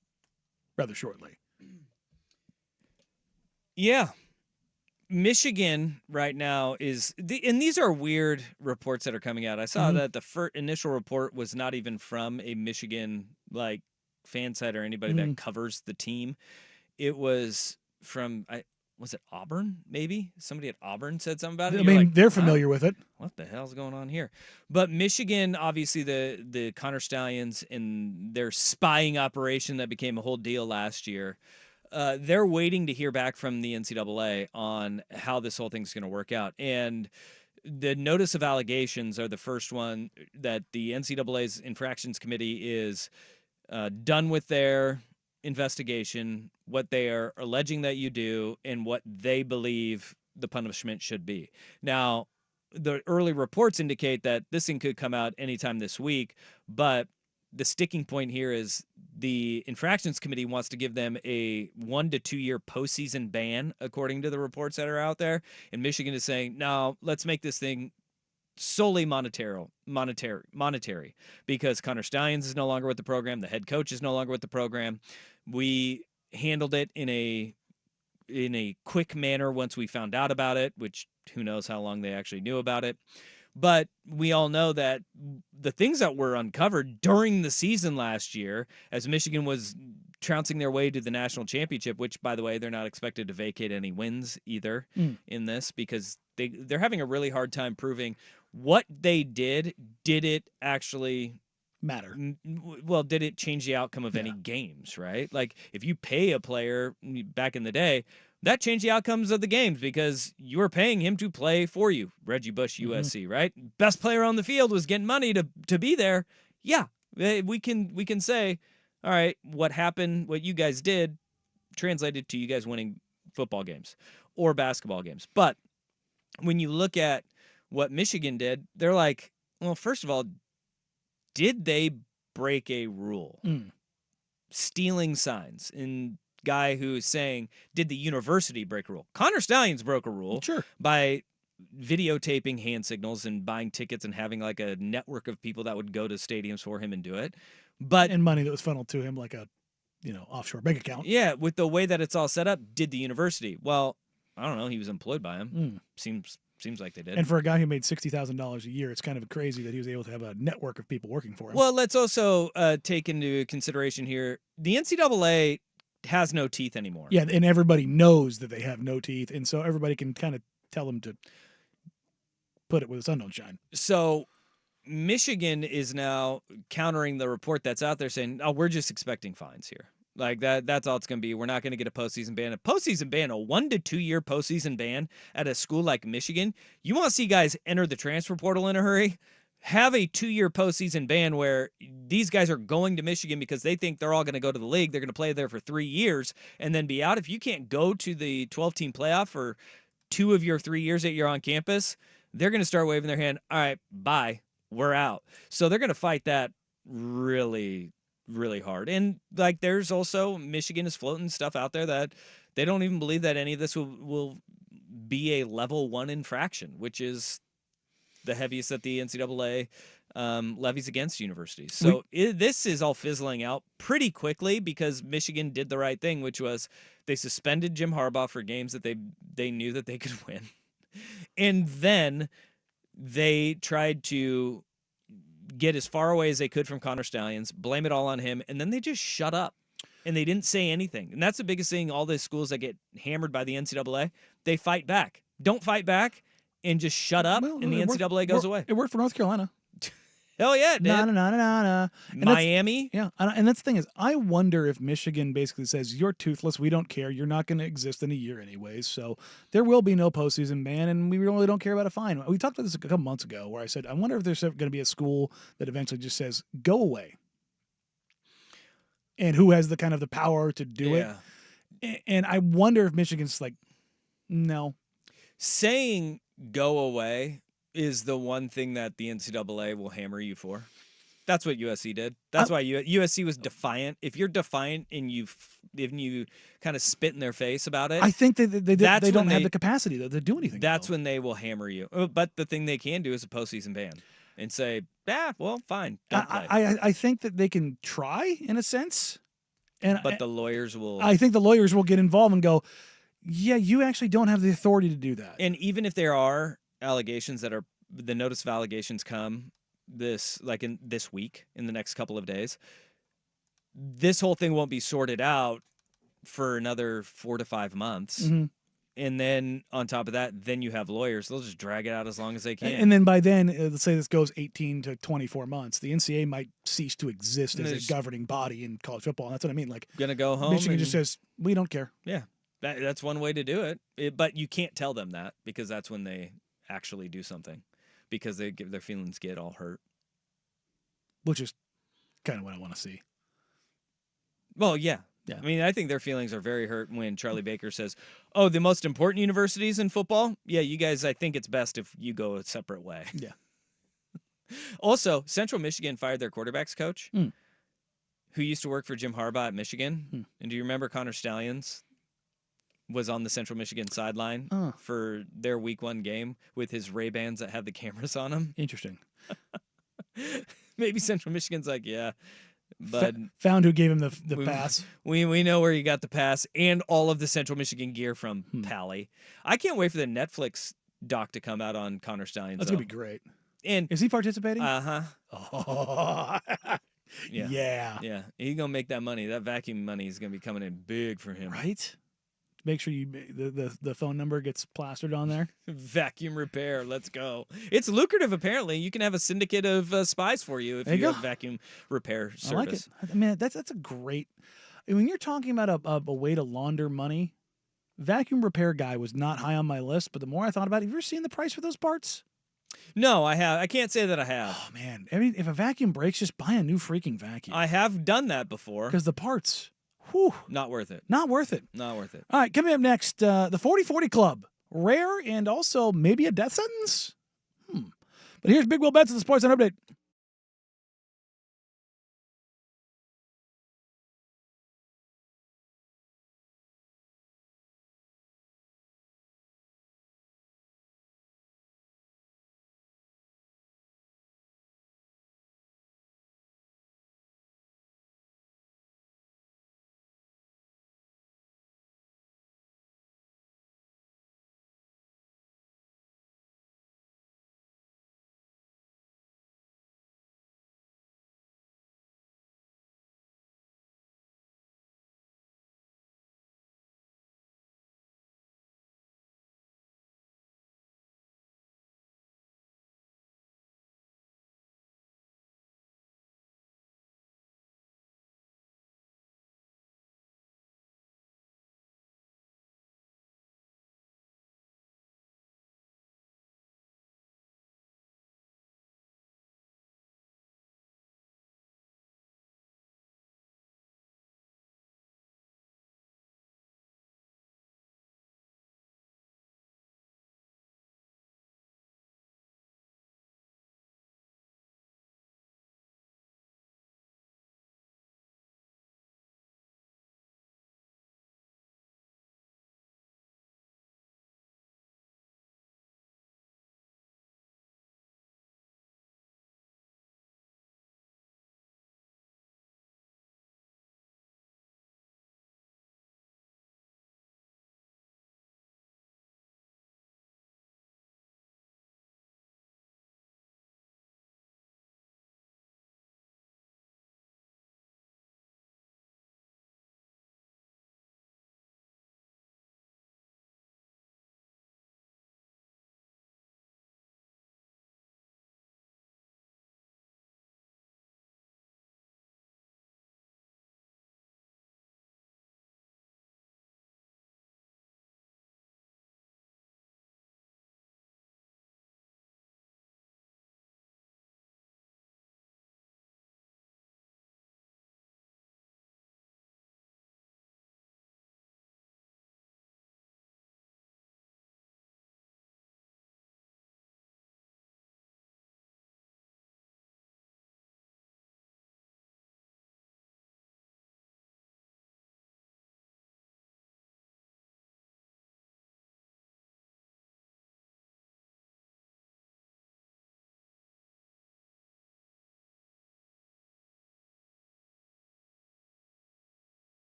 rather shortly. Yeah. Michigan right now and these are weird reports that are coming out. I saw that the initial report was not even from a Michigan fan site or anybody that covers the team. It was from was it Auburn? Maybe somebody at Auburn said something about it. I mean, they're familiar with it. What the hell's going on here? But Michigan, obviously, the Connor Stallions and their spying operation that became a whole deal last year. They're waiting to hear back from the NCAA on how this whole thing's going to work out. And the notice of allegations are the first one that the NCAA's infractions committee is done with their investigation, what they are alleging that you do, and what they believe the punishment should be. Now, the early reports indicate that this thing could come out anytime this week, but the sticking point here is the infractions committee wants to give them a 1 to 2 year postseason ban, according to the reports that are out there. And Michigan is saying, no, let's make this thing solely monetary, because Connor Stallions is no longer with the program. The head coach is no longer with the program. We handled it in a quick manner once we found out about it, which who knows how long they actually knew about it. But we all know that the things that were uncovered during the season last year, as Michigan was trouncing their way to the national championship, which, by the way, they're not expected to vacate any wins either in this, because they're having a really hard time proving what they did. Did it actually matter? Well, did it change the outcome of any games, right? Like, if you pay a player back in the day, that changed the outcomes of the games because you were paying him to play for you. Reggie Bush, USC, right? Best player on the field was getting money to be there. Yeah, we can say, all right, what happened, what you guys did, translated to you guys winning football games or basketball games. But when you look at what Michigan did, they're like, well, first of all, did they break a rule? Stealing signs and guy who's saying, did the university break a rule? Connor Stallions broke a rule by videotaping hand signals and buying tickets and having like a network of people that would go to stadiums for him and do it. And money that was funneled to him like a offshore bank account. Yeah, with the way that it's all set up, did the university? Well, I don't know. He was employed by him. Seems like they did. And for a guy who made $60,000 a year, it's kind of crazy that he was able to have a network of people working for him. Well, let's also take into consideration here, the NCAA has no teeth anymore. Yeah, and everybody knows that they have no teeth, and so everybody can kind of tell them to put it where the sun don't shine. So Michigan is now countering the report that's out there saying, oh, we're just expecting fines here. Like that's all it's going to be. We're not going to get a postseason ban. A 1 to 2 year postseason ban at a school like Michigan. You want to see guys enter the transfer portal in a hurry? Have a 2 year postseason ban where these guys are going to Michigan because they think they're all going to go to the league. They're going to play there for 3 years and then be out. If you can't go to the 12-team playoff for 2 of your 3 years that you're on campus, they're going to start waving their hand. All right, bye. We're out. So they're going to fight that really, really hard. And like, there's also Michigan is floating stuff out there that they don't even believe that any of this will be a level 1 infraction, which is the heaviest that the NCAA levies against universities. So this is all fizzling out pretty quickly because Michigan did the right thing, which was they suspended Jim Harbaugh for games that they knew that they could win. And then they tried to get as far away as they could from Connor Stallions, blame it all on him, and then they just shut up. And they didn't say anything. And that's the biggest thing, all the schools that get hammered by the NCAA, they fight back. Don't fight back and just shut up, and the NCAA goes away. It worked for North Carolina. Hell yeah, it did. Na. Miami. Yeah, and that's the thing is, I wonder if Michigan basically says, you're toothless, we don't care, you're not going to exist in a year anyways, so there will be no postseason ban, and we really don't care about a fine. We talked about this a couple months ago, where I said, I wonder if there's going to be a school that eventually just says, go away. And who has the kind of the power to do it. And I wonder if Michigan's like, no. Saying go away is the one thing that the NCAA will hammer you for. That's what USC did. That's why USC was defiant. If you're defiant and you kind of spit in their face about it, I think they don't have the capacity to do anything. That's when they will hammer you. But the thing they can do is a postseason ban. and say, well, fine, don't play. I think that they can try in a sense, But the lawyers will. I think the lawyers will get involved and go, yeah, you actually don't have the authority to do that. And even if there are allegations that are the notice of allegations come this week, in the next couple of days, this whole thing won't be sorted out for another 4 to 5 months. Mm-hmm. And then on top of that, then you have lawyers. They'll just drag it out as long as they can. And then by then, let's say this goes 18 to 24 months, the NCAA might cease to exist as a governing body in college football. And that's what I mean. Like, gonna go home. Michigan just says, we don't care. Yeah, that's one way to do it. But you can't tell them that, because that's when they actually do something, because their feelings get all hurt. Which is kind of what I want to see. Well, yeah. Yeah. I mean, I think their feelings are very hurt when Charlie Baker says, "Oh, the most important universities in football? Yeah, you guys, I think it's best if you go a separate way." Yeah. Also, Central Michigan fired their quarterbacks coach, who used to work for Jim Harbaugh at Michigan. And do you remember Connor Stallions was on the Central Michigan sideline for their week 1 game with his Ray-Bans that have the cameras on them? Interesting. Maybe Central Michigan's like, yeah. But found who gave him the pass. We know where he got the pass and all of the Central Michigan gear from Pally. I can't wait for the Netflix doc to come out on Connor Stallions. That's gonna be great. And is he participating? Oh, yeah. Yeah. He's gonna make that money. That vacuum money is gonna be coming in big for him. Right. Make sure the phone number gets plastered on there. Vacuum repair. Let's go. It's lucrative, apparently. You can have a syndicate of spies for you if you have vacuum repair service. I like it. I mean, that's a great. When you're talking about a way to launder money, vacuum repair guy was not high on my list. But the more I thought about it, have you ever seen the price for those parts? No, I have. I can't say that I have. Oh man, I mean, if a vacuum breaks, just buy a new freaking vacuum. I have done that before. Because the parts. Whew. Not worth it. Not worth it. Not worth it. All right, coming up next, the 40-40 Club. Rare and also maybe a death sentence? But here's Big Will Betts at the Sports Center Update.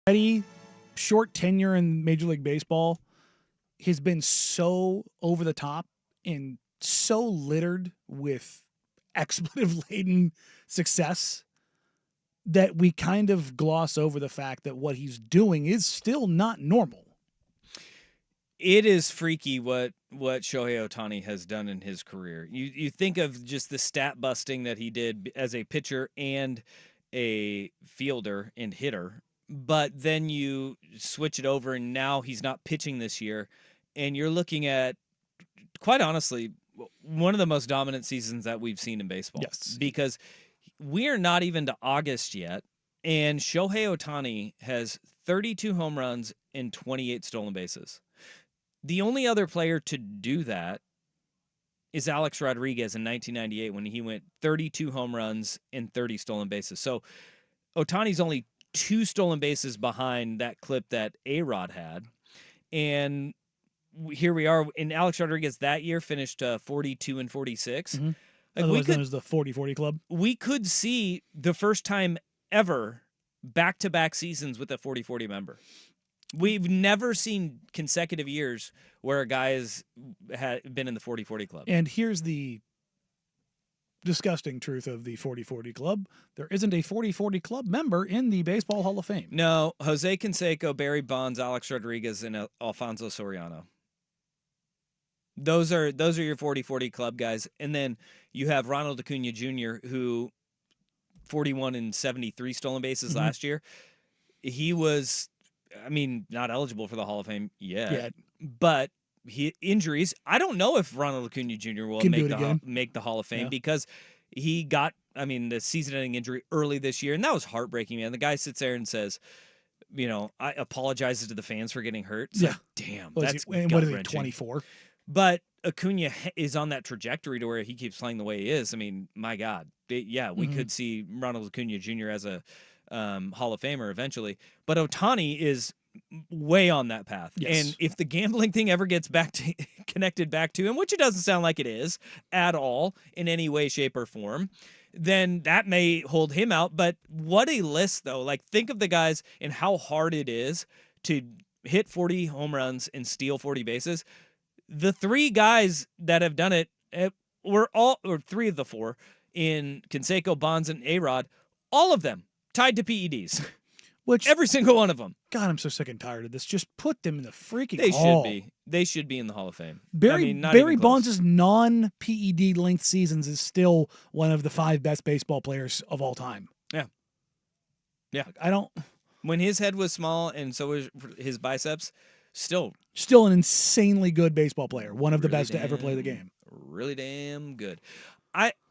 Already short tenure in Major League Baseball has been so over the top and so littered with expletive-laden success that we kind of gloss over the fact that what he's doing is still not normal. It is freaky what Shohei Ohtani has done in his career. You think of just the stat busting that he did as a pitcher and a fielder and hitter, but then you switch it over and now he's not pitching this year, and you're looking at, quite honestly, one of the most dominant seasons that we've seen in baseball. Yes. Because we are not even to August yet, and Shohei Ohtani has 32 home runs and 28 stolen bases. The only other player to do that is Alex Rodriguez in 1998 when he went 32 home runs and 30 stolen bases. So Ohtani's only 2 stolen bases behind that clip that A-Rod had. And here we are. And Alex Rodriguez that year finished 42 and 46. Mm-hmm. Like Otherwise known as the 40-40 club. We could see the first time ever back-to-back seasons with a 40-40 member. We've never seen consecutive years where a guy has been in the 40-40 club. And here's the disgusting truth of the 40-40 club. There isn't a 40-40 club member in the Baseball Hall of Fame. No, Jose Canseco, Barry Bonds, Alex Rodriguez, and Alfonso Soriano. Those are your 40-40 club guys. And then you have Ronald Acuna Jr., who 41 and 73 stolen bases last year. He was, not eligible for the Hall of Fame yet. But injuries. I don't know if Ronald Acuna Jr. will make the Hall of Fame because he got, the season-ending injury early this year, and that was heartbreaking, man. The guy sits there and says, I apologizes to the fans for getting hurt. It's like, damn, that's what is he, 24? But Acuna is on that trajectory to where he keeps playing the way he is. My God. We could see Ronald Acuna Jr. as a Hall of Famer eventually. But Ohtani is way on that path. Yes. And if the gambling thing ever gets connected back to him, which it doesn't sound like it is at all in any way, shape, or form, then that may hold him out. But what a list, though. Like, think of the guys and how hard it is to hit 40 home runs and steal 40 bases. The 3 guys that have done it were or 3 of the 4 in Canseco, Bonds, and A-Rod, all of them tied to PEDs. Which every single one of them. God, I'm so sick and tired of this. Just put them in the freaking Hall. They should be in the Hall of Fame. Barry Bonds' non-PED length seasons is still one of the 5 best baseball players of all time. Yeah. When his head was small and so was his biceps, still an insanely good baseball player. One of the best to ever play the game. Really damn good.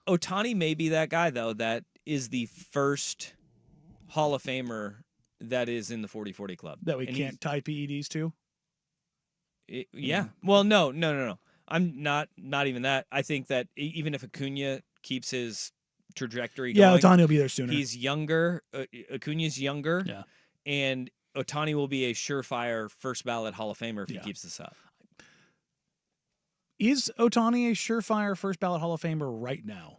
Ohtani may be that guy, though, that is the first Hall of Famer that is in the 40-40 club. That we can't tie PEDs to? Yeah. Well, no. I'm not even that. I think that even if Acuna keeps his trajectory going. Ohtani will be there sooner. He's younger. Acuna's younger. Yeah. And Ohtani will be a surefire first ballot Hall of Famer if he keeps this up. Is Ohtani a surefire first ballot Hall of Famer right now?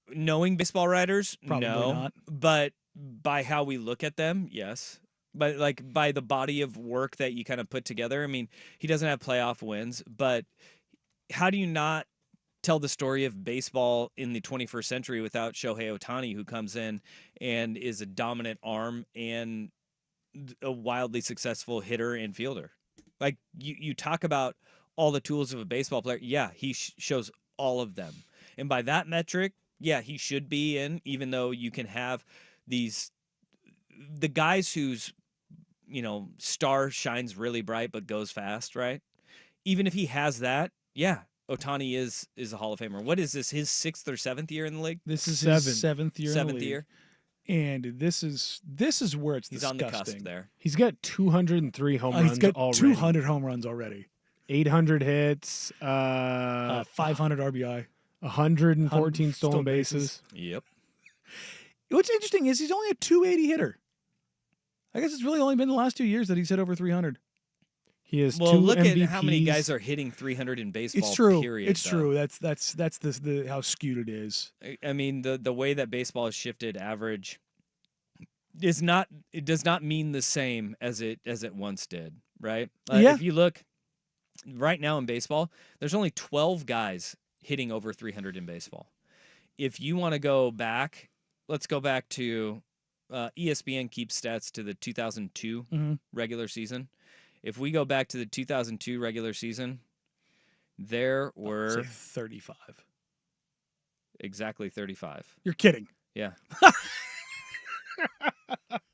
Knowing baseball writers, probably no. Not. But by how we look at them, yes. But by the body of work that you kind of put together, he doesn't have playoff wins, but how do you not tell the story of baseball in the 21st century without Shohei Ohtani, who comes in and is a dominant arm and a wildly successful hitter and fielder? Like, you talk about all the tools of a baseball player. Yeah, he shows all of them. And by that metric, yeah, he should be in, even though you can have the guys whose, star shines really bright but goes fast, right? Even if he has that, yeah, Ohtani is a Hall of Famer. What is this, his 6th or 7th year in the league? This is his 7th year in the 7th league. year. And this is where it's He's disgusting. on the cusp there. He's got 203 home runs He's got already. 200 home runs already. 800 hits. 500 RBI. 114 stolen bases. Yep. What's interesting is he's only a 280 hitter. I guess it's really only been the last 2 years that he's hit over 300. He has well, 2 look MVPs. at how many guys are hitting 300 in baseball. It's true. Period, it's though. true. That's the how skewed it is. The way that baseball has shifted average it does not mean the same as it once did, right? Yeah. If you look right now in baseball, there's only 12 guys hitting over 300 in baseball. If you want to go back, let's go back to ESPN keeps stats to the 2002 regular season. If we go back to the 2002 regular season, there were say 35. exactly 35. You're kidding. Yeah.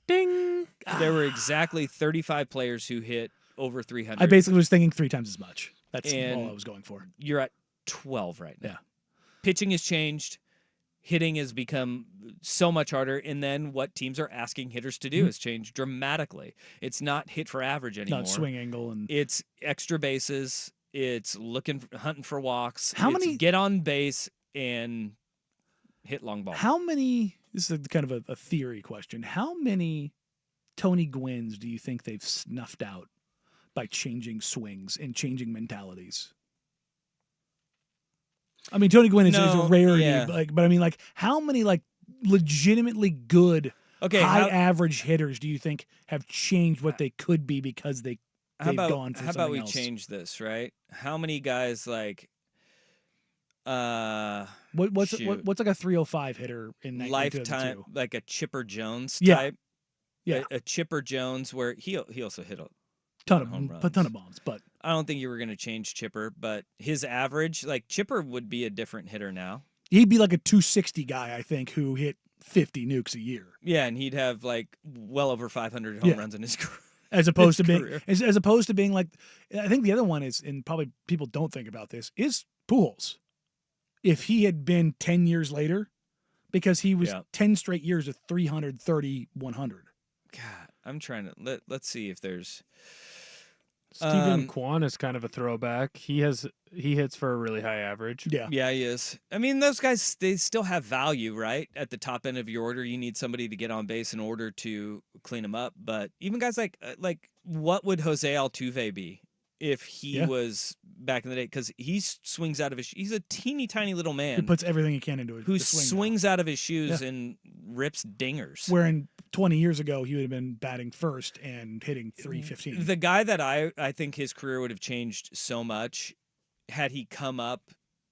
Ding. There were exactly 35 players who hit over 300. I basically was thinking 3 times as much. That's And all I was going for. You're at 12 right now. Yeah. Pitching has changed. Hitting has become so much harder. And then what teams are asking hitters to do has changed dramatically. It's not hit for average anymore. Not swing angle and It's extra bases. It's hunting for walks. How It's many- get on base and hit long ball. How many? This is kind of a theory question. How many Tony Gwynns do you think they've snuffed out by changing swings and changing mentalities? I mean, Tony Gwynn is a rarity, yeah. but I mean, like, how many like legitimately good, Okay, high average hitters do you think have changed what they could be because they've gone for how something about we else? change this, right? How many guys like What's like a 305 hitter in lifetime 2002? like a Chipper Jones Yeah. type? Yeah. A Chipper Jones where he also hit a ton home of runs. bombs, but I don't think you were going to change Chipper, but his average, like Chipper would be a different hitter now. he'd be like a 260 guy, I think, who hit 50 nukes a year. Yeah, and he'd have like well over 500 home runs in his career. As opposed to His being, career. as opposed to being like, I think the other one is, and probably people don't think about this, is Pujols. If he had been 10 years later, because he was 10 straight years of 330, 100. God, I'm trying to let's see if there's Steven Kwan is kind of a throwback. He hits for a really high average. Yeah. Yeah, he is. I mean, those guys, they still have value, right? At the top end of your order, you need somebody to get on base in order to clean them up. But even guys like what would Jose Altuve be if he was back in the day? Because he swings out of he's a teeny tiny little man He puts everything he can into it. who the swing now. swings out of his shoes and rips dingers. Wherein 20 years ago, he would have been batting first and hitting 315. The guy that I think his career would have changed so much had he come up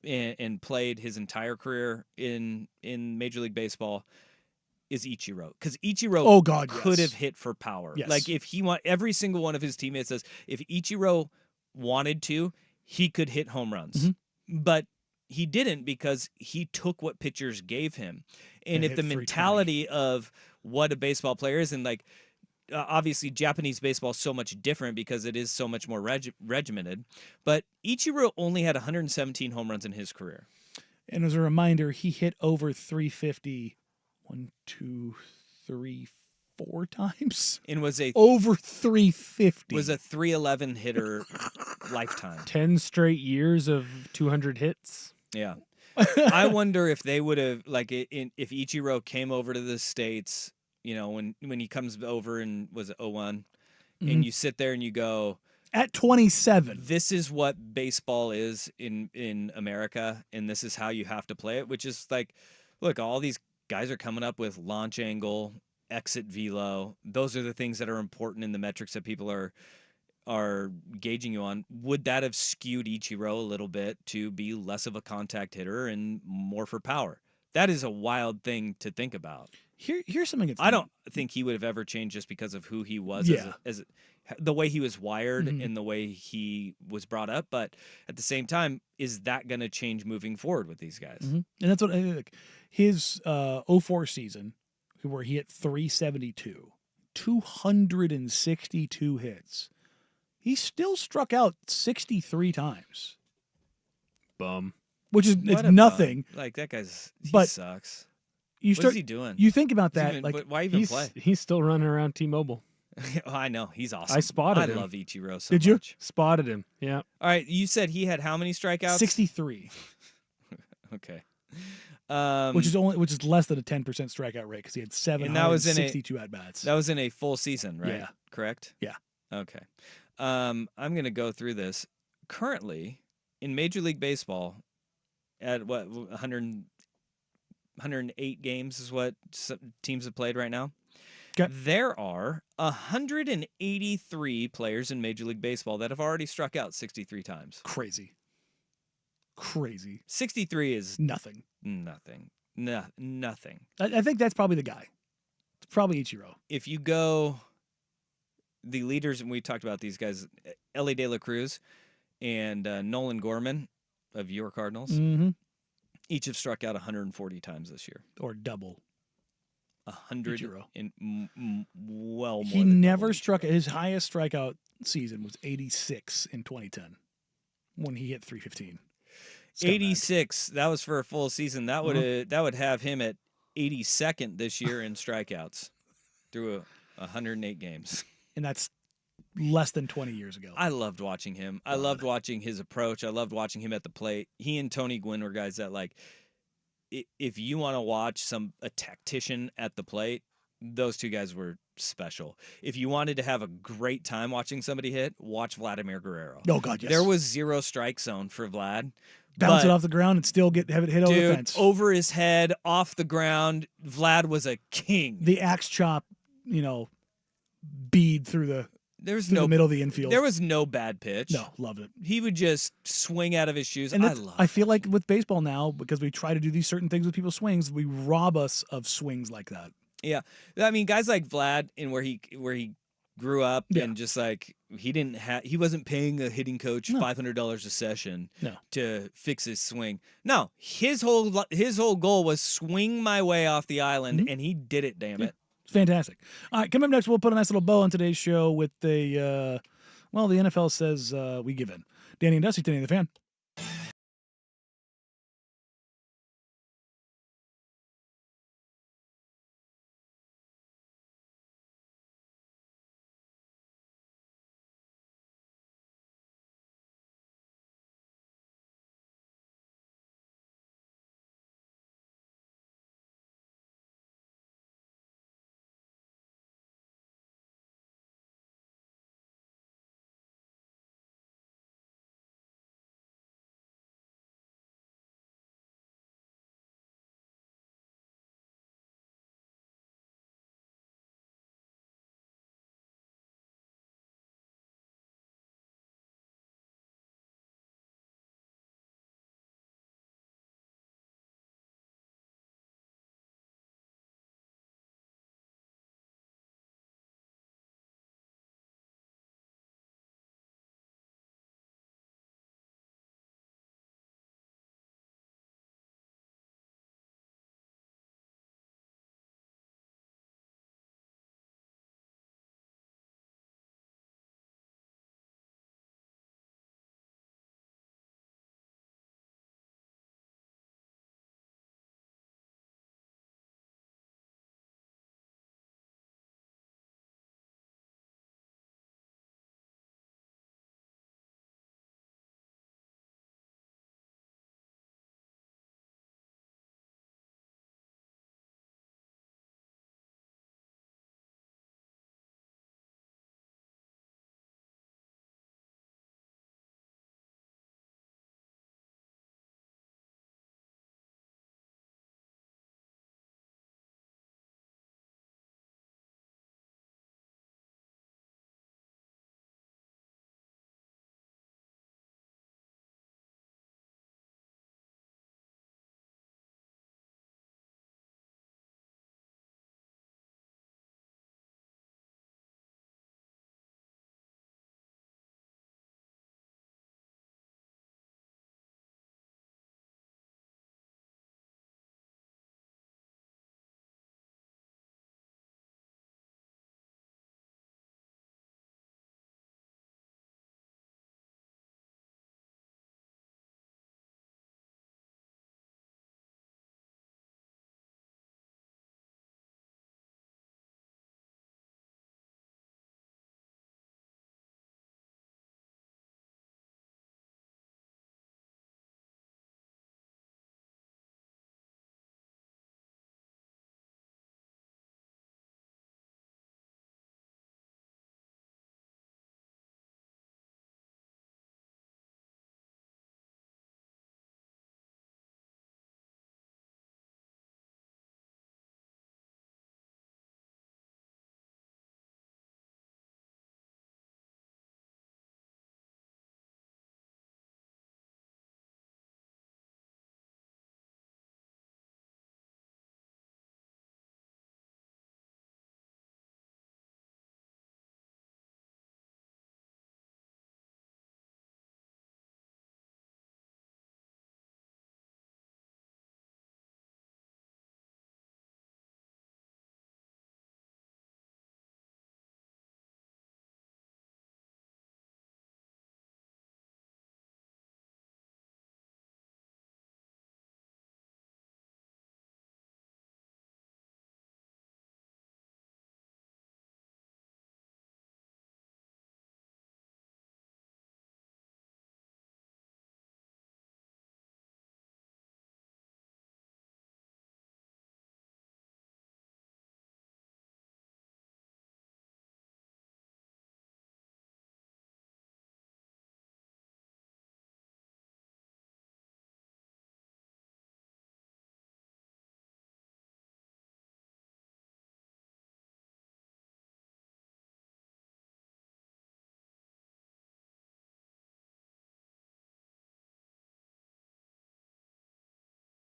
and played his entire career in Major League Baseball is Ichiro. Because Ichiro could have hit for power. Yes. Like if every single one of his teammates says if Ichiro wanted to, he could hit home runs. But he didn't because he took what pitchers gave him. And if hit the 320. mentality of what a baseball player is, and like obviously Japanese baseball is so much different because it is so much more regimented, but Ichiro only had 117 home runs in his career. And as a reminder, he hit over 350 1, 2, 3, 4 times. And was over 350. Was a 311 hitter lifetime. 10 straight years of 200 hits. Yeah. I wonder if they would have if Ichiro came over to the States, you know, when he comes over and was it 01 and you sit there and you go at 27. This is what baseball is in America, and this is how you have to play it, which is like, look, all these guys are coming up with launch angle, exit velo. Those are the things that are important in the metrics that people are gauging you on. Would that have skewed Ichiro a little bit to be less of a contact hitter and more for power? That is a wild thing to think about. Here's something. I don't think he would have ever changed just because of who he was as the way he was wired and the way he was brought up. But at the same time, is that going to change moving forward with these guys? And that's what his 04 season, where he hit 372, 262 hits. He still struck out 63 times. Bum. Which is it's nothing. Bum. Like that guy's he but sucks. What is he doing? You think about that. Why even play? He's still running around T-Mobile. Oh, I know. He's awesome. I spotted him. I love Ichiro so Did you? much. Spotted him. Yeah. All right. You said he had how many strikeouts? 63. Okay. Which is less than a 10% strikeout rate because he had 762 at bats. That was in a full season, right? Yeah. Correct? Yeah. Okay. I'm going to go through this. Currently, in Major League Baseball, at 108 games is what teams have played right now. Okay. There are 183 players in Major League Baseball that have already struck out 63 times. Crazy. 63 is Nothing. nothing. Nothing. I think that's probably the guy. It's probably Ichiro. If you go, the leaders, and we talked about these guys, Ellie De La Cruz and Nolan Gorman of your Cardinals, Mm-hmm. each have struck out 140 times this year. Or double. 100 Ichiro. in well more. He than never double struck. Ichiro. His highest strikeout season was 86 in 2010 when he hit 315. Scumbag. 86. That was for a full season. That would have him at 82nd this year in strikeouts through 108 games. And that's less than 20 years ago. I loved watching him. I loved watching his approach. I loved watching him at the plate. He and Tony Gwynn were guys that, like, if you want to watch a tactician at the plate, those two guys were special. If you wanted to have a great time watching somebody hit, watch Vladimir Guerrero. Oh, God, yes. There was 0 strike zone for Vlad. Bounce it but, off the ground and still have it hit over the dude, fence. over his head, off the ground. Vlad was a king. The axe chop, bead through the middle of the infield. There was no bad pitch. No, loved it. He would just swing out of his shoes. And I feel it. like with baseball now, because we try to do these certain things with people's swings, we rob us of swings like that. Yeah, I mean, guys like Vlad, and where he grew up, Yeah. and just like he wasn't paying a hitting coach No. $500 a session No. to fix his swing. No, his whole goal was swing my way off the island, and he did it. Damn it. It's fantastic. All right, coming up next, we'll put a nice little bow on today's show with the NFL says we give in. Danny and Dusty, Danny the Fan.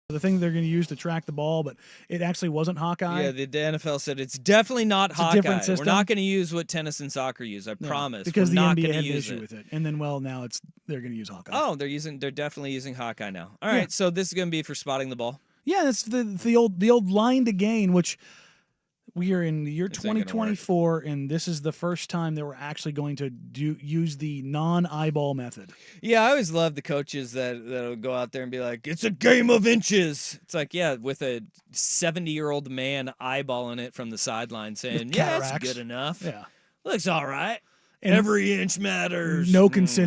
the thing they're going to use to track the ball, but it actually wasn't Hawkeye. Yeah, the NFL said it's definitely not a Hawkeye. different We're system. not going to use what tennis and soccer use. I No, promise. because We're the not NBA going to had an use issue it. with it, and then now they're going to use Hawkeye. Oh, they're definitely using Hawkeye now. All Yeah. right, so this is going to be for spotting the ball. Yeah, that's the old line to gain, which we are in the year This ain't gonna 2024, and this is the first time that we're actually going to use the non-eyeball method. Yeah, I always love the coaches that'll go out there and be like, "It's a game of inches." It's like, yeah, with a 70-year-old man eyeballing it from the sideline, saying, "Yeah, it's cataracts. good enough. Yeah, Looks all right. And Every inch matters." no Mm. consistency.